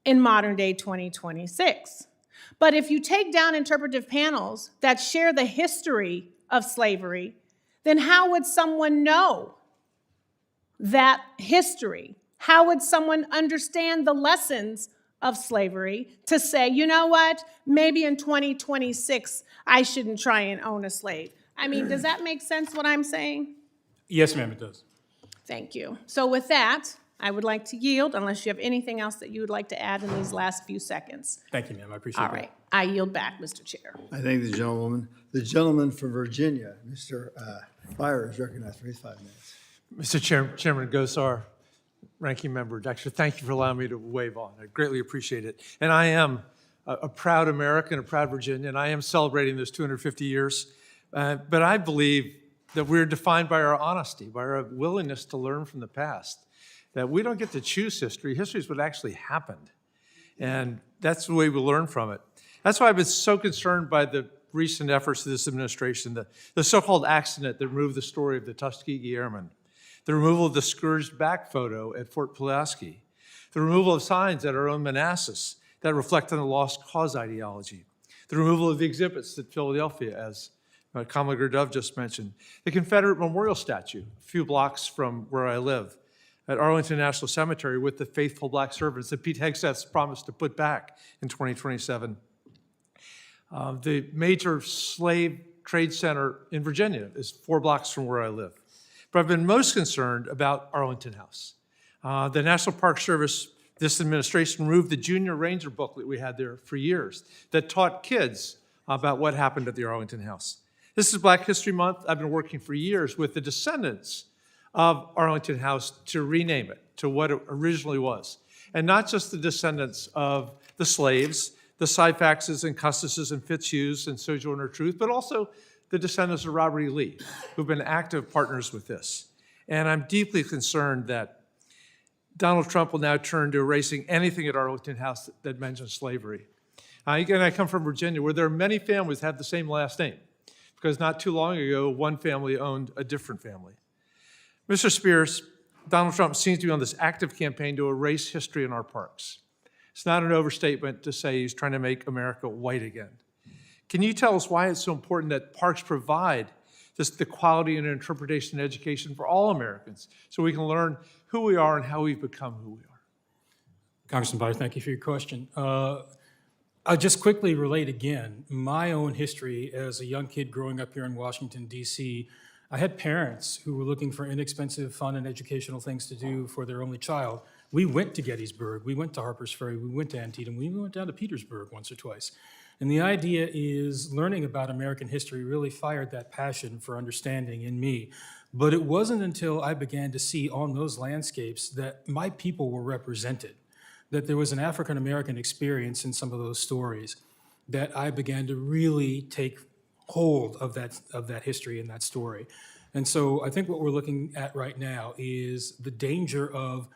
in modern day 2026. But if you take down interpretive panels that share the history of slavery, then how would someone know that history? How would someone understand the lessons of slavery to say, you know what, maybe in 2026, I shouldn't try and own a slave? I mean, does that make sense what I'm saying? Yes, ma'am, it does. Thank you. So with that, I would like to yield, unless you have anything else that you would like to add in these last few seconds. Thank you, ma'am, I appreciate it. All right, I yield back, Mr. Chair. I thank the gentlewoman. The gentleman from Virginia, Mr. Fire, is recognized for his 5 minutes. Mr. Chairman Gosar, Ranking Member Dexter, thank you for allowing me to wave on. I greatly appreciate it. And I am a proud American, a proud Virginian, and I am celebrating this 250 years. But I believe that we're defined by our honesty, by our willingness to learn from the past, that we don't get to choose history. History is what actually happened. And that's the way we learn from it. That's why I've been so concerned by the recent efforts of this administration, the so-called accident that removed the story of the Tuskegee Airmen, the removal of the scourged back photo at Fort Pulaski, the removal of signs at our own Manassas that reflect on the lost cause ideology, the removal of the exhibits at Philadelphia, as Commodore Dove just mentioned, the Confederate Memorial Statue, a few blocks from where I live, at Arlington National Cemetery with the faithful black servants that Pete Hegseth's promised to put back in 2027. The major slave trade center in Virginia is 4 blocks from where I live. But I've been most concerned about Arlington House. The National Park Service, this administration removed the junior ranger booklet we had there for years that taught kids about what happened at the Arlington House. This is Black History Month. I've been working for years with the descendants of Arlington House to rename it to what it originally was. And not just the descendants of the slaves, the Syphaxes and Custis's and Fitzhughs and Sojourner Truth, but also the descendants of Robert E. Lee, who've been active partners with this. And I'm deeply concerned that Donald Trump will now turn to erasing anything at Arlington House that mentions slavery. Again, I come from Virginia, where there are many families that have the same last name, because not too long ago, one family owned a different family. Mr. Spears, Donald Trump seems to be on this active campaign to erase history in our parks. It's not an overstatement to say he's trying to make America white again. Can you tell us why it's so important that parks provide the quality and interpretation and education for all Americans so we can learn who we are and how we've become who we are? Congressman Byer, thank you for your question. I'll just quickly relate again, my own history as a young kid growing up here in Washington, D.C. I had parents who were looking for inexpensive, fun, and educational things to do for their only child. We went to Gettysburg, we went to Harper's Ferry, we went to Antietam, we even went down to Petersburg once or twice. And the idea is learning about American history really fired that passion for understanding in me. But it wasn't until I began to see on those landscapes that my people were represented, that there was an African-American experience in some of those stories, that I began to really take hold of that history and that story. And so I think what we're looking at right now is the danger of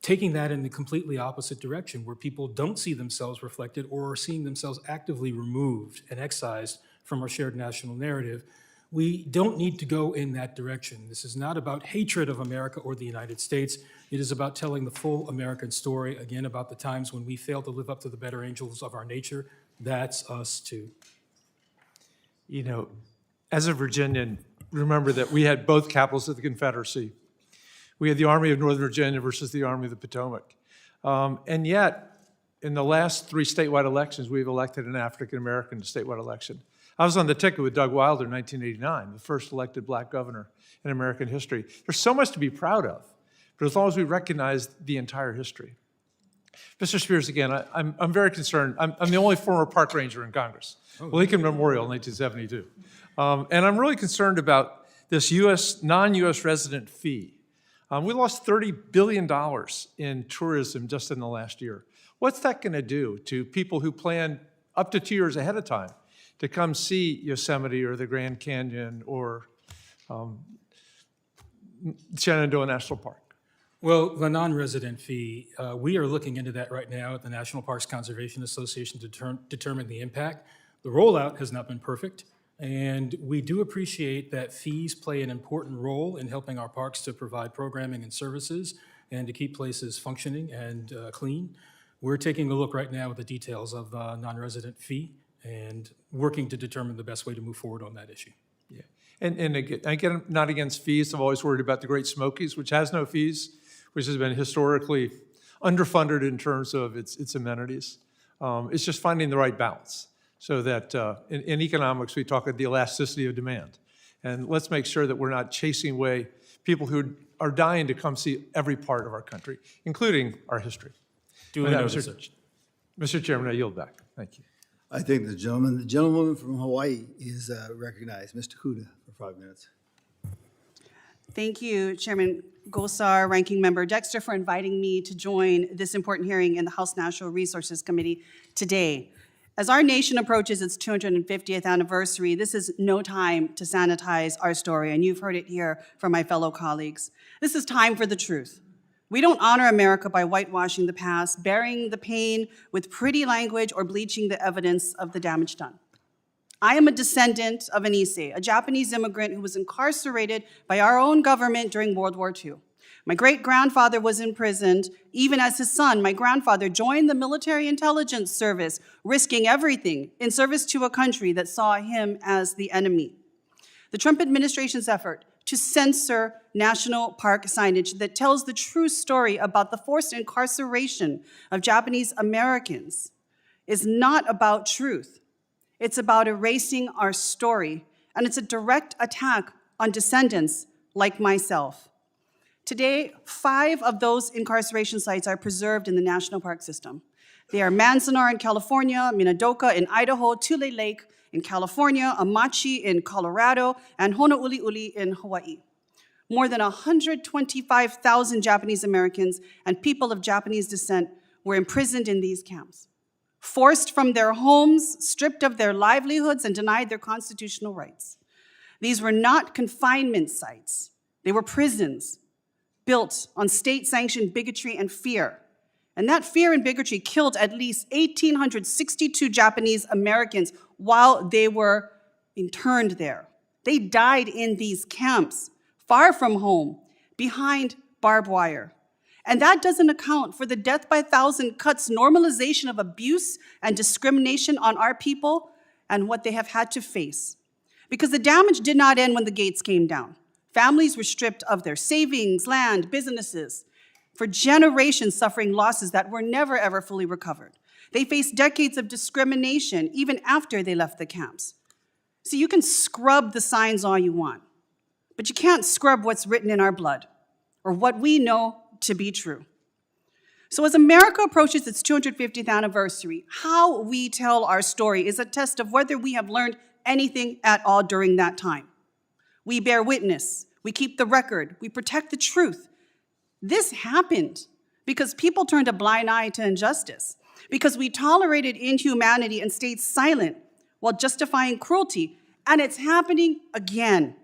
taking that in the completely opposite direction, where people don't see themselves reflected or are seeing themselves actively removed and excised from our shared national narrative. We don't need to go in that direction. This is not about hatred of America or the United States. It is about telling the full American story, again, about the times when we failed to live up to the better angels of our nature. That's us too. You know, as a Virginian, remember that we had both capitals of the Confederacy. We had the Army of Northern Virginia versus the Army of the Potomac. And yet, in the last 3 statewide elections, we've elected an African-American statewide election. I was on the ticket with Doug Wilder in 1989, the first elected black governor in American history. There's so much to be proud of, but as long as we recognize the entire history. Mr. Spears, again, I'm very concerned. I'm the only former park ranger in Congress. Lincoln Memorial in 1972. And I'm really concerned about this non-US resident fee. We lost $30 billion in tourism just in the last year. What's that going to do to people who plan up to 2 years ahead of time to come see Yosemite or the Grand Canyon or Shenandoah National Park? Well, the non-resident fee, we are looking into that right now at the National Parks Conservation Association to determine the impact. The rollout has not been perfect, and we do appreciate that fees play an important role in helping our parks to provide programming and services and to keep places functioning and clean. We're taking a look right now at the details of the non-resident fee and working to determine the best way to move forward on that issue. Yeah, and again, I'm not against fees. I'm always worried about the Great Smokies, which has no fees, which has been historically underfunded in terms of its amenities. It's just finding the right balance so that in economics, we talk about the elasticity of demand. And let's make sure that we're not chasing away people who are dying to come see every part of our country, including our history. Duly noted, sir. Mr. Chairman, I yield back. Thank you. I think the gentleman from Hawaii is recognized. Mr. Huda for 5 minutes. Thank you, Chairman Gosar, Ranking Member Dexter, for inviting me to join this important hearing in the House Natural Resources Committee today. As our nation approaches its 250th anniversary, this is no time to sanitize our story, and you've heard it here from my fellow colleagues. This is time for the truth. We don't honor America by whitewashing the past, burying the pain with pretty language, or bleaching the evidence of the damage done. I am a descendant of an Issei, a Japanese immigrant who was incarcerated by our own government during World War II. My great-grandfather was imprisoned. Even as his son, my grandfather joined the military intelligence service, risking everything in service to a country that saw him as the enemy. The Trump administration's effort to censor national park signage that tells the true story about the forced incarceration of Japanese Americans is not about truth. It's about erasing our story, and it's a direct attack on descendants like myself. Today, 5 of those incarceration sites are preserved in the national park system. They are Manzanar in California, Minidoka in Idaho, Tule Lake in California, Amachi in Colorado, and Honouliuli in Hawaii. More than 125,000 Japanese Americans and people of Japanese descent were imprisoned in these camps, forced from their homes, stripped of their livelihoods, and denied their constitutional rights. These were not confinement sites. They were prisons built on state-sanctioned bigotry and fear. And that fear and bigotry killed at least 1,862 Japanese Americans while they were interned there. They died in these camps, far from home, behind barbed wire. And that doesn't account for the death by 1,000 cuts normalization of abuse and discrimination on our people and what they have had to face. Because the damage did not end when the gates came down. Families were stripped of their savings, land, businesses, for generations suffering losses that were never ever fully recovered. They faced decades of discrimination even after they left the camps. So you can scrub the signs all you want, but you can't scrub what's written in our blood or what we know to be true. So as America approaches its 250th anniversary, how we tell our story is a test of whether we have learned anything at all during that time. We bear witness, we keep the record, we protect the truth. This happened because people turned a blind eye to injustice, because we tolerated inhumanity and stayed silent while justifying cruelty, and it's happening again.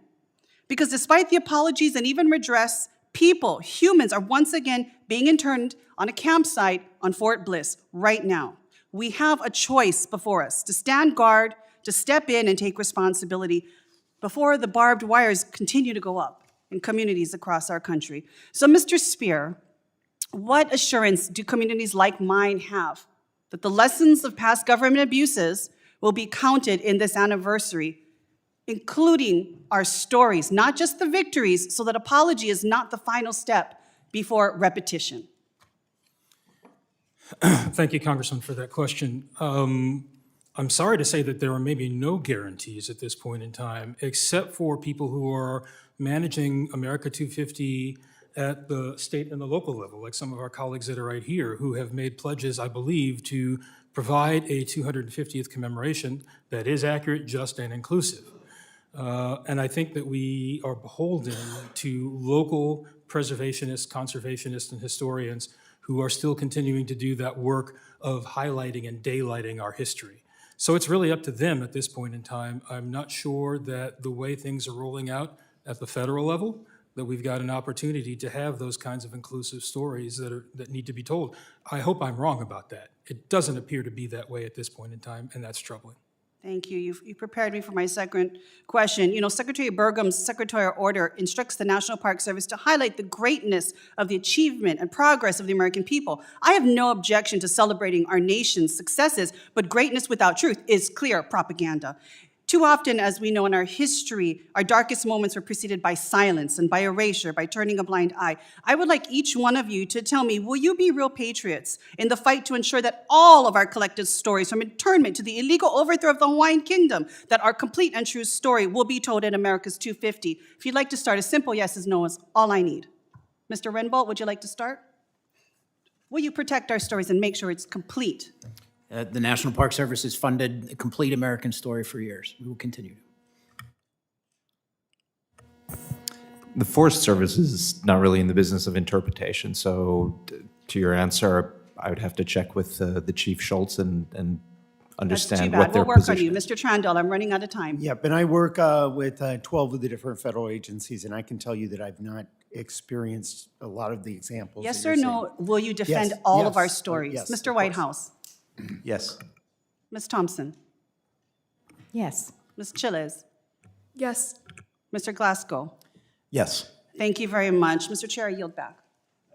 Because despite the apologies and even redress, people, humans, are once again being interned on a campsite on Fort Bliss right now. We have a choice before us to stand guard, to step in and take responsibility before the barbed wires continue to go up in communities across our country. So, Mr. Spear, what assurance do communities like mine have that the lessons of past government abuses will be counted in this anniversary, including our stories, not just the victories, so that apology is not the final step before repetition? Thank you, Congressman, for that question. I'm sorry to say that there are maybe no guarantees at this point in time, except for people who are managing America 250 at the state and the local level, like some of our colleagues that are right here, who have made pledges, I believe, to provide a 250th commemoration that is accurate, just, and inclusive. And I think that we are beholden to local preservationists, conservationists, and historians who are still continuing to do that work of highlighting and daylighting our history. So it's really up to them at this point in time. I'm not sure that the way things are rolling out at the federal level, that we've got an opportunity to have those kinds of inclusive stories that need to be told. I hope I'm wrong about that. It doesn't appear to be that way at this point in time, and that's troubling. Thank you. You prepared me for my second question. You know, Secretary Burgum's secretarial order instructs the National Park Service to highlight the greatness of the achievement and progress of the American people. I have no objection to celebrating our nation's successes, but greatness without truth is clear propaganda. Too often, as we know in our history, our darkest moments were preceded by silence and by erasure, by turning a blind eye. I would like each one of you to tell me, will you be real patriots in the fight to ensure that all of our collective stories, from internment to the illegal overthrow of the Hawaiian Kingdom, that our complete and true story will be told in America's 250? If you'd like to start, a simple yes is no is all I need. Mr. Reinbold, would you like to start? Will you protect our stories and make sure it's complete? The National Park Service has funded a complete American story for years. We will continue. The Forest Service is not really in the business of interpretation, so to your answer, I would have to check with the Chief Schultz and understand what their we'll work on position you. is. Mr. Trandahl, I'm running out of time. Yep, and I work with 12 of the different federal agencies, and I can tell you that I've not experienced a lot of the examples. Yes that or you're no, saying. will you defend Yes, all of yes, our stories? yes, Mr. of course. Whitehouse, Yes. Ms. Thompson, Yes. Ms. Chiles, Yes. Mr. Glasco. Yes. Thank you very much. Mr. Chair, I yield back.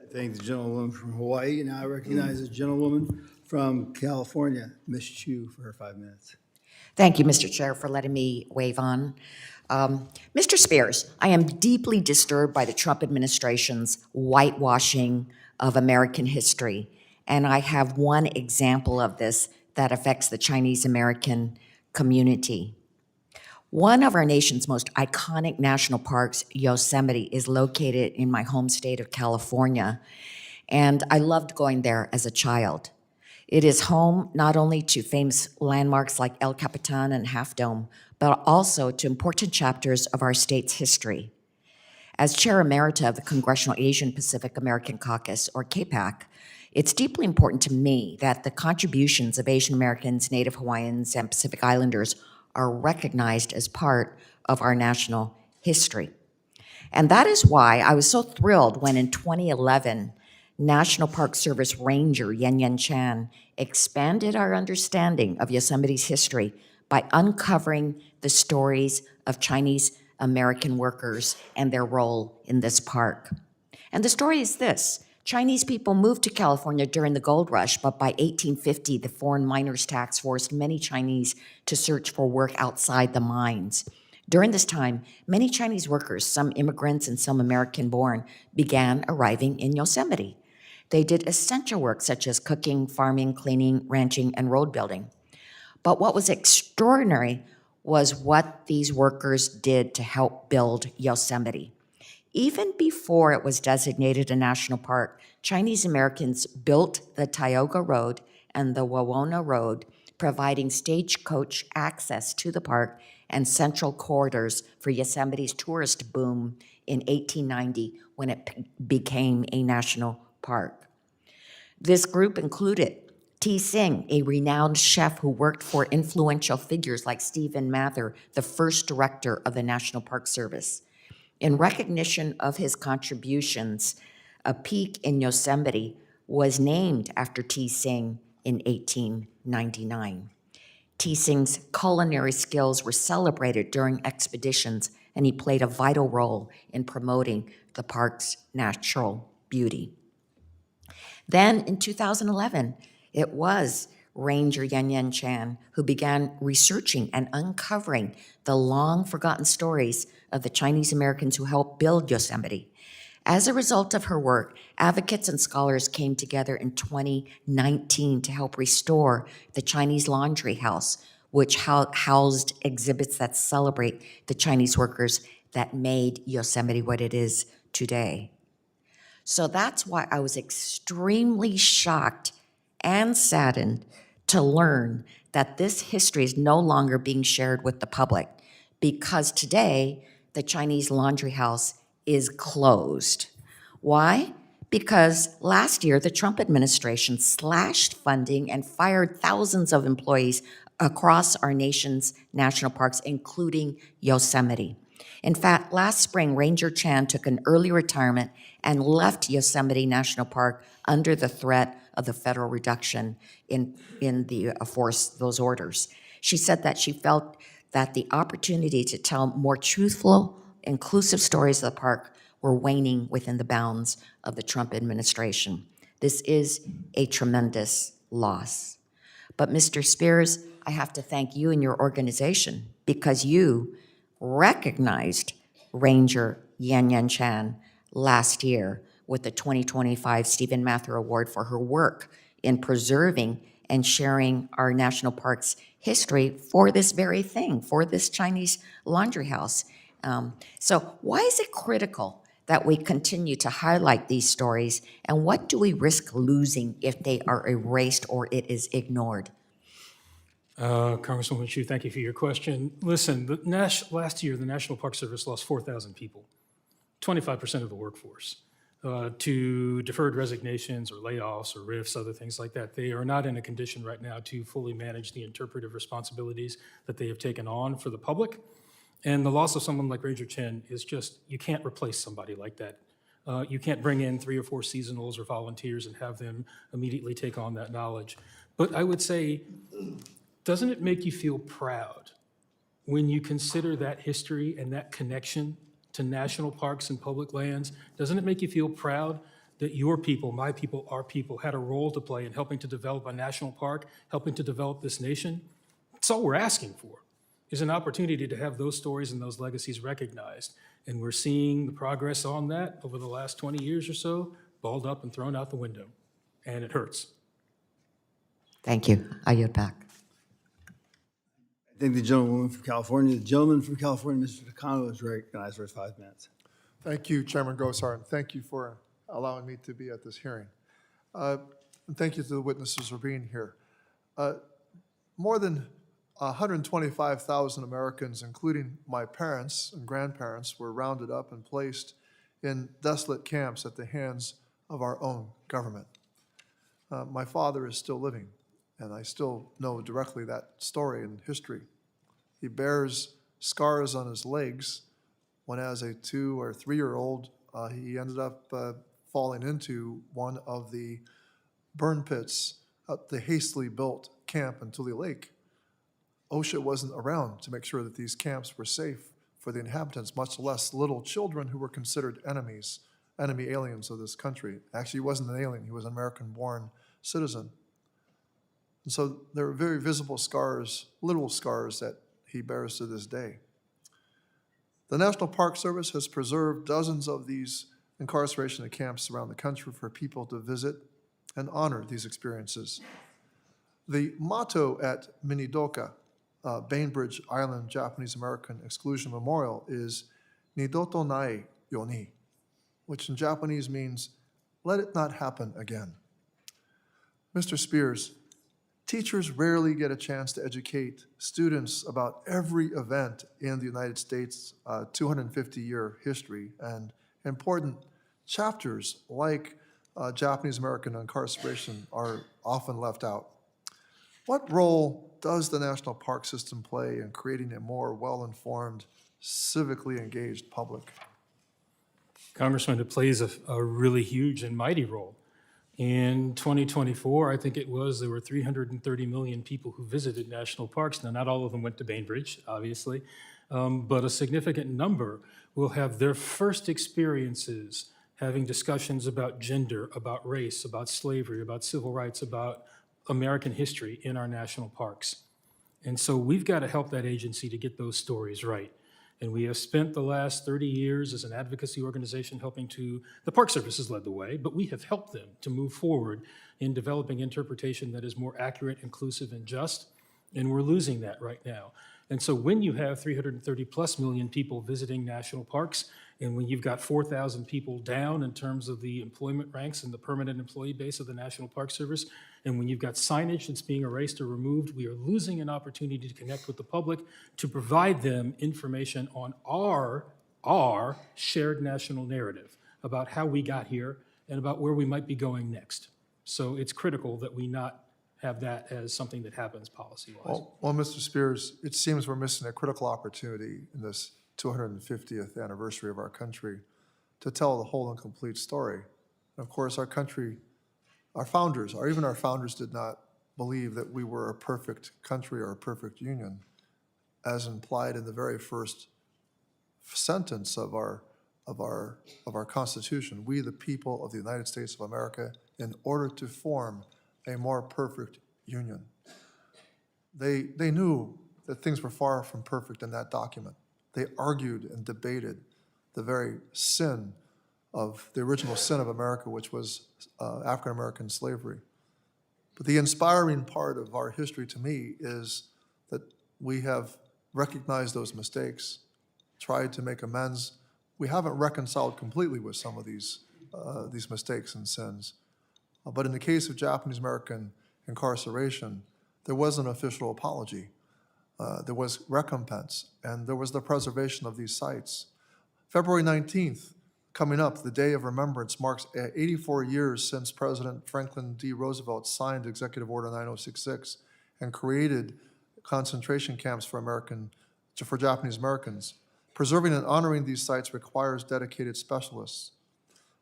I thank the gentlewoman from Hawaii, and now I recognize the gentlewoman from California, Ms. Chu, for her 5 minutes. Thank you, Mr. Chair, for letting me wave on. Mr. Spears, I am deeply disturbed by the Trump administration's whitewashing of American history, and I have one example of this that affects the Chinese American community. One of our nation's most iconic national parks, Yosemite, is located in my home state of California, and I loved going there as a child. It is home not only to famous landmarks like El Capitan and Half Dome, but also to important chapters of our state's history. As Chair Emerita of the Congressional Asian Pacific American Caucus, or CAPAC, it's deeply important to me that the contributions of Asian Americans, Native Hawaiians, and Pacific Islanders are recognized as part of our national history. And that is why I was so thrilled when in 2011, National Park Service Ranger Yen Yen Chan expanded our understanding of Yosemite's history by uncovering the stories of Chinese American workers and their role in this park. And the story is this: Chinese people moved to California during the gold rush, but by 1850, the foreign miners' tax forced many Chinese to search for work outside the mines. During this time, many Chinese workers, some immigrants and some American-born, began arriving in Yosemite. They did essential work such as cooking, farming, cleaning, ranching, and road building. But what was extraordinary was what these workers did to help build Yosemite. Even before it was designated a national park, Chinese Americans built the Tioga Road and the Wawona Road, providing stagecoach access to the park and central corridors for Yosemite's tourist boom in 1890 when it became a national park. This group included T. Singh, a renowned chef who worked for influential figures like Stephen Mather, the first director of the National Park Service. In recognition of his contributions, a peak in Yosemite was named after T. Singh in 1899. T. Singh's culinary skills were celebrated during expeditions, and he played a vital role in promoting the park's natural beauty. Then in 2011, it was Ranger Yen Yen Chan who began researching and uncovering the long-forgotten stories of the Chinese Americans who helped build Yosemite. As a result of her work, advocates and scholars came together in 2019 to help restore the Chinese Laundry House, which housed exhibits that celebrate the Chinese workers that made Yosemite what it is today. So that's why I was extremely shocked and saddened to learn that this history is no longer being shared with the public, because today the Chinese Laundry House is closed. Why? Because last year the Trump administration slashed funding and fired thousands of employees across our nation's national parks, including Yosemite. In fact, last spring, Ranger Chan took an early retirement and left Yosemite National Park under the threat of the federal reduction in the force, those orders. She said that she felt that the opportunity to tell more truthful, inclusive stories of the park were waning within the bounds of the Trump administration. This is a tremendous loss. But Mr. Spears, I have to thank you and your organization, because you recognized Ranger Yan Yan Chan last year with the 2025 Stephen Mather Award for her work in preserving and sharing our national parks history for this very thing, for this Chinese laundry house. So why is it critical that we continue to highlight these stories, and what do we risk losing if they are erased or it is ignored? Congresswoman Chu, thank you for your question. Listen, last year, the National Park Service lost 4,000 people, 25% of the workforce, to deferred resignations or layoffs or RIFs, other things like that. They are not in a condition right now to fully manage the interpretive responsibilities that they have taken on for the public. And the loss of someone like Ranger Chen is just, you can't replace somebody like that. You can't bring in 3 or 4 seasonals or volunteers and have them immediately take on that knowledge. But I would say, doesn't it make you feel proud when you consider that history and that connection to national parks and public lands? Doesn't it make you feel proud that your people, my people, our people, had a role to play in helping to develop a national park, helping to develop this nation? That's all we're asking for, is an opportunity to have those stories and those legacies recognized. And we're seeing the progress on that over the last 20 years or so, balled up and thrown out the window. And it hurts. Thank you. I yield back. I think the gentleman from California, Mr. Takano, is recognized for his 5 minutes. Thank you, Chairman Gosar, and thank you for allowing me to be at this hearing. And thank you to the witnesses for being here. More than 125,000 Americans, including my parents and grandparents, were rounded up and placed in desolate camps at the hands of our own government. My father is still living, and I still know directly that story and history. He bears scars on his legs when, as a 2 or 3-year-old, he ended up falling into one of the burn pits at the hastily built camp in Tule Lake. OSHA wasn't around to make sure that these camps were safe for the inhabitants, much less little children who were considered enemy aliens of this country. Actually, he wasn't an alien, he was an American-born citizen. And so there are very visible scars, literal scars, that he bears to this day. The National Park Service has preserved dozens of these incarceration camps around the country for people to visit and honor these experiences. The motto at Minidoka, Bainbridge Island Japanese American Exclusion Memorial, is Nidoto nai yoni, which in Japanese means, let it not happen again. Mr. Spears, teachers rarely get a chance to educate students about every event in the United States' 250-year history, and important chapters like Japanese American incarceration are often left out. What role does the National Park System play in creating a more well-informed, civically engaged public? Congressman, it plays a really huge and mighty role. In 2024, I think it was, there were 330 million people who visited national parks. Now, not all of them went to Bainbridge, obviously, but a significant number will have their first experiences having discussions about gender, about race, about slavery, about civil rights, about American history in our national parks. And so we've got to help that agency to get those stories right. And we have spent the last 30 years as an advocacy organization helping to, the Park Service has led the way, but we have helped them to move forward in developing interpretation that is more accurate, inclusive, and just. And we're losing that right now. And so when you have 330 plus million people visiting national parks, and when you've got 4,000 people down in terms of the employment ranks and the permanent employee base of the National Park Service, and when you've got signage that's being erased or removed, we are losing an opportunity to connect with the public, to provide them information on our shared national narrative about how we got here and about where we might be going next. So it's critical that we not have that as something that happens policy-wise. Well, Mr. Spears, it seems we're missing a critical opportunity in this 250th anniversary of our country to tell the whole and complete story. And of course, our country, our founders, or even our founders did not believe that we were a perfect country or a perfect union, as implied in the very first sentence of our Constitution. We, the people of the United States of America, in order to form a more perfect union. They knew that things were far from perfect in that document. They argued and debated the very sin of the original sin of America, which was African-American slavery. But the inspiring part of our history to me is that we have recognized those mistakes, tried to make amends. We haven't reconciled completely with some of these mistakes and sins. But in the case of Japanese American incarceration, there was an official apology. There was recompense, and there was the preservation of these sites. February 19th, coming up, the Day of Remembrance, marks 84 years since President Franklin D. Roosevelt signed Executive Order 9066 and created concentration camps for Japanese Americans. Preserving and honoring these sites requires dedicated specialists.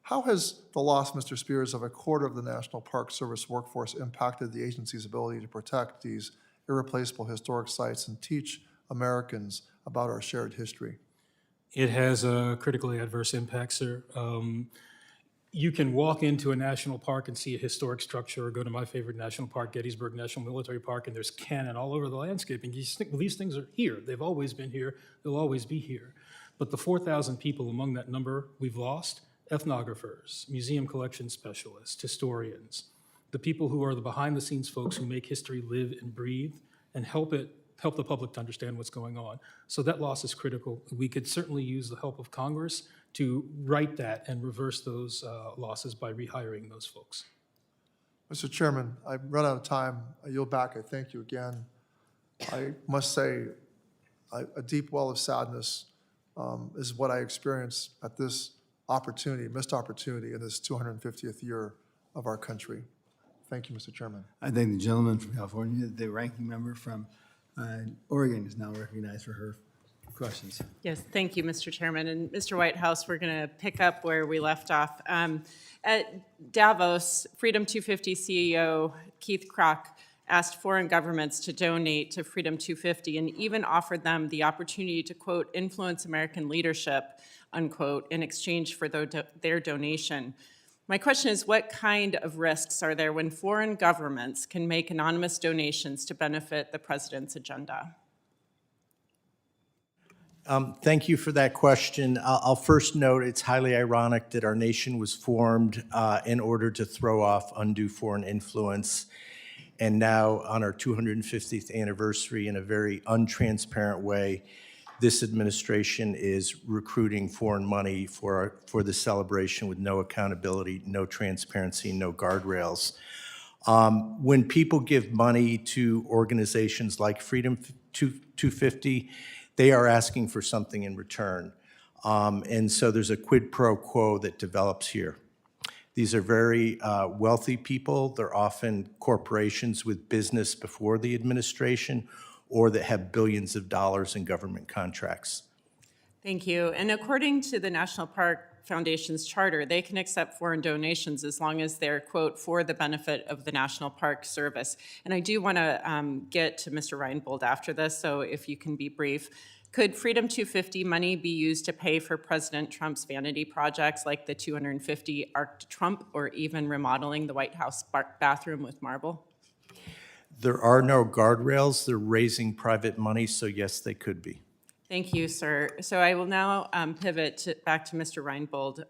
How has the loss, Mr. Spears, of a quarter of the National Park Service workforce impacted the agency's ability to protect these irreplaceable historic sites and teach Americans about our shared history? It has a critically adverse impact, sir. You can walk into a national park and see a historic structure, or go to my favorite national park, Gettysburg National Military Park, and there's cannon all over the landscape. And you think, well, these things are here. They've always been here. They'll always be here. But the 4,000 people among that number we've lost, ethnographers, museum collection specialists, historians, the people who are the behind-the-scenes folks who make history live and breathe and help the public to understand what's going on. So that loss is critical. We could certainly use the help of Congress to right that and reverse those losses by rehiring those folks. Mr. Chairman, I've run out of time. I yield back. I thank you again. I must say, a deep well of sadness is what I experienced at this opportunity, missed opportunity in this 250th year of our country. Thank you, Mr. Chairman. I thank the gentleman from California. The ranking member from Oregon is now recognized for her questions. Yes, thank you, Mr. Chairman. And Mr. Whitehouse, we're going to pick up where we left off. At Davos, Freedom 250 CEO Keith Krach asked foreign governments to donate to Freedom 250 and even offered them the opportunity to, quote, influence American leadership, unquote, in exchange for their donation. My question is, what kind of risks are there when foreign governments can make anonymous donations to benefit the president's agenda? Thank you for that question. I'll first note it's highly ironic that our nation was formed in order to throw off undue foreign influence. And now on our 250th anniversary, in a very untransparent way, this administration is recruiting foreign money for the celebration with no accountability, no transparency, no guardrails. When people give money to organizations like Freedom 250, they are asking for something in return. And so there's a quid pro quo that develops here. These are very wealthy people. They're often corporations with business before the administration, or that have billions of dollars in government contracts. Thank you. And according to the National Park Foundation's charter, they can accept foreign donations as long as they're, quote, for the benefit of the National Park Service. And I do want to get to Mr. Reinbold after this, so if you can be brief. Could Freedom 250 money be used to pay for President Trump's vanity projects like the 250 Arc to Trump, or even remodeling the White House bathroom with marble? There are no guardrails. They're raising private money, so yes, they could be. Thank you, sir. So I will now pivot back to Mr. Reinbold.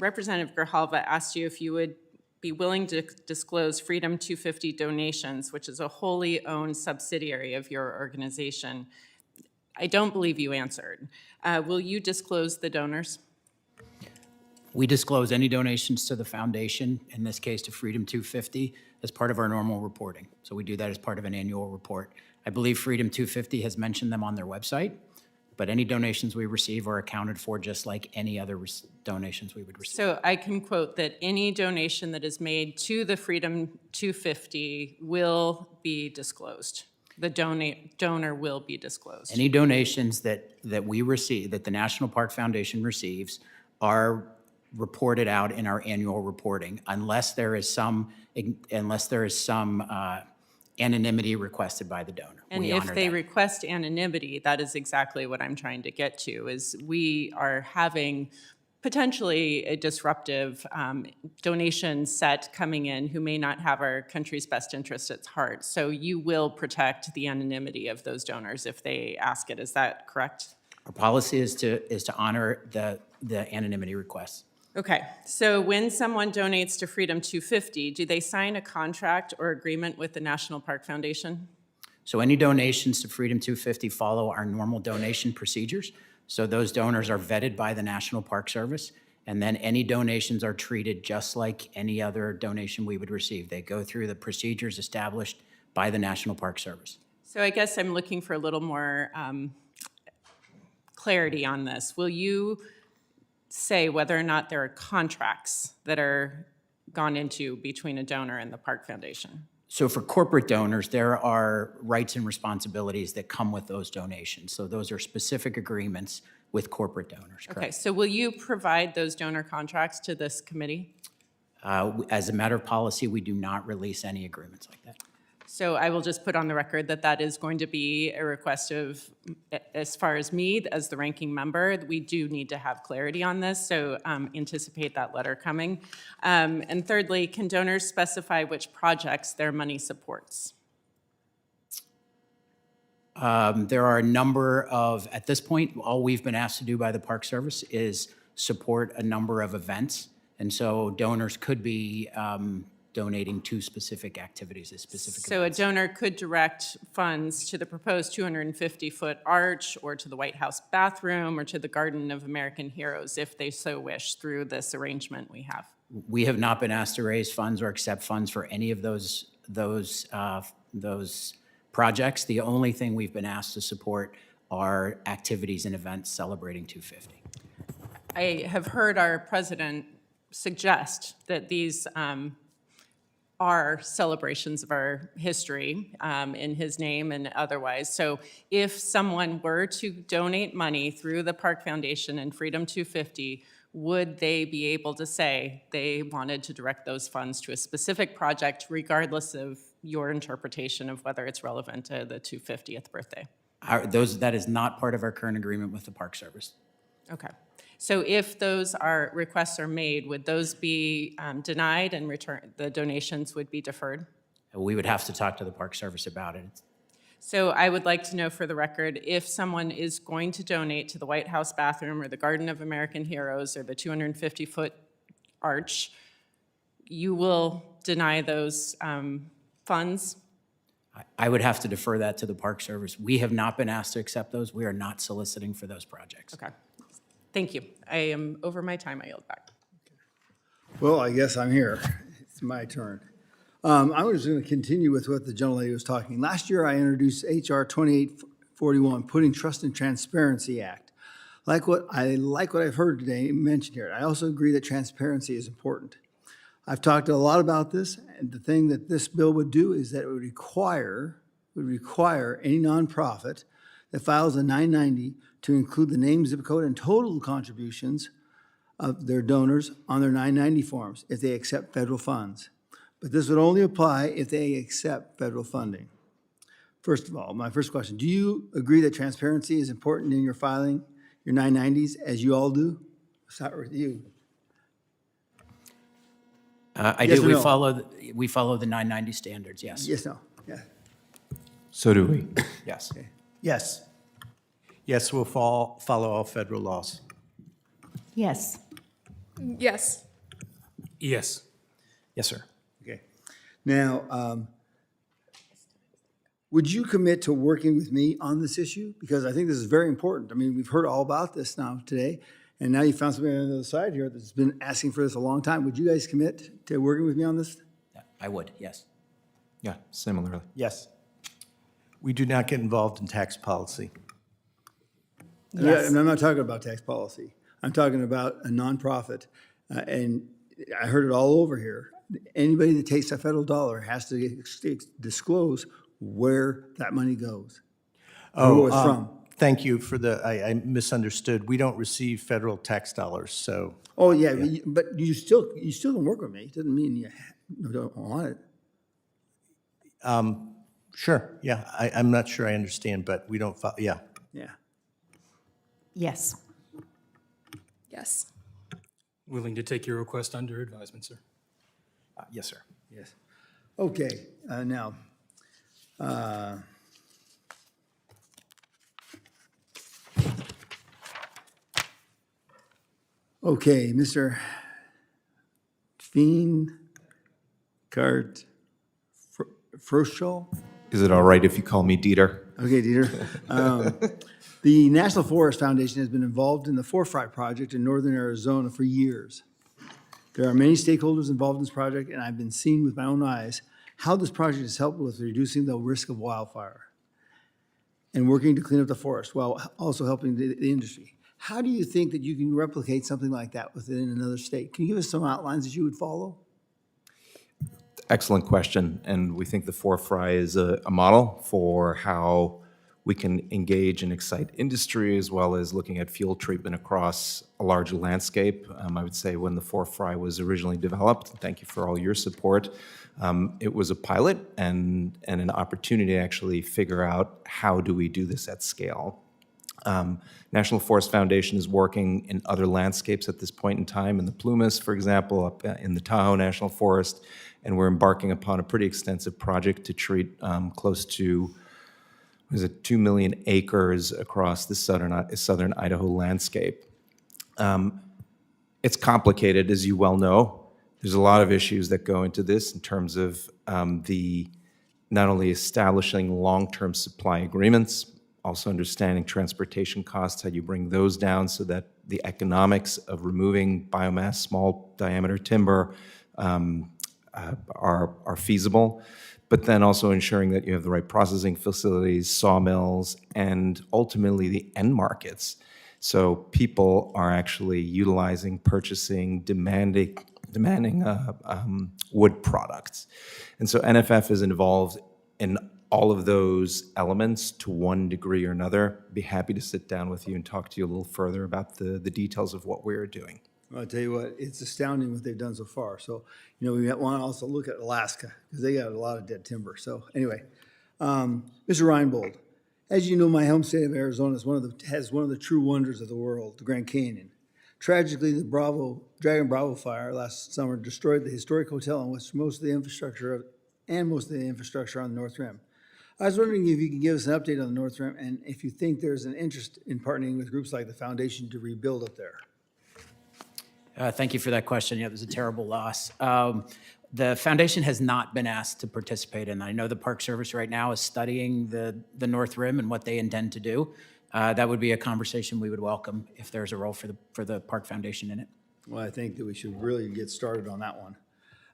Representative Grijalva asked you if you would be willing to disclose Freedom 250 donations, which is a wholly owned subsidiary of your organization. I don't believe you answered. Will you disclose the donors? We disclose any donations to the foundation, in this case to Freedom 250, as part of our normal reporting. So we do that as part of an annual report. I believe Freedom 250 has mentioned them on their website, but any donations we receive are accounted for just like any other donations we would receive. So I can quote that any donation that is made to the Freedom 250 will be disclosed. The donor will be disclosed. Any donations that we receive, that the National Park Foundation receives, are reported out in our annual reporting, unless there is some anonymity requested by the donor. And We if honor they that. request anonymity, that is exactly what I'm trying to get to, is we are having potentially a disruptive donation set coming in who may not have our country's best interest at heart. So you will protect the anonymity of those donors if they ask it. Is that correct? Our policy is to honor the anonymity requests. Okay, so when someone donates to Freedom 250, do they sign a contract or agreement with the National Park Foundation? So any donations to Freedom 250 follow our normal donation procedures. So those donors are vetted by the National Park Service, and then any donations are treated just like any other donation we would receive. They go through the procedures established by the National Park Service. So I guess I'm looking for a little more clarity on this. Will you say whether or not there are contracts that are gone into between a donor and the Park Foundation? So for corporate donors, there are rights and responsibilities that come with those donations. So those are specific agreements with corporate donors, correct? Okay, so will you provide those donor contracts to this committee? As a matter of policy, we do not release any agreements like that. So I will just put on the record that that is going to be a request of, as far as me, as the ranking member, we do need to have clarity on this, so anticipate that letter coming. And thirdly, can donors specify which projects their money supports? There are a number of, at this point, all we've been asked to do by the Park Service is support a number of events. And so donors could be donating to specific activities at specific So events. a donor could direct funds to the proposed 250-foot arch, or to the Whitehouse bathroom, or to the Garden of American Heroes, if they so wish, through this arrangement we have. We have not been asked to raise funds or accept funds for any of those projects. The only thing we've been asked to support are activities and events celebrating 250. I have heard our president suggest that these are celebrations of our history in his name and otherwise. So if someone were to donate money through the Park Foundation and Freedom 250, would they be able to say they wanted to direct those funds to a specific project, regardless of your interpretation of whether it's relevant to the 250th birthday? That is not part of our current agreement with the Park Service. Okay. So if those requests are made, would those be denied and the donations would be deferred? We would have to talk to the Park Service about it. So I would like to know for the record, if someone is going to donate to the Whitehouse bathroom or the Garden of American Heroes or the 250-foot arch, you will deny those funds? I would have to defer that to the Park Service. We have not been asked to accept those. We are not soliciting for those projects. Okay. Thank you. I am over my time. I yield back. Well, I guess I'm here. It's my turn. I was going to continue with what the gentlelady was talking. Last year, I introduced H.R. 2841, Putting Trust and Transparency Act. I like what I've heard today mentioned here. I also agree that transparency is important. I've talked a lot about this, and the thing that this bill would do is that it would require any nonprofit that files a 990 to include the name, zip code, and total contributions of their donors on their 990 forms if they accept federal funds. But this would only apply if they accept federal funding. First of all, my first question, do you agree that transparency is important in your filing, your 990s, as you all do? I'll start with you. I Yes do. or We no? we follow the 990 standards, yes. Yes, no, yeah. So do we. Yes. Yes. Yes, we'll follow all federal laws. Yes. Yes. Yes. Yes, sir. Okay. Now, would you commit to working with me on this issue? Because I think this is very important. I mean, we've heard all about this now today, and now you found somebody on the other side here that's been asking for this a long time. Would you guys commit to working with me on this? I would, yes. Yeah, similarly. Yes. We do not get involved in tax policy. Yeah, and I'm not talking about tax policy. I'm talking about a nonprofit, and I heard it all over here. Anybody that takes a federal dollar has to disclose where that money goes, who it's from. Thank you for I misunderstood. We don't receive federal tax dollars, so. Oh, yeah, but you still can work with me. It doesn't mean you don't want it. Sure, yeah. I'm not sure I understand, but we don't, yeah. Yeah. Yes. Yes. Willing to take your request under advisement, sir. Yes, sir. Yes. Okay, now, okay, Mr. Fenkart-Froeschl? Is it all right if you call me Dieter? Okay, Dieter. The National Forest Foundation has been involved in the Forefront project in northern Arizona for years. There are many stakeholders involved in this project, and I've been seeing with my own eyes how this project has helped with reducing the risk of wildfire and working to clean up the forest while also helping the industry. How do you think that you can replicate something like that within another state? Can you give us some outlines that you would follow? Excellent question, and we think the Forefry is a model for how we can engage and excite industry as well as looking at fuel treatment across a larger landscape. I would say when the Forefry was originally developed, thank you for all your support, it was a pilot and an opportunity to actually figure out how do we do this at scale. National Forest Foundation is working in other landscapes at this point in time, in the Plumas, for example, up in the Tahoe National Forest, and we're embarking upon a pretty extensive project to treat close to 2 million acres across the southern Idaho landscape. It's complicated, as you well know. There's a lot of issues that go into this in terms of not only establishing long-term supply agreements, also understanding transportation costs, how you bring those down so that the economics of removing biomass, small diameter timber are feasible, but then also ensuring that you have the right processing facilities, sawmills, and ultimately the end markets. So people are actually utilizing, purchasing, demanding wood products. And so NFF is involved in all of those elements to one degree or another. Be happy to sit down with you and talk to you a little further about the details of what we're doing. I'll tell you what, it's astounding what they've done so far. So, we want to also look at Alaska because they got a lot of dead timber. So anyway, Mr. Reinbold, as you know, my home state of Arizona has one of the true wonders of the world, the Grand Canyon. Tragically, the Dragon Bravo fire last summer destroyed the historic hotel and most of the infrastructure on the North Rim. I was wondering if you could give us an update on the North Rim and if you think there's an interest in partnering with groups like the Foundation to rebuild up there. Thank you for that question. Yeah, it was a terrible loss. The foundation has not been asked to participate in. I know the Park Service right now is studying the North Rim and what they intend to do. That would be a conversation we would welcome if there's a role for the Park Foundation in it. Well, I think that we should really get started on that one.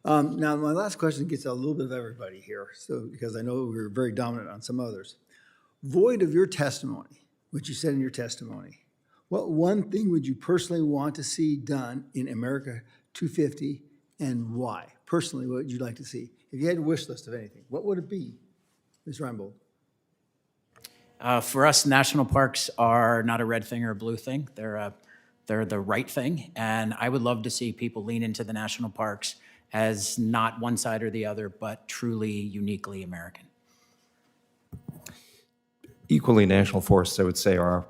Now, my last question gets a little bit of everybody here, because I know we're very dominant on some others. Void of your testimony, what you said in your testimony, what one thing would you personally want to see done in America 250 and why? Personally, what would you like to see? If you had a wish list of anything, what would it be, Ms. Reinbold? For us, national parks are not a red thing or a blue thing. They're the right thing, and I would love to see people lean into the national parks as not one side or the other, but truly uniquely American. Equally, national forests, I would say, are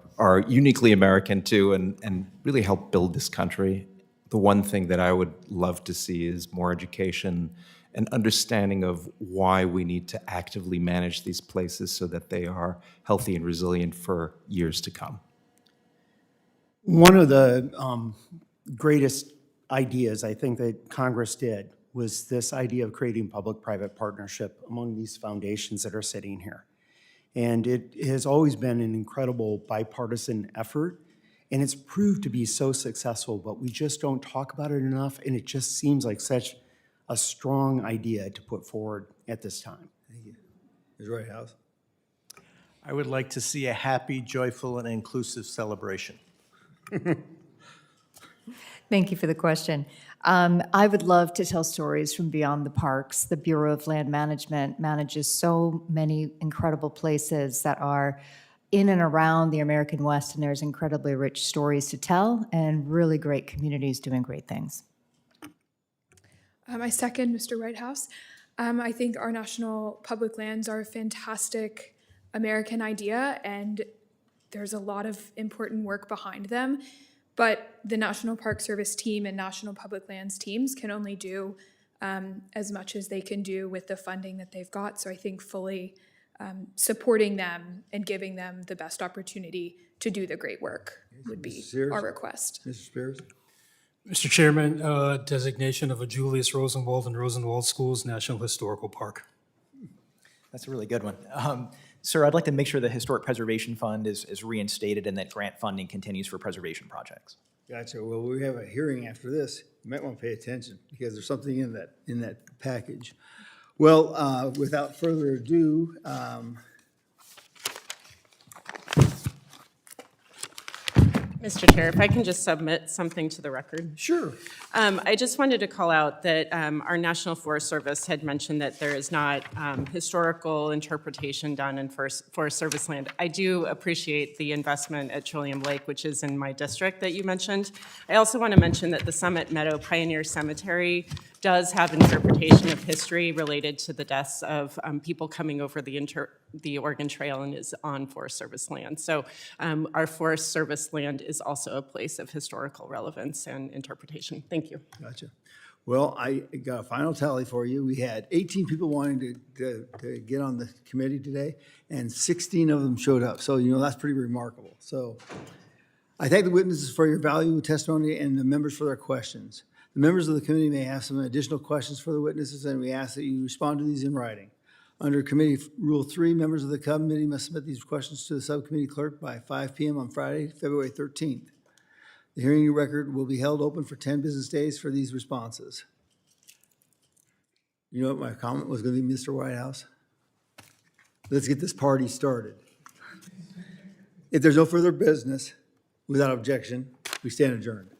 uniquely American too, and really help build this country. The one thing that I would love to see is more education an understanding of why we need to actively manage these places so that they are healthy and resilient for years to come. One of the greatest ideas I think that Congress did was this idea of creating public-private partnership among these foundations that are sitting here. And it has always been an incredible bipartisan effort, and it's proved to be so successful, but we just don't talk about it enough, and it just seems like such a strong idea to put forward at this time. Thank you. Ms. Whitehouse. I would like to see a happy, joyful, and inclusive celebration. Thank you for the question. I would love to tell stories from beyond the parks. The Bureau of Land Management manages so many incredible places that are in and around the American West, and there's incredibly rich stories to tell and really great communities doing great things. I second Mr. Whitehouse. I think our national public lands are a fantastic American idea, and there's a lot of important work behind them. But the National Park Service team and National Public Lands teams can only do as much as they can do with the funding that they've got. So I think fully supporting them and giving them the best opportunity to do the great work would be our request. Mr. Spears? Mr. Chairman, designation of a Julius Rosenwald and Rosenwald Schools National Historical Park. That's a really good one. Sir, I'd like to make sure the Historic Preservation Fund is reinstated and that grant funding continues for preservation projects. Gotcha. Well, we have a hearing after this. You might want to pay attention because there's something in that package. Well, without further ado, Mr. Chair, if I can just submit something to the record. Sure. I just wanted to call out that our National Forest Service had mentioned that there is not historical interpretation done in Forest Service land. I do appreciate the investment at Trillium Lake, which is in my district that you mentioned. I also want to mention that the Summit Meadow Pioneer Cemetery does have interpretation of history related to the deaths of people coming over the Oregon Trail and is on Forest Service land. So our Forest Service land is also a place of historical relevance and interpretation. Thank you. Gotcha. Well, I got a final tally for you. We had 18 people wanting to get on the committee today, and 16 of them showed up. So, that's pretty remarkable. So I thank the witnesses for your valuable testimony and the members for their questions. The members of the committee may have some additional questions for the witnesses, and we ask that you respond to these in writing. Under Committee Rule 3, members of the committee must submit these questions to the subcommittee clerk by 5 p.m. on Friday, February 13th. The hearing record will be held open for 10 business days for these responses. You know what my comment was going to be, Mr. Whitehouse? Let's get this party started. If there's no further business, without objection, we stand adjourned.